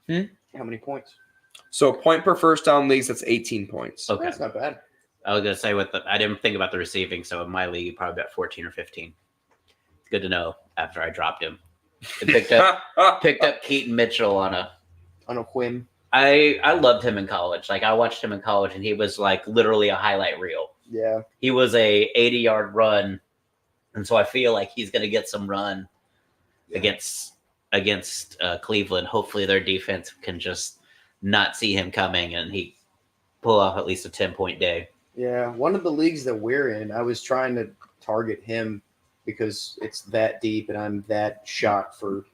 Hmm? How many points? So point per first down leagues, that's 18 points. Okay. That's not bad. I was going to say, I didn't think about the receiving. So in my league, probably about 14 or 15. It's good to know after I dropped him. I picked up Keaton Mitchell on a whim. I loved him in college. Like I watched him in college and he was like literally a highlight reel. Yeah. He was a 80-yard run. And so I feel like he's going to get some run against Cleveland. Hopefully their defense can just not see him coming and he pull off at least a 10-point day. Yeah. One of the leagues that we're in, I was trying to target him because it's that deep and I'm that shot for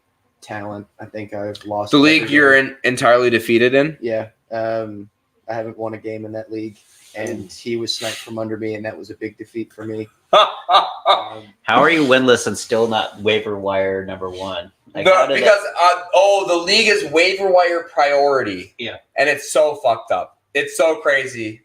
talent. I think I've lost The league every you're game. entirely defeated in? Yeah. I haven't won a game in that league, and he was sniped from under me, and that was a big defeat for me. How are you winless and still not waiver wire number 1? Like, how did because the league is waiver wire priority. Yeah. And it's so fucked up. It's so crazy.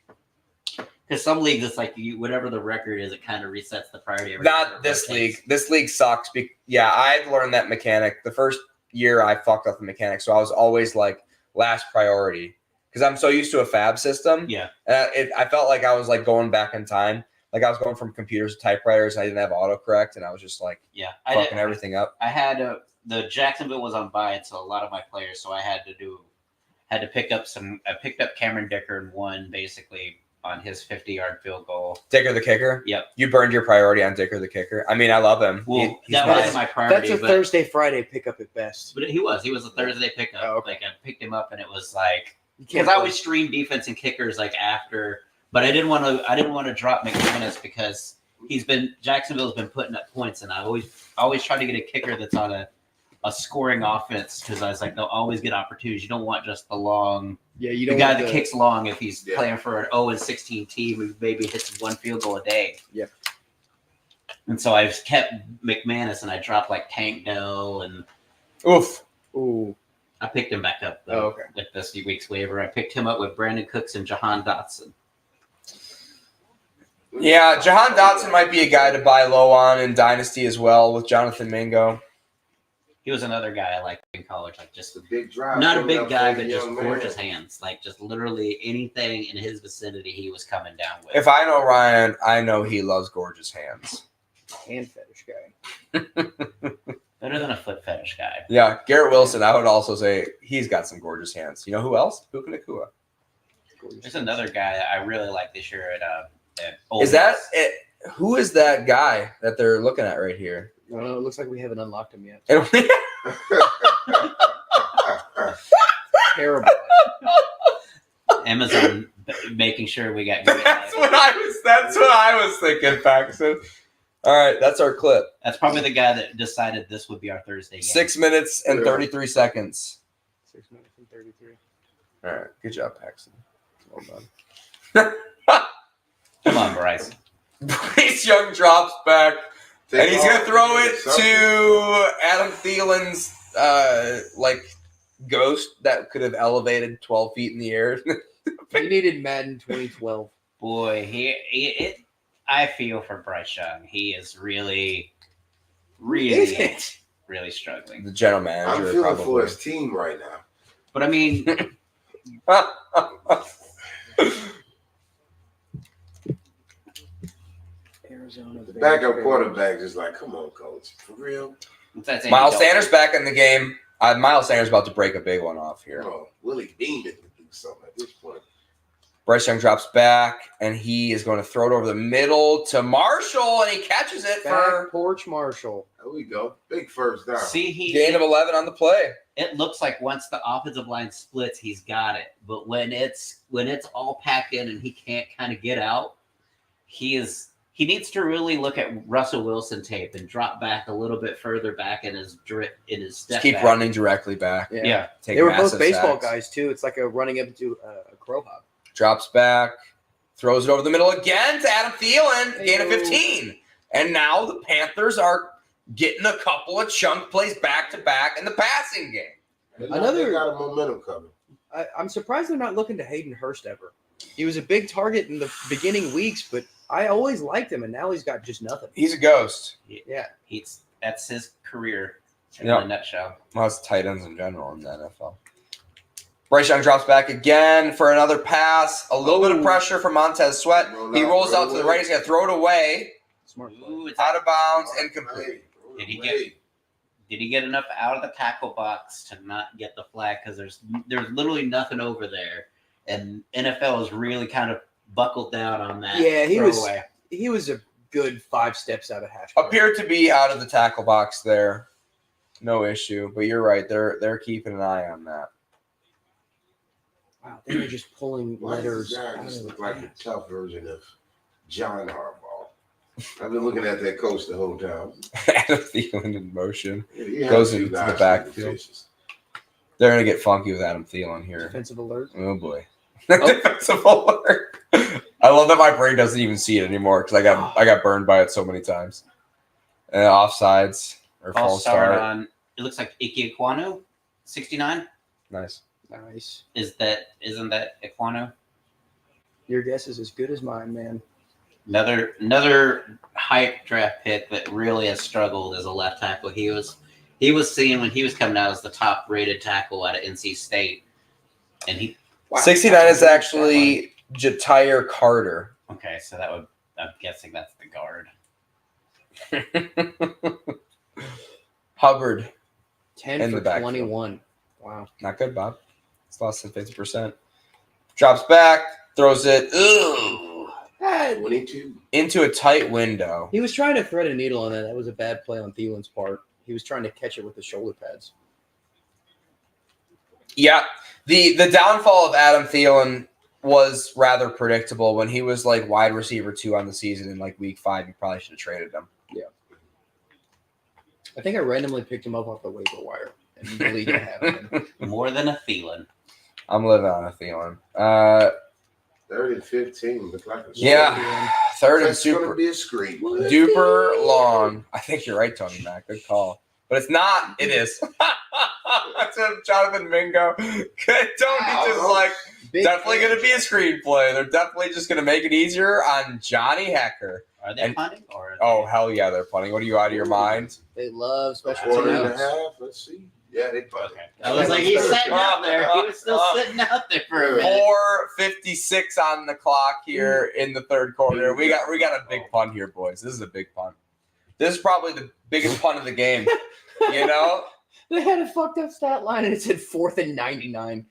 because some leagues it's like whatever the record is, it kind of resets the priority. Not this league. This league sucks. Yeah, I learned that mechanic. The first year I fucked up the mechanic, so I was always like last priority because I'm so used to a fab system. Yeah. I felt like I was like going back in time. Like I was going from computers to typewriters, and I didn't have autocorrect, and I was just like fucking everything up. I had the Jacksonville was on bye, so a lot of my players, so I had to pick up some. I picked up Cameron Dicker and won basically on his 50-yard field goal. Dicker the kicker. Yep. You burned your priority on Dicker the kicker. I mean, I love him. Well, He's that nice. wasn't my priority. That's a Thursday, Friday pickup at best. But he was a Thursday pickup. Oh, okay. Like I picked him up, and it was like because I always stream defense and kickers like after, but I didn't want to drop McManus because Jacksonville's been putting up points, and I always try to get a kicker that's on a scoring offense because I was like they'll always get opportunities. You don't want just the long. Yeah, you The don't. guy want that the- kicks long if he's playing for an 0-16 team who maybe hits one field goal a day. Yeah. And so I've kept McManus and I dropped like Tank Dell and Oof. Ooh. I picked him back up though, Oh, okay. with this week's waiver. I picked him up with Brandon Cooks and Jahan Dotson. Yeah, Jahan Dotson might be a guy to buy low on in Dynasty as well with Jonathan Mingo. He was another guy I liked in college, like just The big drive. not a coming big up guy, for the but just young man. gorgeous hands. Like just literally anything in his vicinity, he was coming down with. If I know Ryan, I know he loves gorgeous hands. Hand fetish guy. Better than a foot fetish guy. Yeah, Garrett Wilson, I would also say he's got some gorgeous hands. You know who else? Puka Nacua. There's another guy that I really like this year at Ole Is that Miss. it? Who is that guy that they're looking at right here? No, it looks like we haven't unlocked him yet. Terrible. Amazon making sure we got great That's titles. what I was thinking, Paxton. All right, that's our clip. That's probably the guy that decided this would be our Thursday game. 6 minutes and 33 seconds. 6 minutes and 33. All right, good job, Paxton. Well done. Come on, Bryce. Bryce Young drops back, and he's gonna throw it Something. to Adam Thielen's ghost that could have elevated 12 feet in the air. He needed Madden 2012. Boy, I feel for Bryce Young. He is really, really, really struggling. The general I'm manager, feeling for probably. his team right now. But I mean, Arizona. The backup quarterback is like, come on, coach, for real. that's Andy Miles Dalton. Sanders back in the game. Miles Sanders about to break a big one off here. Oh, Willie Beamen to do something at this point. Bryce Young drops back, and he is going to throw it over the middle to Marshall, and he catches it Back for porch Marshall. There we go. Big first down. See, gain of 11 on the play. it looks like once the offensive line splits, he's got it. But when it's all packed in and he can't kind of get out, he needs to really look at Russell Wilson tape and drop back a little bit further back in his step. Just keep back. running directly back. Yeah. Take They were both massive baseball sacks. guys too. It's like a running up into a crow hop. Drops back, throws it over the middle again to Adam Thielen, gain of 15. And now the Panthers are getting a couple of chunk plays back to back in the passing game. They got a momentum coming. I'm surprised they're not looking to Hayden Hurst ever. He was a big target in the beginning weeks, but I always liked him, and now he's got just nothing. He's a ghost. Yeah. That's his career in Yep. a nutshell. Well, it's tight ends in general in the NFL. Bryce Young drops back again for another pass. A little bit of pressure from Montez Sweat. He rolls out to the right. He's going to throw it away. Smart play. Ooh, it's Out of bounds, incomplete. Did he get enough out of the tackle box to not get the flag? Because there's literally nothing over there, and NFL is really kind of buckled down on that. Yeah, throwaway. he was a good 5 steps out of hash. Appeared to be out of the tackle box there. No issue. But you're right. They're keeping an eye on that. Wow, they were just pulling letters This out guy of just the look like a pants. tough version of John Harbaugh. I've been looking at that coach the whole time. Adam Thielen in motion. He had Goes a few into the guys backfield. with fishes. They're going to get funky with Adam Thielen here. Defensive alert. Oh, boy. Defensive alert. I love that my brain doesn't even see it anymore because I got burned by it so many times. Offsides or false start. on. It looks like Ike Ekwonu, 69. Nice. Nice. Isn't that Ekwonu? Your guess is as good as mine, man. Another hype draft pick that really has struggled as a left tackle. He was seen when he was coming out as the top rated tackle out of NC State, and he. Wow. 69 is actually Jatire Carter. Okay, so I'm guessing that's the guard. Hubbard. 10 In for the backfield. 21. Wow. Not good, Bob. It's less than 50%. Drops back, throws it Ah, 22. into a tight window. he was trying to thread a needle on that. That was a bad play on Thielen's part. He was trying to catch it with the shoulder pads. Yeah. The downfall of Adam Thielen was rather predictable. When he was like wide receiver 2 on the season in like week 5, you probably should have traded him. I think I randomly picked him up off the waiver wire and really didn't have him. More than a Thielen. I'm living on a Thielen. 3rd and 15. Look like a Yeah. Third and That's going super to be a screen. duper long. I think you're right, Tony Mack. Good call. But it's not. It is. That's what Jonathan Mingo. Tony just like Big definitely catch. going to be a screenplay. They're definitely just going to make it easier on Johnny Hecker. Are they And- punting or? Oh, hell yeah, they're punting. What are you out of your mind? They love special quarter and a teams. half. Let's see. Yeah, they put Okay. I was like, he's sitting out there. He was still sitting out there for a minute. 4:56 on the clock here in the third quarter. We got a big punt here, boys. This is a big punt. This is probably the biggest punt of the game. You know? They had a fucked up stat line and it said 4th and 99.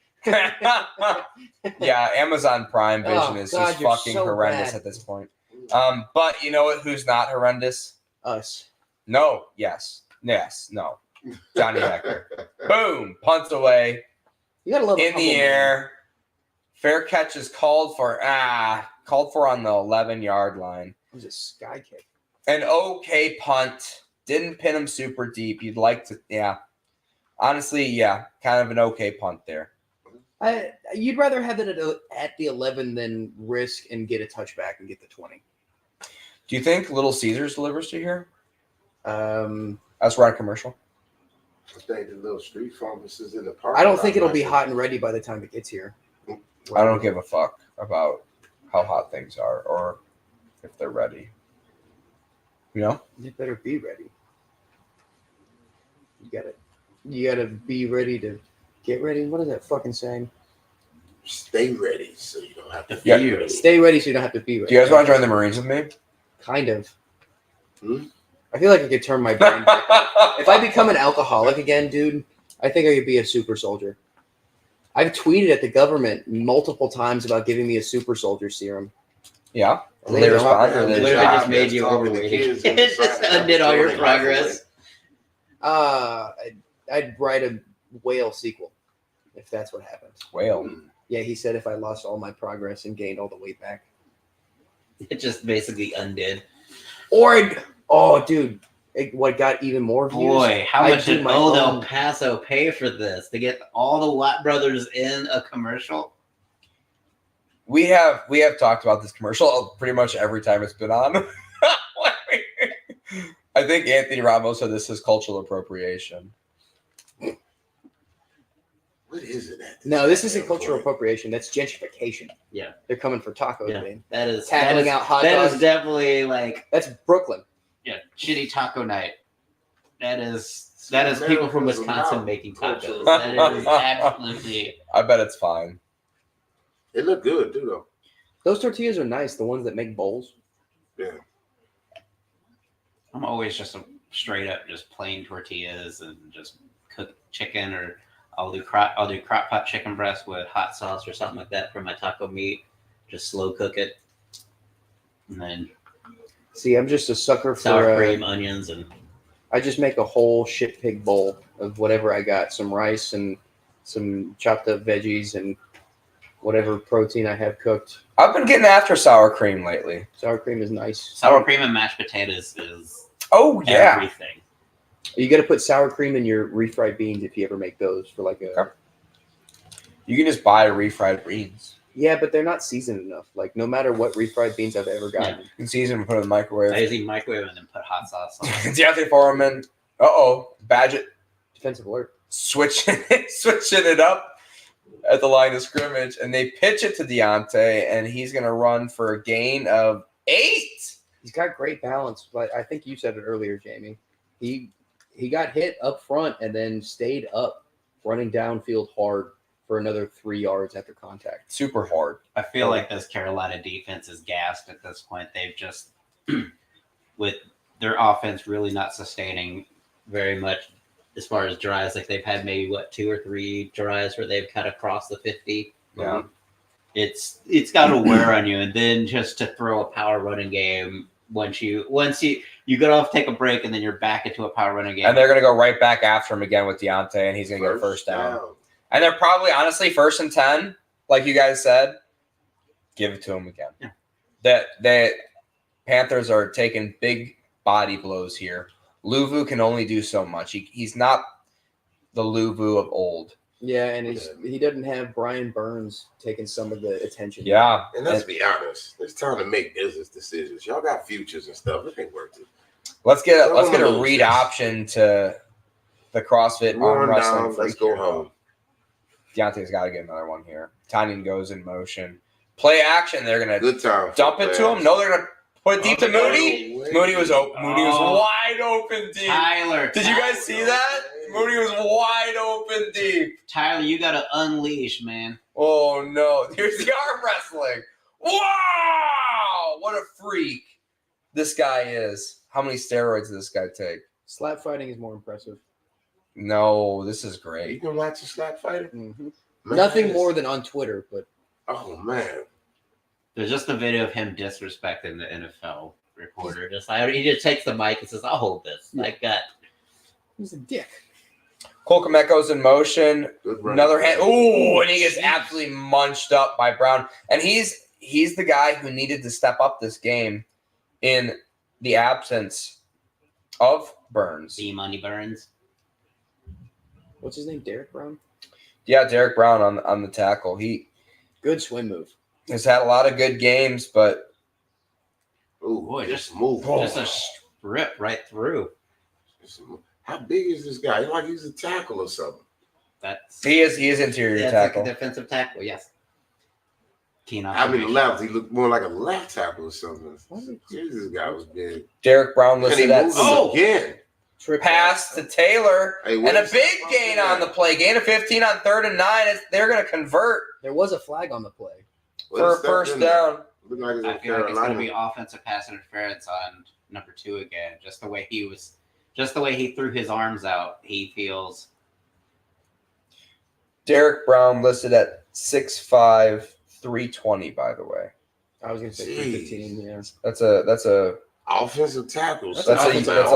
Yeah, Amazon Prime Vision Oh, is God, just you're fucking so horrendous bad. at this point. But you know what? Who's not horrendous? Us. No. Yes. No. Johnny Hecker. Boom. Punts away You gotta love a in humble the man. air. Fair catch is called for on the 11-yard line. It was a sky kick. An okay punt. Didn't pin him super deep. You'd like to, yeah. Honestly, yeah, kind of an okay punt there. You'd rather have it at the 11 than risk and get a touchback and get the 20. Do you think Little Caesars delivers to here? Um, As we're on commercial. I think the little street pharmacist in the park. I don't think it'll be hot and ready by the time it gets here. I don't give a fuck about how hot things are or if they're ready. You know? You better be ready. You gotta be ready to get ready. What is that fucking saying? Stay ready so you don't have to Yeah. be ready. Stay ready so you don't have to be ready. Do you guys want to join the Marines with me? Kind of. Hmm? I feel like I could turn my brain back. If I become an alcoholic again, dude, I think I could be a super soldier. I've tweeted at the government multiple times about giving me a super soldier serum. Yeah. They They don't respond or have they to. Literally just just made you overweight. It just undid all your progress. I'd write a whale sequel if that's what happens. whale. Yeah, he said if I lost all my progress and gained all the weight back. It just basically undid. Dude, what got even more views? Boy, how I much do did my Old own- El Paso pay for this to get all the Watt brothers in a commercial? We have talked about this commercial pretty much every time it's been on. I think Anthony Ramos said this is cultural appropriation. What is it? No, this isn't cultural appropriation. That's gentrification. Yeah. They're coming for tacos, Yeah. man. That is Tackling out hot That dogs. is definitely like That's Brooklyn. shitty taco night. That is people from America's Wisconsin about making culture. tacos. That is absolutely. I bet it's fine. It looked good too, though. Those tortillas are nice. The ones that make bowls. Yeah. I'm always just a straight up just plain tortillas and just cook chicken, or I'll do crock pot chicken breast with hot sauce or something like that for my taco meat. Just slow cook it, and then See, I'm just a sucker for. sour cream, onions, and I just make a whole shit pig bowl of whatever I got. Some rice and some chopped up veggies and whatever protein I have cooked. I've been getting after sour cream lately. Sour cream is nice. sour cream and mashed potatoes is Oh yeah. everything. You got to put sour cream in your refried beans if you ever make those for like a. Okay. You can just buy refried beans. Yeah, but they're not seasoned enough. Like no matter what refried beans I've ever gotten. You can season and put it in the I microwave. usually microwave and then put hot sauce on. Deontay Foreman. Badgett Defensive alert. switching it up at the line of scrimmage, and they pitch it to Deontay, and he's gonna run for a gain of 8. He's got great balance, but I think you said it earlier, Jamie. He got hit up front and then stayed up, running downfield hard for another 3 yards after contact. Super hard. I feel like this Carolina defense is gassed at this point. They've just, with their offense really not sustaining very much as far as drives. Like they've had maybe 2 or 3 drives where they've kind of crossed the 50. Yeah. It's got to wear on you, and then just to throw a power running game once you get off, take a break, and then you're back into a power running game. And they're gonna go right back after him again with Deontay, and he's gonna get a first down. And they're probably honestly 1st and 10, like you guys said. Give it to him again. Yeah. That Panthers are taking big body blows here. Luvu can only do so much. He's not the Luvu of old. Yeah, and he doesn't have Brian Burns taking some of the attention. Yeah. And let's be honest, it's time to make business decisions. Y'all got futures and stuff. It ain't worth it. Let's get a Someone read loses. option to the CrossFit arm Run wrestling. down. Let's freak go here. home. Deontay's got to get another one here. Tanyan goes in motion. Play action. They're gonna Good time. dump it to him. No, they're gonna put it deep to Moody. Wait. Moody was open. Moody was Oh. wide open deep. Tyler, Did you guys see that? Moody was wide open deep. Tyler, you got to unleash, man. Oh no! Here's the arm wrestling. Wow! What a freak this guy is. How many steroids does this guy take? Slap fighting is more impressive. No, this is You great. can watch a slap fighter. Mhm. Man, Nothing more than on Twitter, but Oh man. There's just a video of him disrespecting the NFL reporter. He just takes the mic and says, "I'll hold this." Like that. he's a dick. Cole Kmet goes in motion. Good run. Another hand. Ooh, and he gets absolutely munched up by Brown. And he's the guy who needed to step up this game in the absence of Burns. See Money Burns. What's his name? Derek Brown? Yeah, Derek Brown on the tackle. He Good swim move. has had a lot of good games, but Ooh, Boy, just just- move. Just a strip right through. Just move. How big is this guy? He's like he's a tackle or something. That's he is interior that's tackle. like a defensive tackle. Yes. Keen I mean, observation. left. He looked more like a left tackle or something. What? Jesus, this guy was big. Derek Brown And he listed at moved Oh! again. Trip pass to Taylor. Hey, And a what's- big gain on the play. Gain of 15 on 3rd and 9. They're going to convert There was a flag on the play. for a first down. Look like it's I in feel like it's going to be Carolina. offensive pass interference on number 2 again. Just the way he threw his arms out, he feels. Derek Brown listed at 6'5", 320, by the way. I was going to say Jeez. 315. Yeah. That's a Offensive tackles. That's a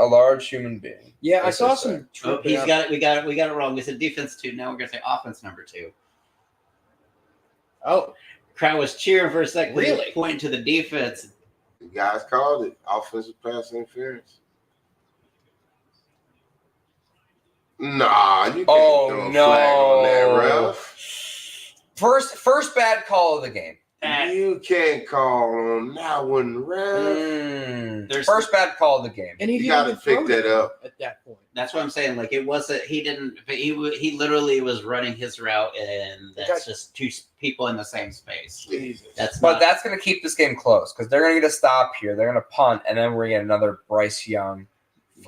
large human being. Yeah, I That's saw just some. Oh, tripping he's up. got it. We got it wrong. We said defense 2. Now we're going to say offense number 2. Oh, Crowd was cheering for a second. Really? Pointing to the defense. The guys called it offensive pass interference. Nah, you can't throw a flag on that, ref. First bad call of the game. You can't call on that one, ref. First bad call of the game. and he You got to pick that up. at that point. That's what I'm saying. Like it wasn't. He didn't. But he literally was running his route, and that's just two people in the same space. Jesus. That's going to keep this game close because they're going to get a stop here. They're going to punt, and then we're going to get another Bryce Young.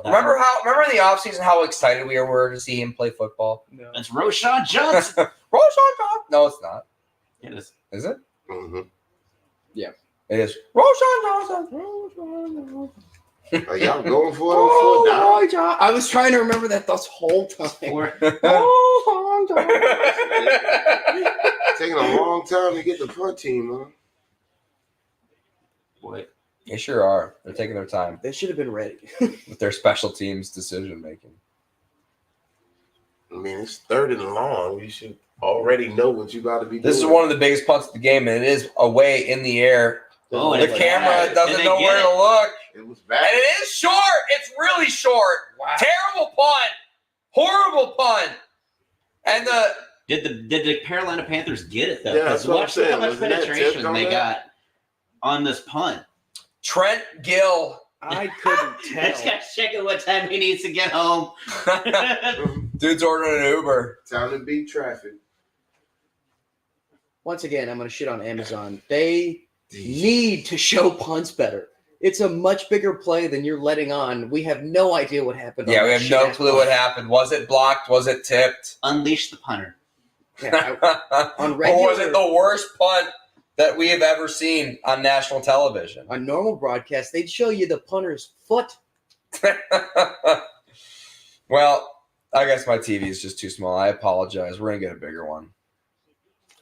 Remember in the offseason how excited we were to see him play football? No. It's Roshan Johnson. Roshan Johnson. No, it's not. It is. Is it? Mm-hmm. Yeah, it is. Roshan Johnson. Are y'all going for it on 4th down? I was trying to remember that this whole time. Taking a long time to get the punt team, huh? Boy. They sure are. They're taking their time They should have been ready. with their special teams decision making. I mean, it's 3rd and long. You should already know what you got to be doing. This is one of the biggest punts of the game, and it is away in the air. Oh, The and camera doesn't they know get where it. to look. It was And bad. it is short. It's really short. Wow. Terrible punt. Horrible punt. And Did the Carolina Panthers get it though? Yeah, that's what I'm watch saying. how much Wasn't that penetration tipped on they that? got on this punt. Trent Gill. I couldn't This tell. guy's checking what time he needs to get home. Dude's ordering an Uber. Time to beat traffic. Once again, I'm going to shit on Amazon. They need to show punts better. It's a much bigger play than you're letting on. We have no idea what happened. Yeah, on we that have no shit. clue what happened. Was it blocked? Was it tipped? Unleash the punter. Yeah, on Or was regular- it the worst punt that we have ever seen on national television? on normal broadcast, they'd show you the punter's foot. Well, I guess my TV is just too small. I apologize. We're going to get a bigger one.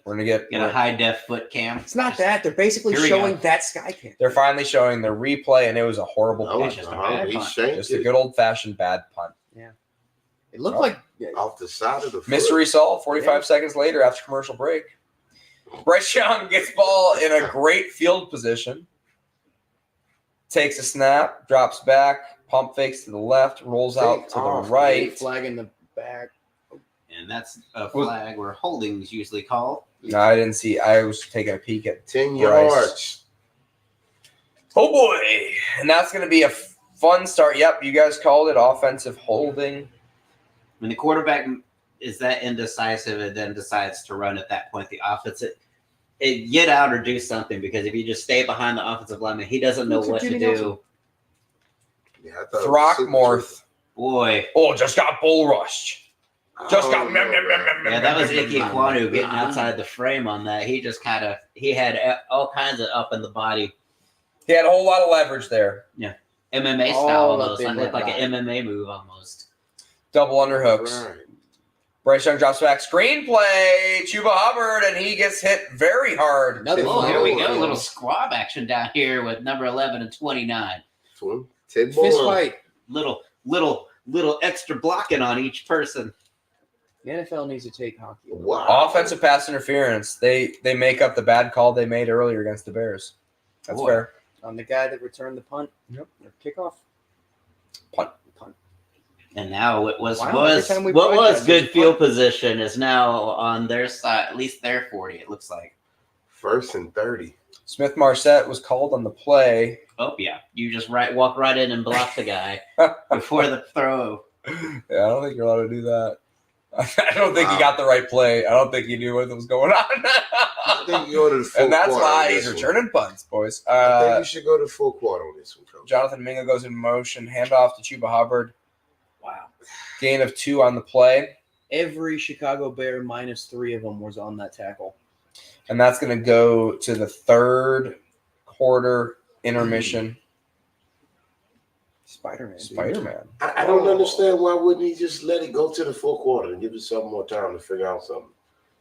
We're going to Get a high def foot cam. It's not that. They're basically Here we showing go. that sky cam. They're finally showing the replay, and it was a horrible No, punt. just a bad he punt. shanked Just a it good old-fashioned bad punt. It looked like off the side of the foot. Mystery solved 45 seconds later after commercial break. Bryce Young gets ball in a great field position. Takes a snap, drops back, pump fakes to the left, rolls out to the right. flag in the back. And that's a flag where holdings usually called. No, I didn't see. I was taking a peek at 10 Bryce. yards. Oh boy. And that's going to be a fun start. Yep, you guys called it offensive holding. When the quarterback is that indecisive and then decides to run at that point, the offense it get out or do something, because if you just stay behind the offensive lineman, he doesn't know Looks like what to Jimmy do. Nelson. Yeah, I thought it was super Throckmorth. Boy, Oh, just got bull rushed. tricky. Just got. yeah, that was Ike Kwanu getting outside the frame on that. He just he had all kinds of up in the body, He had a whole lot of leverage there. MMA All style up almost. in It looked that like an body. MMA move almost. Double underhooks. Right. Bryce Young drops back. Screenplay. Chuba Hubbard, and he gets hit very hard. Another Oh, flag. here we go. A little squab action down here with number 11 and 29. Ted Fist Boyle. fight. Little extra blocking on each person. The NFL needs to take hockey. Wow. Offensive pass interference. They make up the bad call they made earlier against the Bears. That's Boy. fair. On the guy that returned the punt. Yep. Or kickoff. Punt. And now it was Wow, every time we what was broadcast, good it's field punt. position is now on their side, at least their 40, it looks like. 1st and 30. Smith Marset was called on the play. Oh yeah, you just walk right in and block the guy before the throw. Yeah, I don't think you're allowed to do that. I don't think he Wow. got the right play. I don't think he knew what was going I on. think you go to the full And that's quarter why on he's this one. returning punts, boys. I think you should go to the full quarter on this one, Coach. Jonathan Mingo goes in motion. Handoff to Chuba Hubbard. Wow. Gain of 2 on the play. Every Chicago Bear -3 of them was on that tackle. And that's going to go to the third quarter intermission. Spider-Man. dude. Spider-Man. I don't understand why wouldn't he just let it go to the full quarter and give yourself more time to figure out something.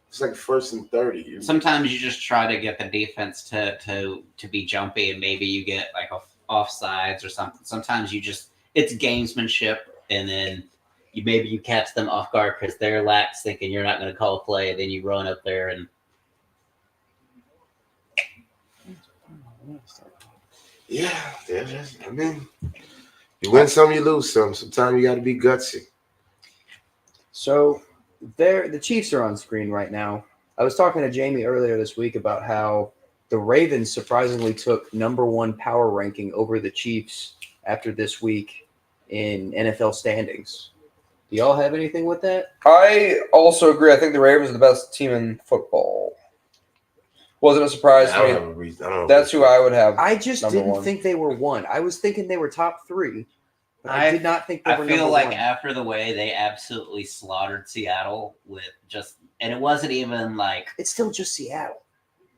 It's like 1st and 30. Sometimes you just try to get the defense to be jumpy, and maybe you get like offsides or something. Sometimes it's gamesmanship, and then you catch them off guard because they're lax, thinking you're not going to call a play, and then you run up there and Yeah, I mean, you win some, you lose some. Sometimes you got to be gutsy. So the Chiefs are on screen right now. I was talking to Jamie earlier this week about how the Ravens surprisingly took #1 power ranking over the Chiefs after this week in NFL standings. Do y'all have anything with that? I also agree. I think the Ravens are the best team in football. Wasn't a surprise I don't to have me. a reason. That's who I would have. I just number didn't one. think they were 1. I was thinking they were top 3, but I did not think they were I feel number like 1. after the way they absolutely slaughtered Seattle with just, and it wasn't even like, It's still just Seattle.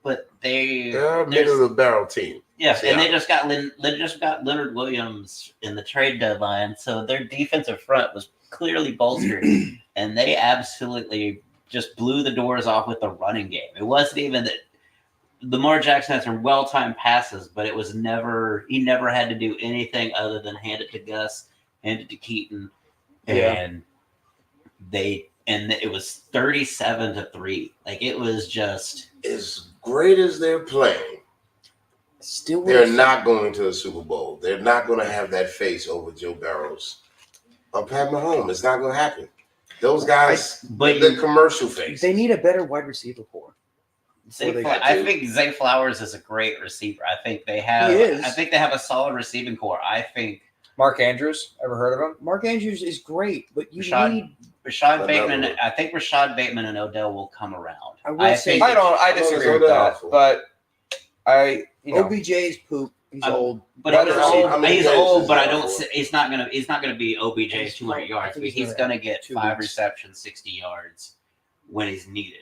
but They're a middle of the barrel team. yeah, Seattle. and they just got Leonard Williams in the trade deadline, so their defensive front was clearly bolstered, and they absolutely just blew the doors off with the running game. It wasn't even that Lamar Jackson had some well-timed passes, but he never had to do anything other than hand it to Gus, hand it to Keaton, and it was 37-3. Like, it was just, As great as they're playing, Still, they're not going to the Super Bowl. They're not going to have that face over Joe Burrows or Pat Mahomes. It's not going to happen. Those guys, the commercial face. They need a better wide receiver core. I think Zay Flowers is a great receiver. I think they have. He is. I think they have a solid receiving core. I think Mark Andrews. Ever heard of him? Mark Andrews is great, but you need. Rashad Bateman. I think Rashad Bateman and Odell will come around. I think I disagree with that, but OBJ is poop. He's old. But That he's is- old. I mean, He's Gates old, is but I old. don't. He's not gonna be OBJ's 200 yards. I think But he's he's gonna gonna get 2 5 weeks. receptions, 60 yards when he's needed.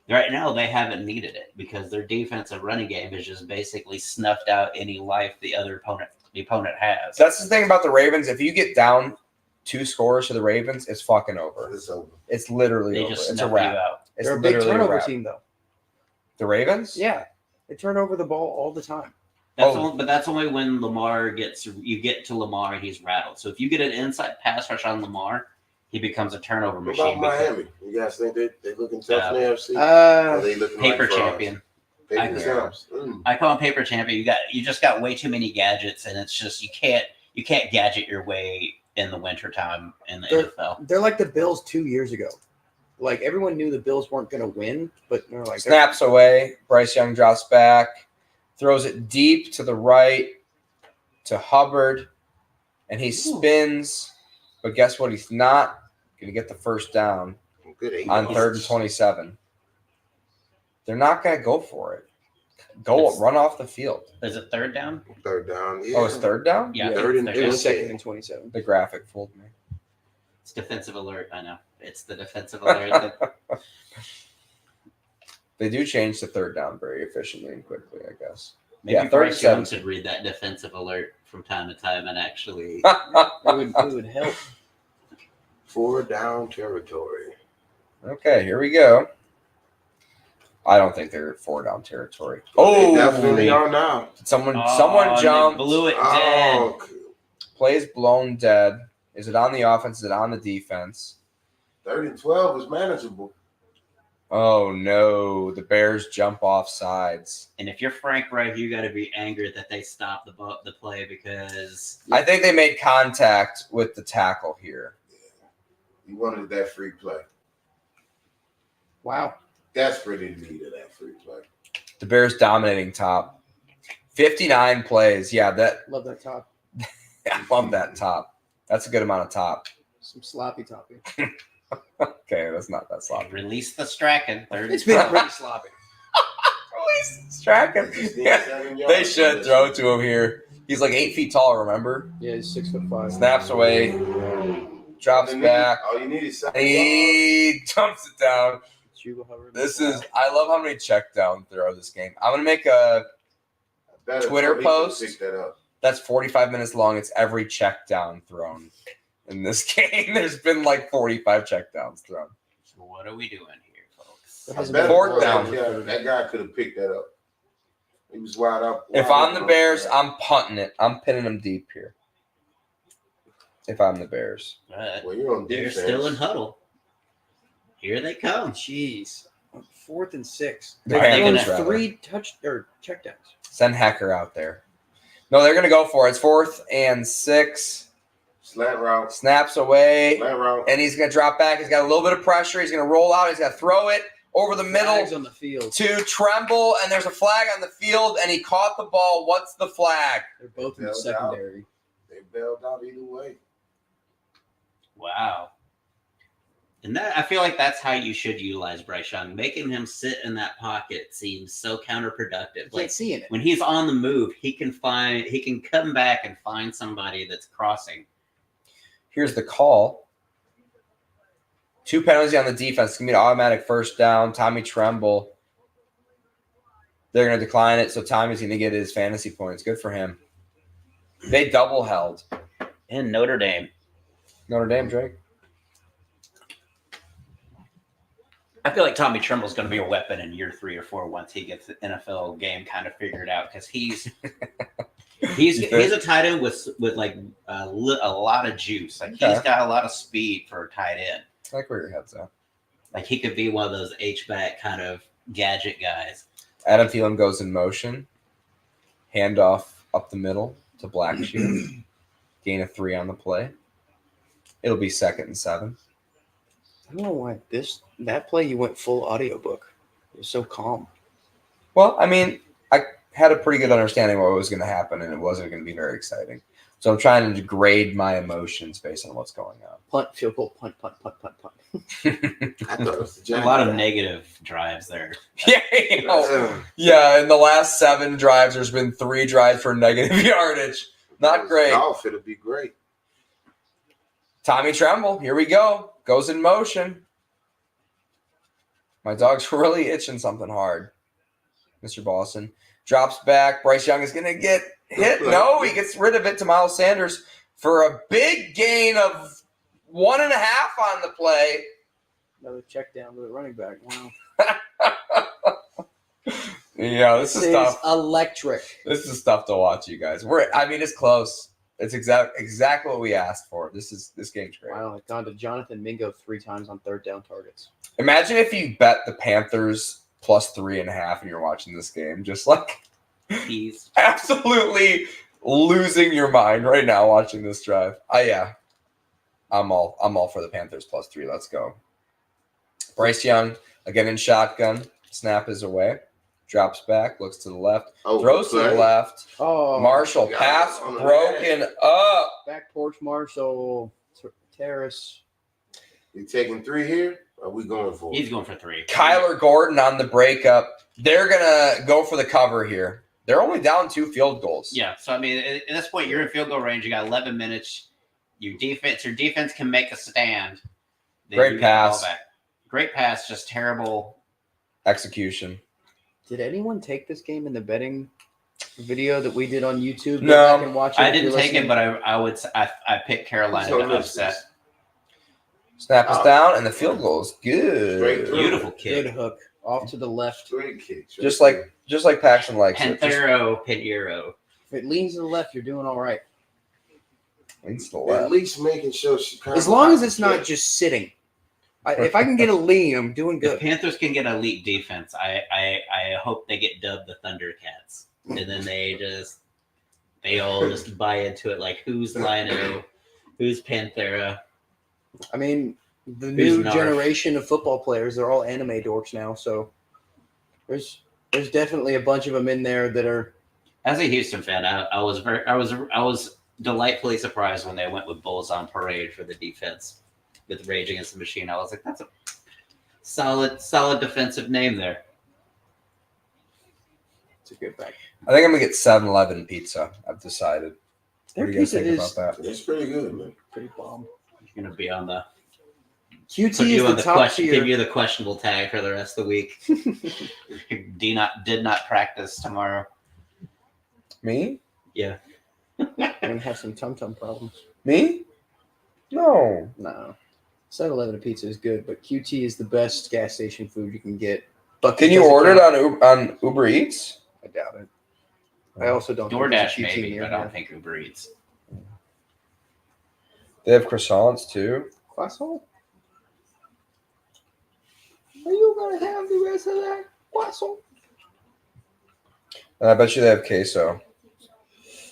Right now, they haven't needed it because their defensive running game has just basically snuffed out any life the opponent has. That's the thing about the Ravens. If you get down 2 scores to the Ravens, it's fucking over. It's over. It's literally They over. just It's a snuff you wrap. out. It's They're a big literally turnover wrap. team, though. The Ravens? Yeah, they turn over the ball all the time. But that's only when you get to Lamar and he's rattled. So if you get an inside pass rush on Lamar, he becomes a turnover What machine. about Miami? You guys think they looking tough in the AFC? Or Uh, they looking Paper like frauds? champion. Paper I- champs. I call him paper champion. You just got way too many gadgets, and it's just you can't gadget your way in the wintertime in the NFL. they're like the Bills 2 years ago. Like, everyone knew the Bills weren't going to win, but they're like Snaps away. Bryce Young drops back. Throws it deep to the right to Hubbard. And he spins. But guess what? He's not going to get the first down Good 8 on yards. 3rd and 27. They're not going to go for it. Run off the field. Is it third down? Third down. Yeah. Oh, it's 3rd down? Yeah, Third and third it down. was 2nd and 27. The graphic fooled me. It's defensive alert. I know. It's the defensive alert. They do change to 3rd down very efficiently and quickly, I guess. Maybe Yeah, 3rd and Bryce Young 7. should read that defensive alert from time to time and actually. It would help. 4 down territory. Okay, here we go. I don't think they're at 4 down territory. They definitely are now. Someone They jumped. blew it dead. Oh, Plays blown dead. Is it on the offense? Is it on the defense? 3rd and 12 is manageable. Oh no! The Bears jump off sides. And if you're Frank Reich, you got to be angry that they stopped the play because I think they made contact with the tackle here. You wanted that free play. Wow. Desperately needed that free play. The Bears dominating top. 59 plays. Yeah, Love that top. I love that top. That's a good amount of top. Some sloppy toppy. Okay, that's not that sloppy. release the Strachan. Third It's and been 12. pretty sloppy. Release Strachan. Yeah, they should throw to him here. He's like 8 feet tall, remember? Yeah, he's 6'5". Snaps away. Drops back. All you need is 7 yards. He dumps it down. Hubbard. I love how many check down throw this game. I'm going to make a Better Twitter so he can post. pick that up. that's 45 minutes long. It's every check down thrown in this game. There's been like 45 check downs thrown. So what are we doing here, folks? Hasn't Better been Fourth fourth down. down. That guy could have picked that up. He was wide up. If I'm the Bears, I'm punting it. I'm pinning them deep here. If I'm the Bears. But Well, you're on they're defense. still in huddle. Here they come. Jeez. 4th and 6. The Are they Panthers, gonna- rather. 3 checkdowns. Send Hecker out there. No, they're going to go for it. It's 4th and 6. Slant route. Snaps away. Slant route. And he's going to drop back. He's got a little bit of pressure. He's going to roll out. He's going to throw it over the Flags middle on the field. to Tremble. And there's a flag on the field. And he caught the ball. What's the flag? They're both in the Bailed secondary. They bailed out either way. Wow. And that I feel like that's how you should utilize Bryce Young. Making him sit in that pocket seems so counterproductive. Can't see in it. When he's on the move, he can come back and find somebody that's crossing. Here's the call. 2 penalties on the defense. It's going to be an automatic first down. Tommy Tremble. They're going to decline it, so Tommy's going to get his fantasy points. Good for him. They double held. In Notre Dame. Notre Dame, Drake. I feel like Tommy Tremble's going to be a weapon in year 3 or 4 once he gets the NFL game kind of figured out because he's a tight end with like a lot of juice. Like he's got a lot of speed for a tight end. I like where your head's at. Like he could be one of those H-back kind of gadget guys. Adam Thielen goes in motion. Handoff up the middle to Blackshear. Gain of 3 on the play. It'll be 2nd and 7. I don't know why that play you went full audiobook. It was so calm. Well, I mean, I had a pretty good understanding of what was going to happen, and it wasn't going to be very exciting. So I'm trying to grade my emotions based on what's going on. Punt, field goal, punt, punt, punt, punt, punt. I thought it was the A Giants. lot of negative drives there. Yeah, in the last 7 drives, there's been 3 drives for negative yardage. Not great. Golf, it'll be great. Tommy Tremble, here we go. Goes in motion. My dog's really itching something hard. Mr. Boston drops back. Bryce Young is going to get hit. No, he gets rid of it to Miles Sanders for a big gain of 1.5 on the play. Another check down to the running back. Wow. Yeah, this is tough. Electric. This is stuff to watch, you guys. It's close. It's exactly what we asked for. This game's great. Wow, it's gone to Jonathan Mingo 3 times on 3rd down targets. Imagine if you bet the Panthers plus 3.5 and you're watching this game. Just like He's absolutely losing your mind right now watching this drive. Yeah. I'm all for the Panthers plus 3. Let's go. Bryce Young again in shotgun. Snap is away. Drops back, looks to the left, throws to the left. Oh, Marshall pass broken up. back porch Marshall. Terrace. You taking 3 here? Or are we going for it? he's going for 3. Kyler Gordon on the breakup. They're gonna go for the cover here. They're only down 2 field goals. Yeah, so I mean, at this point, you're in field goal range. You got 11 minutes. Your defense can make a stand. Then Great you get the ball pass. back. Great pass, just terrible. Execution. Did anyone take this game in the betting video that we did on YouTube? No. Go back and watch it I if didn't you're take it, listening. but I picked Carolina So to listen. upset. Snap is down, and the field goal is good. Straight through. Beautiful Good kick. hook. Off to the left. Straight kicks. Just like Paxton likes it. Just Panthero. If it leans to the left, you're doing all right. leans to the At left. least making sure she kind As long as it's not just sitting. If I can get a lean, I'm doing If good. Panthers can get elite defense, I hope they get dubbed the Thundercats, and then they all just buy into it. Like who's Lino, who's Panthera. I mean, the Who's new Narf? generation of football players, they're all anime dorks now. So there's definitely a bunch of them in there that are. As a Houston fan, I was delightfully surprised when they went with Bulls on Parade for the defense with Rage Against the Machine. I was like, that's a solid defensive name there. It's a good back. I think I'm gonna get 7-Eleven pizza. I've decided. Their What do you guys pizza think is about that? It's pretty good, man. pretty bomb. You're gonna be on the QT put is you the on the top question, tier. give you the questionable tag for the rest of the week. Did not practice tomorrow. Me? Yeah. and have some tum-tum problems. Me? No. No. 7-Eleven pizza is good, but QT is the best gas station food you can get. But Can you order it on Uber Eats? I doubt it. I also don't think DoorDash there's a QT maybe, near but I don't here. think Uber Eats. They have croissants too. Croissant? Are you going to have the rest of that? Wassel? And I bet you they have queso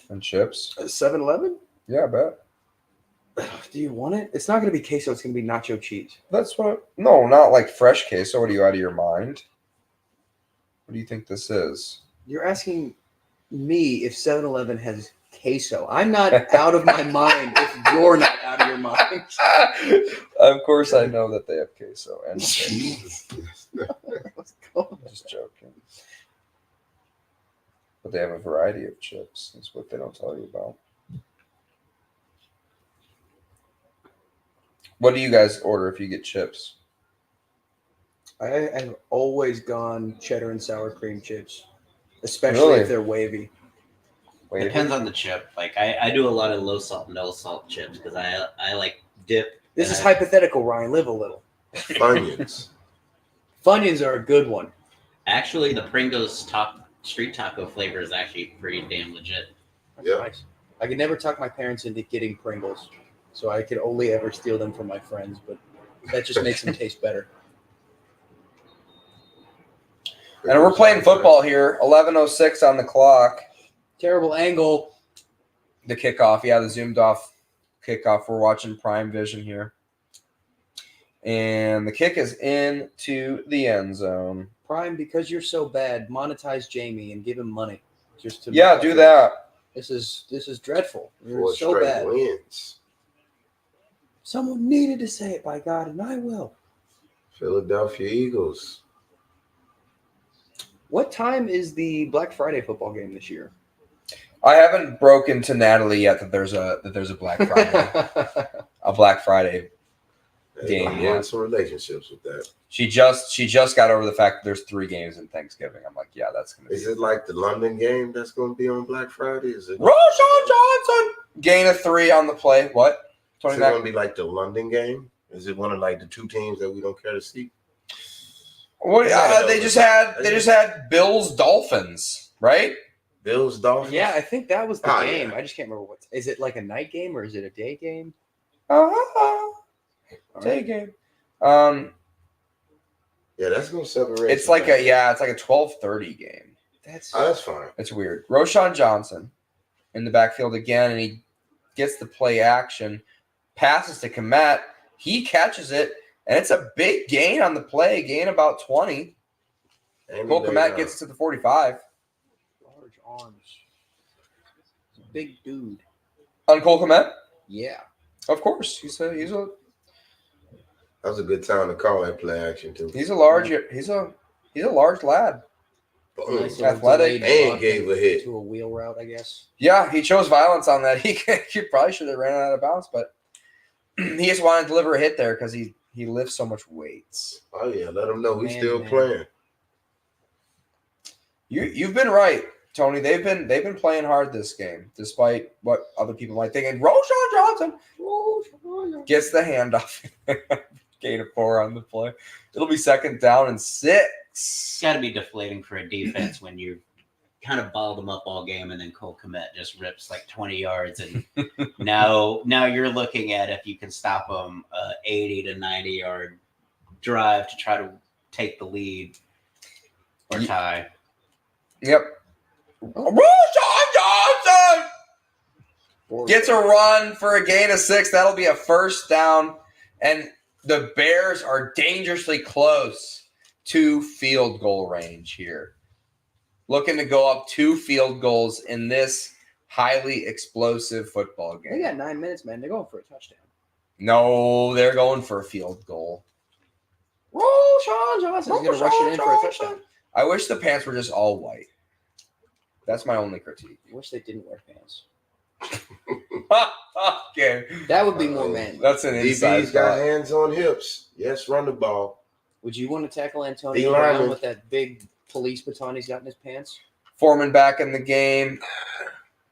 and chips. 7-Eleven? Yeah, I bet. Do you want it? It's not going to be queso. It's going to be nacho cheese. That's what. No, not like fresh queso. What are you out of your mind? What do you think this is? You're asking me if 7-Eleven has queso. I'm not out of my mind if you're not out of your mind. Of course, I know that they have queso and chips. Let's go. Just joking. But they have a variety of chips. That's what they don't tell you about. What do you guys order if you get chips? I have always gone cheddar and sour cream chips, especially Really? if they're wavy. Wait, Depends on the chip. Like I do a lot of low salt, no salt chips because I like dip. This and is I- hypothetical, Ryan. Live a little. Onions. Funyuns are a good one. Actually, the Pringles street taco flavor is actually pretty damn legit. That's Yeah. nice. I could never talk my parents into getting Pringles, so I could only ever steal them from my friends, but that just makes them taste better. and we're playing football here. 11:06 on the clock. Terrible angle. The kickoff. Yeah, the zoomed off kickoff. We're watching Prime Vision here. And the kick is into the end zone. Prime, because you're so bad, monetize Jamie and give him money. Just to Yeah, make do up that. This is dreadful. You're 4 so straight bad. wins. Someone needed to say it, by God, and I will. Philadelphia Eagles. What time is the Black Friday football game this year? I haven't broken to Natalie yet that there's a Black Friday. A Black Friday. They gonna Game, ruin yeah. some relationships with that. She just got over the fact that there's 3 games in Thanksgiving. I'm like, yeah, that's gonna be Is it like the London game that's going to be on Black Friday? Is it? Roshan Johnson gain of 3 on the play. What? Is Tony it Mack? going to be like the London game? Is it one of like the 2 teams that we don't care to see? What, Yeah, they just had Bills Dolphins, right? Bills Dolphins. Yeah, I think that was the Oh, game. yeah. I just can't remember what. Is it like a night game or is it a day game? Day game. Yeah, that's going to separate. It's some like things. it's like a 12:30 game. That's Oh, that's fine. It's weird. Roshan Johnson in the backfield again, and he gets the play action, passes to Kmet. He catches it, and it's a big gain on the play, gain about 20. And Cole they, Kmet gets to the 45. large arms. He's a big dude. On Cole Kmet? Yeah. Of course. He's a That was a good time to call that play action too. large lad. Boom. Nice little Athletic. delayed And block gave a hit. to a wheel route, I guess. Yeah, he chose violence on that. He probably should have ran out of bounds, but he just wanted to deliver a hit there because he lifts so much weights. Oh yeah, let them know he's Man, still man. playing. You've been right, Tony. They've been playing hard this game, despite what other people might think. And Roshan Johnson gets the handoff. Gain of 4 on the play. It'll be 2nd down and 6. It's got to be deflating for a defense when you kind of balled them up all game and then Cole Kmet just rips like 20 yards and now you're looking at if you can stop them 80 to 90 yard drive to try to take the lead or tie. Yep. Roshan Johnson gets a run for a gain of 6. That'll be a 1st down, and the Bears are dangerously close to field goal range here. Looking to go up 2 field goals in this highly explosive football They game. got 9 minutes, man. They're going for a touchdown. No, they're going for a field goal. Roshan Johnson's going to rush it in for a touchdown. I wish the pants were just all white. That's my only critique. I wish they didn't wear pants. Okay. That would be more manly. That's an inside DB's got thought. hands on hips. Yes, run the ball. Would you want to tackle Antonio D-lineman. Brown with that big police baton he's got in his pants? Foreman back in the game.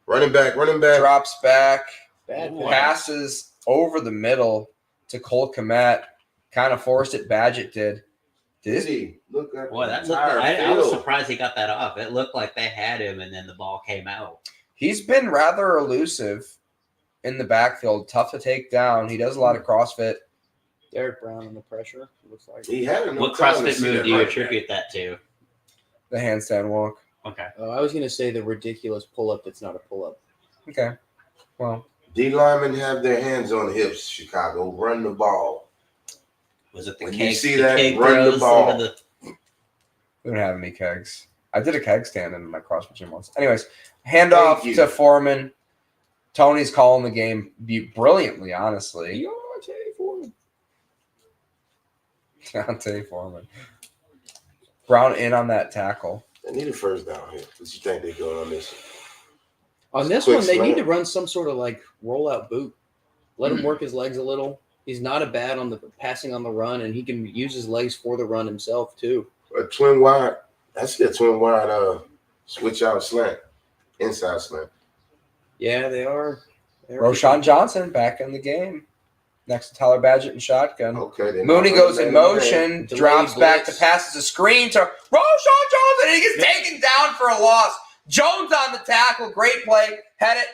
Running back. Drops back. Bad Ooh. pass. Passes over the middle to Cole Kmet. Kind of forced it. Badgett did. Did he? Look at Boy, that's look at I was Phil. surprised he got that off. It looked like they had him and then the ball came out. He's been rather elusive in the backfield. Tough to take down. He does a lot of CrossFit Derek Brown under pressure. It looks like. He had enough What time to CrossFit see move that do you right attribute that to? The handstand walk. Okay. I was gonna say the ridiculous pull-up that's not a pull-up. Okay. Well, D linemen have their hands on hips. Chicago, run the ball. Was it the When keg? you see the that, keg run the throws ball. over the- we don't have any kegs. I did a keg stand in my CrossFit gym once. Anyways, handoff Thank you. to Foreman. Tony's calling the game brilliantly, honestly. Deontay Foreman. Brown in on that tackle. They need a first down here. What you think they're going on this? On this Quick one, they need slant. to run some sort of like rollout boot. Let him work his legs a little. He's not a bad on the passing on the run, and he can use his legs for the run himself too. A twin wide. That's a twin wide switch out slant. Inside slant. Yeah, they are. Roshan Johnson back in the game. Next to Tyler Badgett and shotgun. Okay. they're Mooney not goes running in that man. motion, Delayed drops back to blitz. passes a screen to Roshan Johnson, and he gets taken down for a loss. Jones on the tackle, great play, had it,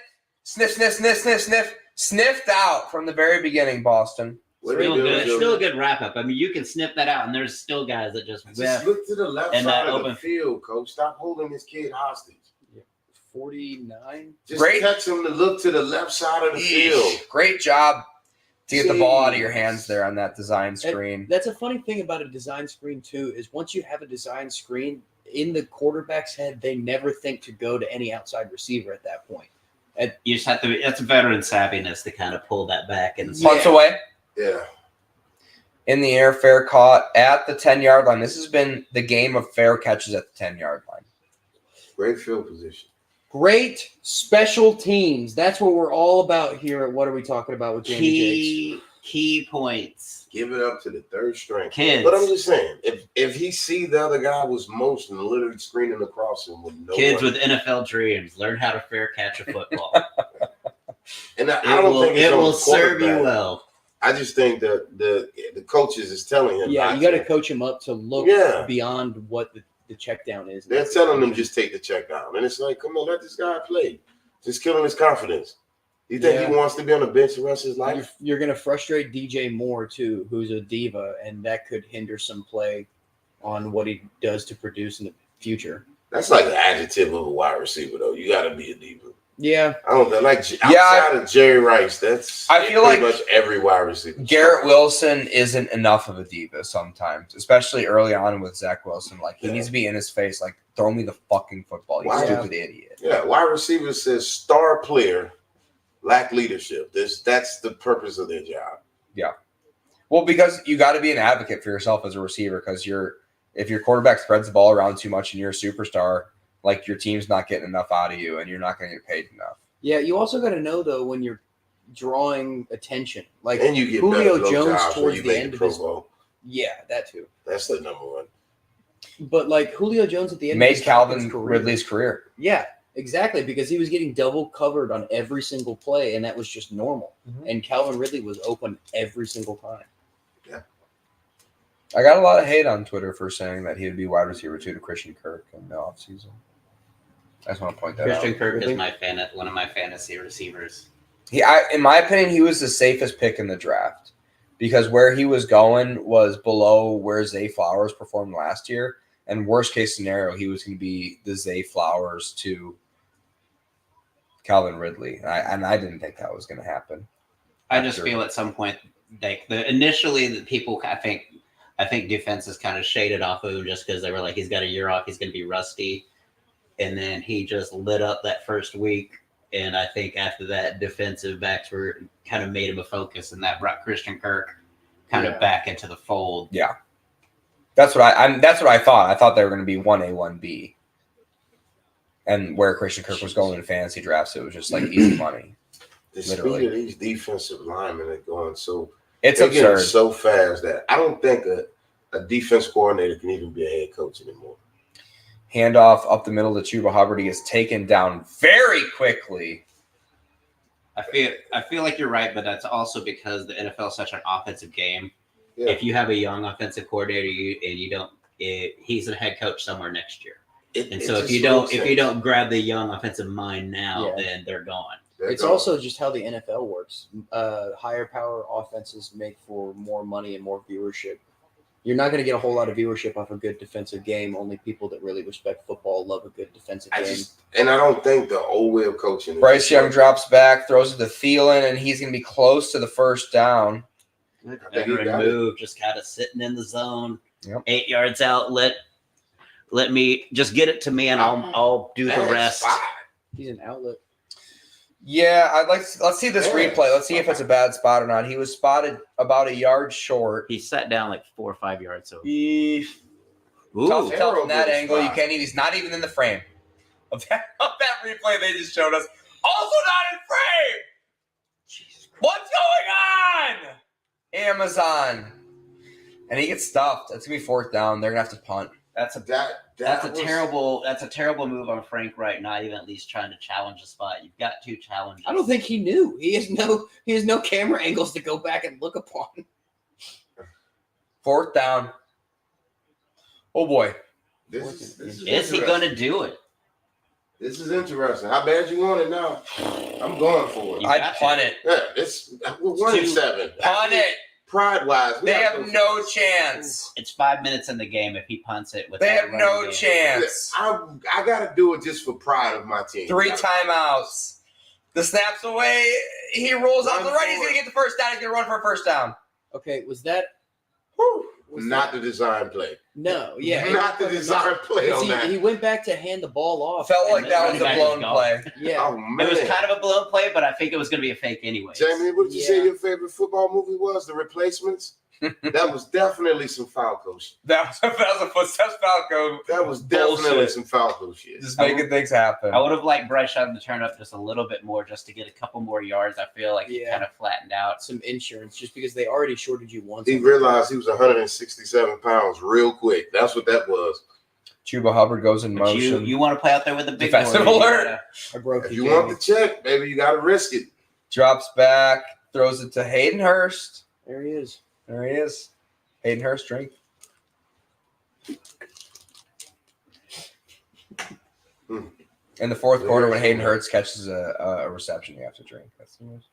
sniff, sniff, sniff, sniff, sniff, sniffed out from the very beginning, Boston. What they Still do good. is Still a good wrap up. I mean, you can sniff that out, and there's still guys that just just look to the left And side that of open- the field, coach. Stop holding this kid hostage. 49. Just Great. catch him to look to the left side of the field. Great job to get the ball out of your Jeez. hands there on that design screen. That's a funny thing about a design screen too, is once you have a design screen in the quarterback's head, they never think to go to any outside receiver at that point. you just have to. That's veteran savviness to kind of pull that back and Punts away. Yeah. In the air, fair caught at the 10-yard line. This has been the game of fair catches at the 10-yard line. Great field position. Great special teams. That's what we're all about here at What Are We Talking About with Jamie Jakes. key points. Give it up to the third string. Kids. But I'm just saying, if he see the other guy was motion, literally screening across him with no Kids one. with NFL dreams learn how to fair catch a football. And I don't think it's it on will the serve you quarterback. well. I just think that the coaches is telling him. Yeah, not you got to to. coach him up to look Yeah. beyond what the check down is. They're telling him just take the check down, and it's like, come on, let this guy play. Just killing his confidence. You think Yeah. he wants to be on the bench the rest of his life? You're going to frustrate DJ Moore too, who's a diva, and that could hinder some play on what he does to produce in the future. That's like an adjective of a wide receiver, though. You got to be a diva. Yeah, I don't know. Like outside of Jerry Rice, that's I feel pretty like much every wide receiver. Garrett Wilson isn't enough of a diva sometimes, especially early on with Zach Wilson. Like, he Yeah. needs to be in his face, like, throw me the fucking football, you Wow. stupid idiot. Yeah, wide receiver says star player, lack leadership. That's the purpose of their job. Well, because you got to be an advocate for yourself as a receiver, because if your quarterback spreads the ball around too much and you're a superstar, like, your team's not getting enough out of you and you're not going to get paid enough. yeah. You also got to know though when you're drawing attention, like And you get Julio better Jones jobs when towards you the make end the of Pro his. Bowl. Yeah, that too. That's the number one. But like Julio Jones at the end of Made his Calvin career, Ridley's career. Yeah, exactly, because he was getting double covered on every single play, and that was just normal. Mhm. And Calvin Ridley was open every single time. I got a lot of hate on Twitter for saying that he would be wide receiver 2 to Christian Kirk in the offseason. I just want to point that Christian out. Kirk Really? is one of my fantasy receivers. In my opinion, he was the safest pick in the draft because where he was going was below where Zay Flowers performed last year. And worst case scenario, he was going to be the Zay Flowers to Calvin Ridley. And I didn't think that was going to happen. I just Sure. feel at some point, like initially the people, I think defenses kind of shaded off of him just because they were like, he's got a year off, he's going to be rusty. And then he just lit up that first week. And I think after that, defensive backs were kind of made him a focus, and that brought Christian Kirk kind of back into the fold. Yeah. That's what I thought. I thought they were going to be 1A, 1B. And where Christian Kirk was going in fantasy drafts, it was just like easy money. The Literally. speed of these defensive linemen are going so It's they're getting absurd. so fast that I don't think a defense coordinator can even be a head coach anymore. Handoff up the middle to Chuba Hubbard. He is taken down very quickly. I feel like you're right, but that's also because the NFL is such an offensive game. Yeah. If you have a young offensive coordinator, he's a head coach somewhere next year. And so if you don't grab the young offensive mind now, Yeah. then they're gone. It's also just how the NFL works. Higher power offenses make for more money and more viewership. You're not going to get a whole lot of viewership off a good defensive game. Only people that really respect football love a good defensive game. And I don't think the old way of coaching. Bryce Young drops back, throws it to Thielen, and he's going to be close to the first down. Veteran move, just kind of sitting in the zone. Yep. 8 yards out. Let me just get it to me, and I'll do the rest. He's an outlet. Yeah, let's see this replay. Let's see if it's a bad spot or not. He was spotted about a yard short. He sat down like 4 or 5 yards. So Tough to tell from that angle. You can't even. He's not even in the frame of that replay they just showed us. Also not in frame. Jesus Christ. What's going on? Amazon. And he gets stuffed. It's gonna be 4th down. They're gonna have to punt. That's a terrible move on Frank Wright, not even at least trying to challenge the spot. You've got 2 challenges. I don't think he knew. He has no camera angles to go back and look upon. 4th down. Oh boy. Is he gonna do it? This is interesting. How bad you want it now? I'm going for it. I'd punt it. Yeah, we're 1-7. Punt it. Pride-wise, they have no chance. It's 5 minutes in the game if he punts it. They have no chance. I got to do it just for pride of my team. 3 timeouts. The snap's away. He rolls out to the right. He's going to get the first down. He's going to run for a first down. Okay, was that? Not the design play. No, yeah. Not the design play on that. He went back to hand the ball off. Felt like that was a blown play. Yeah. Oh, man. It was kind of a blown play, but I think it was going to be a fake anyway. Jamie, what did you say your favorite football movie was? The Replacements? That was definitely some foul coaching. That was a footsteps Falco. That was definitely some foul coaching. Just making things happen. I would have liked Bryce Young to turn up just a little bit more just to get a couple more yards. I feel like he kind of flattened out. Some insurance just because they already shorted you once. He realized he was 167 pounds real quick. That's what that was. Chuba Hubbard goes in motion. You want to play out there with the big defensive alert. If you want the check, baby, you got to risk it. Drops back, throws it to Hayden Hurst. There he is. There he is. Hayden Hurst, drink. In the 4th quarter, when Hayden Hurst catches a reception, you have to drink. That's the news.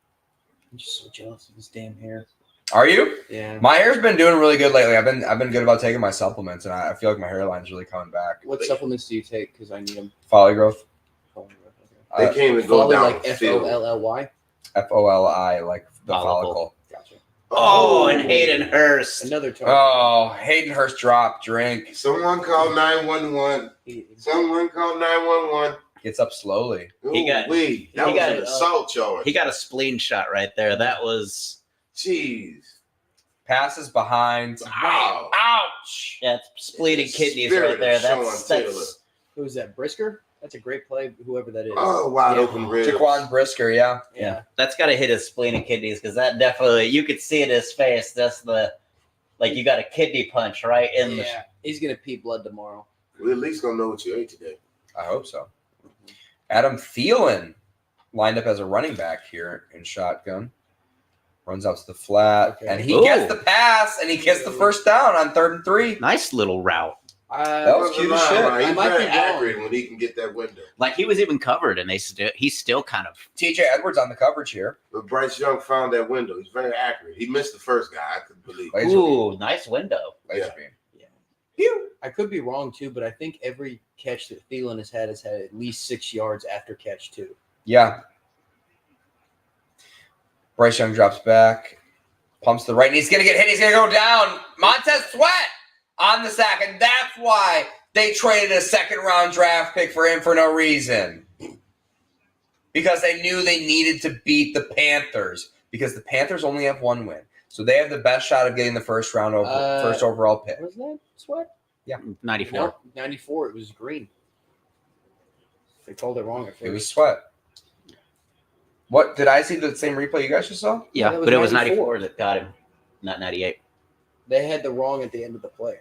I'm just so jealous of his damn hair. Are you? Yeah. My hair's been doing really good lately. I've been good about taking my supplements, and I feel like my hairline's really coming back. What supplements do you take? Because I need them. Folly growth. They can't even go down like FOLLY? FOLI, like the follicle. Gotcha. Oh, and Hayden Hurst. Another time. Oh, Hayden Hurst drop, drink. Someone call 911. Someone call 911. Gets up slowly. He got an assault charge. He got a spleen shot right there. That was... Jeez. Passes behind. Wow. Ouch. Yeah, spleen and kidneys right there. That's who's that? Brisker? That's a great play, whoever that is. Oh, wide open ribs. Jaquan Brisker, yeah. That's got to hit his spleen and kidneys because that definitely, you could see in his face. That's you got a kidney punch right in the. He's going to pee blood tomorrow. We're at least going to know what you ate today. I hope so. Adam Thielen lined up as a running back here in shotgun. Runs out to the flat, and he gets the pass, and he gets the first down on 3rd and 3. Nice little route. That was cute as shit. He's very accurate when he can get that window. Like he was even covered, and he's still kind of. TJ Edwards on the coverage here. But Bryce Young found that window. He's very accurate. He missed the first guy. I couldn't believe it. Ooh, nice window. Laser beam. I could be wrong too, but I think every catch that Thielen has had at least 6 yards after catch 2. Yeah. Bryce Young drops back, pumps the right, and he's going to get hit. He's going to go down. Montez Sweat on the sack, and that's why they traded a 2nd-round draft pick for him for no reason. Because they knew they needed to beat the Panthers, because the Panthers only have 1 win. So they have the best shot of getting the first overall pick. Was that Sweat? Yeah, 94. No, 94. It was green. They called it wrong at first. It was Sweat. What did I see the same replay you guys just saw? Yeah, but it was 94 that got him, not 98. They had the wrong at the end of the play.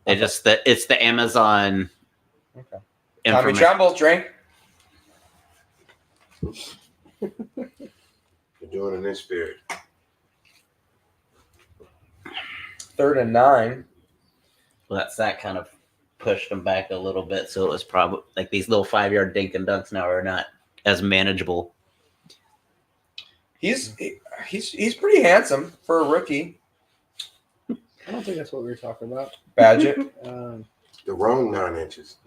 It's the Amazon. Okay. Tommy Tremble, drink. You're doing it in this spirit. 3rd and 9. Well, that kind of pushed him back a little bit, so it was probably like these little 5-yard dink and dunks now are not as manageable. He's pretty handsome for a rookie. I don't think that's what we were talking about. Badgett. The wrong 9 inches.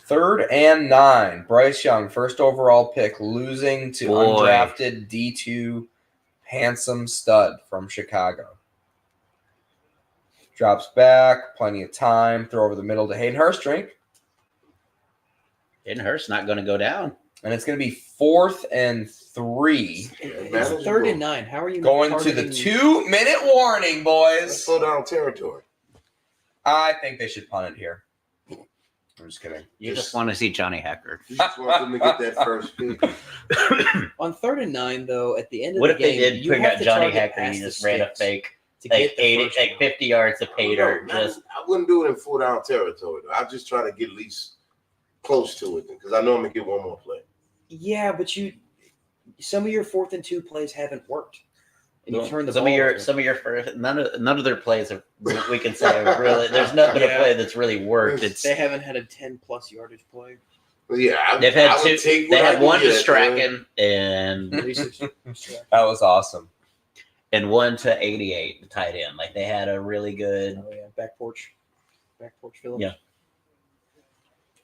3rd and 9. Bryce Young, first overall pick, losing to undrafted D2 handsome stud from Chicago. Drops back, plenty of time. Throw over the middle to Hayden Hurst. Hayden Hurst not going to go down. And it's going to be 4th and 3. It's 3rd and 9. How are you going to the 2-minute warning, boys? That's slow down territory. I think they should punt it here. I'm just kidding. You just want to see Johnny Hacker. You just want them to get that first pick. On 3rd and 9, though, at the end of What the if game, they did you bring have out to Johnny target Hacker and past he the just ran a sticks fake to like get the 80, first like down. 50 yards of Pater? No, Just I wouldn't do it in full down territory, though. I'd just try to get at least close to it because I know I'm going to get one more play. Yeah, but some of your 4th and 2 plays haven't worked. And you turn the some ball of your over. some of your first none of their plays are we can say are really there's nothing a play that's really worked. It's They haven't had a 10-plus yardage play. Yeah, they've had I would two. take They what I had can one to get, Strachan and At least it's That was awesome. one to 88, the tight end. Like they had a really good. Oh yeah, back porch Phillips. Yeah.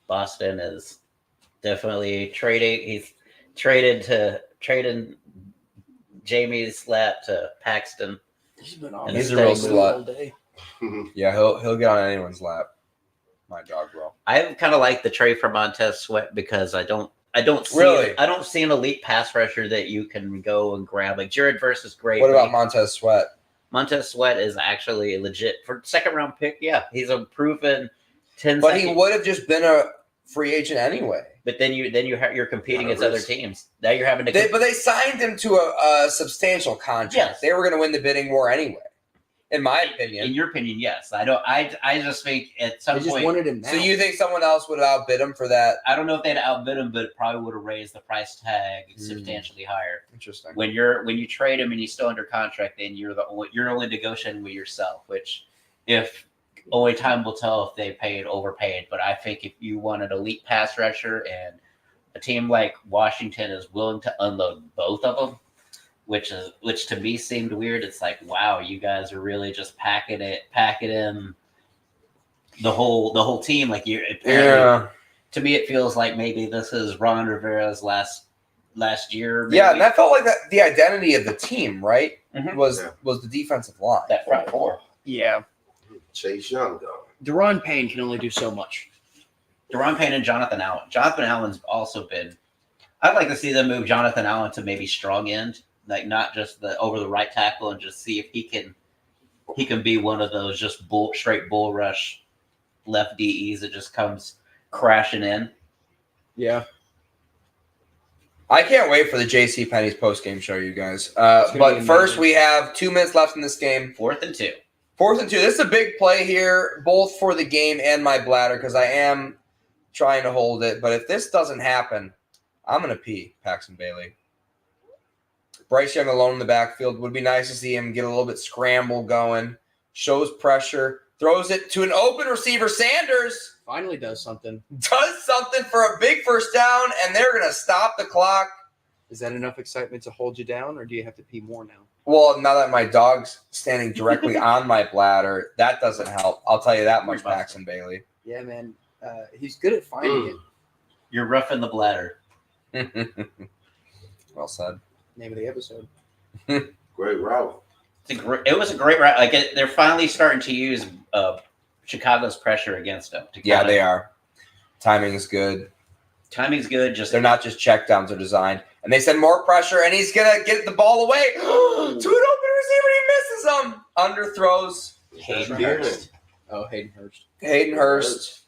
Boston is definitely trading. He's trading Jamie's lap to Paxton. He's been And he's a real steady slut. all day. Yeah, he'll get on anyone's lap. My dog will. I kind of like the trade for Montez Sweat because I don't see Really? I don't see an elite pass rusher that you can go and grab. Like Jared Verse is great. What but about Montez Sweat? Montez Sweat is actually a legit for 2nd round pick. Yeah, he's a proven 10. But he would have just been a free agent anyway. But then you're competing against other teams. Now you're having to. But they signed him to a substantial contract. Yes. They were going to win the bidding war anyway, in my opinion. In your opinion, yes. I don't. I just think at some They just point. wanted him now. So you think someone else would have outbid him for that? I don't know if they'd outbid him, but it probably would have raised the price tag substantially higher. Interesting. When you trade him and he's still under contract, then you're only negotiating with yourself. Which, if only time will tell if they overpaid. But I think if you want an elite pass rusher and a team like Washington is willing to unload both of them, which to me seemed weird. It's like, wow, you guys are really just packing in the whole team. Like to me, it feels like maybe this is Ron Rivera's last year. Maybe. Yeah, and that felt like that the identity of the team, right? Mhm. Was the defensive line. That front four. Yeah. Chase Young, though. Deron Payne can only do so much. Deron Payne and Jonathan Allen. Jonathan Allen's also been. I'd like to see them move Jonathan Allen to maybe strong end, like not just the over the right tackle, and just see if he can be one of those just straight bull rush left DEs that just comes crashing in. Yeah. I can't wait for the JC Penney's post-game show, you guys. gonna But be first, amazing. we have 2 minutes left in this game. 4th and 2. 4th and 2. This is a big play here, both for the game and my bladder, because I am trying to hold it. But if this doesn't happen, I'm going to pee, Paxton Bailey. Bryce Young alone in the backfield. Would be nice to see him get a little bit scramble going. Shows pressure. Throws it to an open receiver. Sanders Finally does something. does something for a big first down, and they're going to stop the clock. Is that enough excitement to hold you down, or do you have to pee more now? Well, now that my dog's standing directly on my bladder, that doesn't help. I'll tell you that much, Paxton Bailey. Yeah, man. He's good at finding You're roughing the bladder. Well said. it. Name of the episode. Great route. It was a great route. Like they're finally starting to use Chicago's pressure against them. Yeah, they are. Timing's good. Timing's good. Just They're not just checkdowns, they're designed. And they send more pressure, and he's going to get the ball away. To an open receiver, he misses him. Underthrows. Hayden That's Hurst. Oh, Hayden Hurst. Hayden Hurst.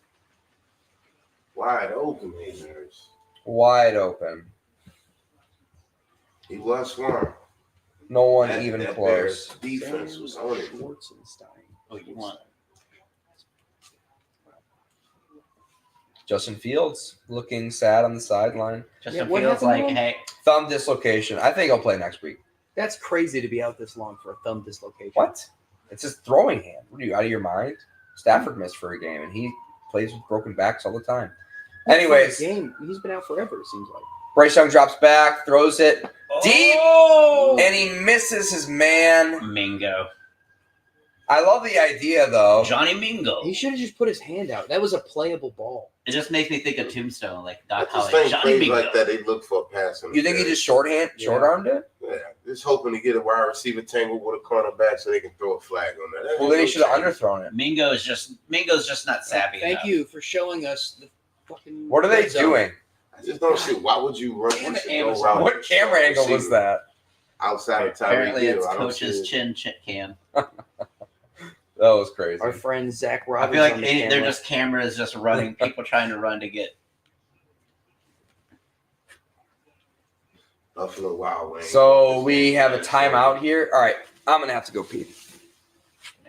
Wide open, Hayden Hurst. Wide open. He was smart. No one That even Bears close. defense was on it. Schwarzenstein. Oh, you want? Justin Fields looking sad on the sideline. Justin what feels happened like, to him? hey, Thumb dislocation. I think he'll play next week. That's crazy to be out this long for a thumb dislocation. What? It's his throwing hand. What are you, out of your mind? Stafford missed for a game, and he plays with broken backs all the time. Anyways, Game. He's been out forever, it seems like. Bryce Young drops back, throws it deep, and he misses his man. Mingo. I love the idea, though. Johnny Mingo. He should have just put his hand out. That was a playable ball. It just makes me think of Tombstone, like I Doc just Holly. think Johnny plays Mingo. like that, they look for a pass. You think he just short-armed it? Yeah, just hoping to get a wide receiver tangle with a cornerback so they can throw a flag on that. Well, then he should have underthrown it. Mingo's just not savvy Thank enough. you for showing us the fucking. What are they red zone. doing? I just don't see why would you run? Damn You it, should go Amazon. route What the camera short angle was receiver that? outside of Tyreek Apparently, Hill. it's I don't coach's see it. chin cam. That was crazy. Our friend Zach I Robbins. feel like on the they're camera. just cameras just running, people trying to run to get. Buffalo Wild Wings. So we have a timeout here. All right, I'm gonna have to go pee.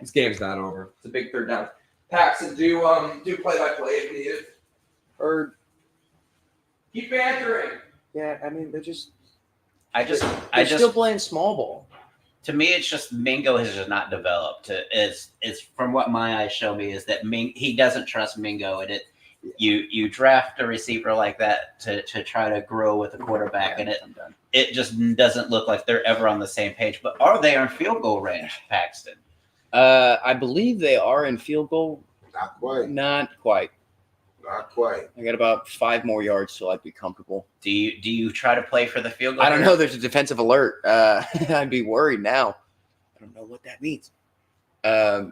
This game's not over. It's a big third down. Paxton, do play-by-play if needed. Or Keep bantering. yeah, I mean they're just. I just Still playing small ball. to me, it's just Mingo has just not developed. It's from what my eyes show me is that he doesn't trust Mingo, and you draft a receiver like that to try to grow with a quarterback, and it just doesn't look like they're ever on the same page. But are they on field goal range, Paxton? I believe they are in field goal. Not quite. Not quite. Not quite. I got about 5 more yards till I'd be comfortable. Do you try to play for the field goal? I don't know. There's a defensive alert. I'd be worried now. I don't know what that means. Bryce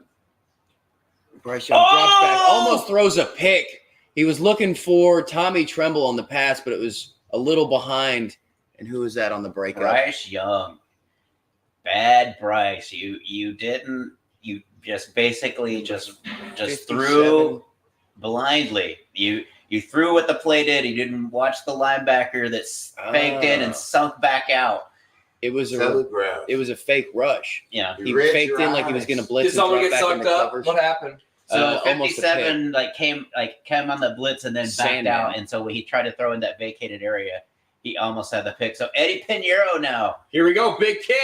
Young drops back, almost throws a pick. He was looking for Tommy Tremble on the pass, but it was a little behind. And who was that on the breakup? Bryce Young. Bad Bryce. You just basically just 57. threw blindly. You threw what the play did. You didn't watch the linebacker that faked in and sunk back out. It was Telegraph. a fake rush. Yeah. He read faked your in like he was eyes. going to blitz. Did someone and get drop back in sucked the up? covers. What happened? So Almost a 57 came on the blitz and then backed Sandman. out. And so when he tried to throw in that vacated area, he almost had the pick. So Eddie Perrio now. Here we go. Big kick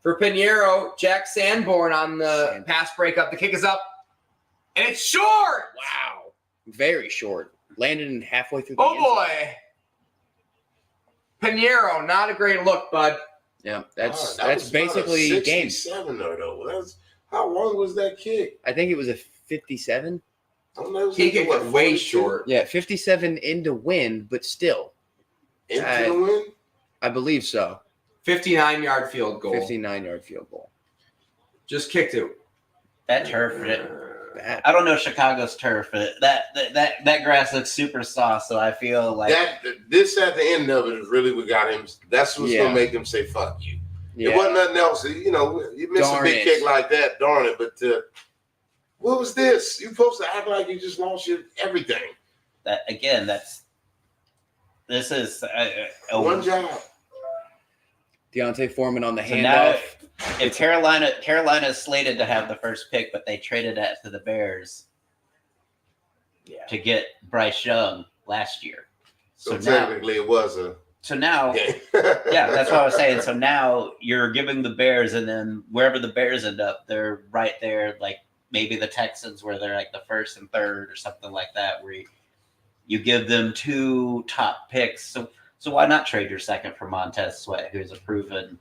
for Perrio. Jack Sanborn on the pass breakup. The kick is up. And it's short. Wow. Very short. Landed in halfway through the Oh, end zone. boy. Perrio, not a great look, bud. Yeah, That that's was basically about a game. 67 though. How long was that kick? I think it was a 57. I don't know. It was He like, kicked what, it way 42? short. Yeah, 57 into win, but still, Into the win? I believe so. 59-yard field goal. 59-yard field goal. Just kicked it. That turf. Bad. I don't know Chicago's turf. But that grass looks super soft. So I feel like This at the end of it is really what got him. That's what's Yeah. gonna make him say "fuck you." Yeah. It wasn't nothing else. You miss Darn a big it. kick like that, darn it. But what was this? You're supposed to act like you just lost your everything. that again. This is One job. Deontay Foreman on the So now, handoff. if Carolina is slated to have the first pick, but they traded that to the Bears to get Bryce Young last year. So now, technically, it was a now, game. yeah, that's what I was saying. So now you're giving the Bears, and then wherever the Bears end up, they're right there, like maybe the Texans, where they're like the first and third or something like that, where you give them 2 top picks. So why not trade your second for Montez Sweat, who's a proven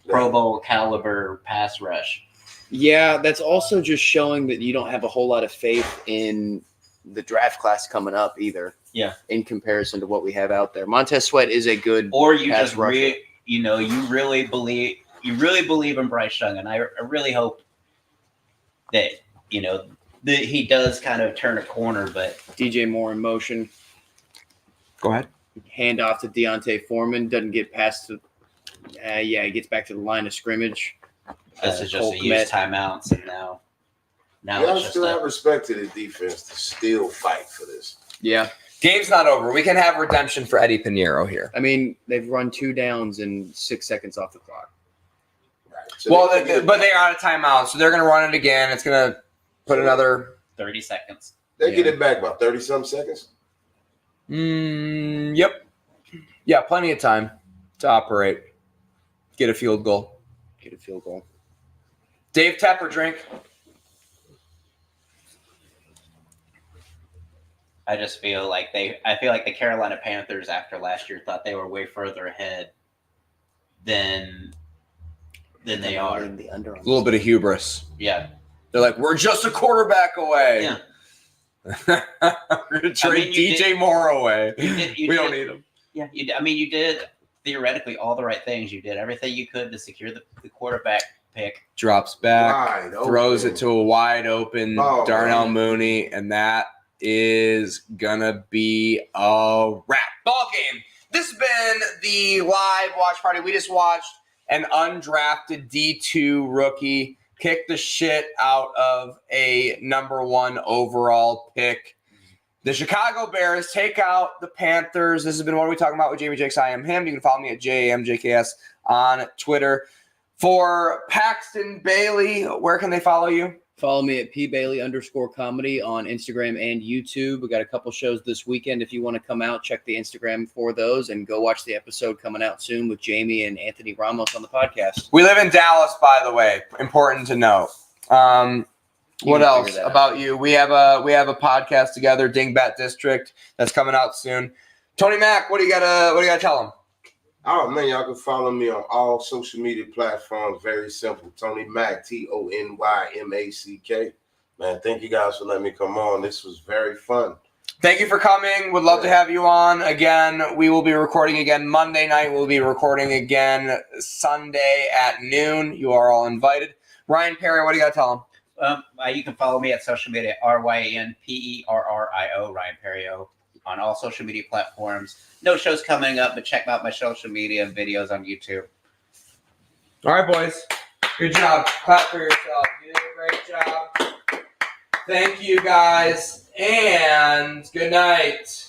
Pro Bowl caliber pass rush? Yeah, that's also just showing that you don't have a whole lot of faith in the draft class coming up either. Yeah. In comparison to what we have out there. Montez Sweat is a good Or you pass just rusher. you really believe in Bryce Young, and I really hope that that he does kind of turn a corner. But DJ Moore in motion. Go ahead. Hand off to Deontay Foreman. Doesn't get past the he gets back to the line of scrimmage. this is just Cole a use Kmet. timeouts, and now You it's just still have respect to the defense to still fight for this. Yeah. Game's not over. We can have redemption for Eddie Perrio here. I mean, they've run 2 downs and 6 seconds off the clock. Right. So Well, but they are on a timeout, so they're going to run it again. It's going to put another 30 seconds. they get it back about 30-some seconds. Yep. Yeah, plenty of time to operate. Get a field goal. Get a field goal. Dave, tap or drink? I just feel like I feel like the Carolina Panthers after last year thought they were way further ahead than they are. The under A little bit of hubris. Yeah. They're like, we're just a quarterback away. Yeah. We're going to trade DJ Moore away. We don't need him. Yeah. You did theoretically all the right things. You did everything you could to secure the quarterback pick. Drops back, throws it to a wide open Darnell Mooney, and that is going to be a wrap. Ball game. This has been the live watch party. We just watched an undrafted D2 rookie kick the shit out of a number 1 overall pick. The Chicago Bears take out the Panthers. This has been What Are We Talking About with Jamie Jakes. I am him. You can follow me at JAMJKS on Twitter. For Paxton Bailey, where can they follow you? Follow me at pbailey_comedy on Instagram and YouTube. We got a couple shows this weekend. If you want to come out, check the Instagram for those and go watch the episode coming out soon with Jamie and Anthony Ramos on the podcast. We live in Dallas, by the way. Important to note. What else about you? We have a podcast together, Dingbat District, that's coming out soon. Tony Mack, what do you gotta tell them? Oh man, y'all can follow me on all social media platforms. Very simple. Tony Mack, TonyMack. Man, thank you guys for letting me come on. This was very fun. Thank you for coming. Would love to have you on again. We will be recording again Monday night. We'll be recording again Sunday at noon. You are all invited. Ryan Perrio, what do you got to tell them? You can follow me at social media, RyanPerrio, Ryan Perrio, on all social media platforms. No shows coming up, but check out my social media and videos on YouTube. All right, boys. Good job. Clap for yourself. You did a great job. Thank you, guys, and good night.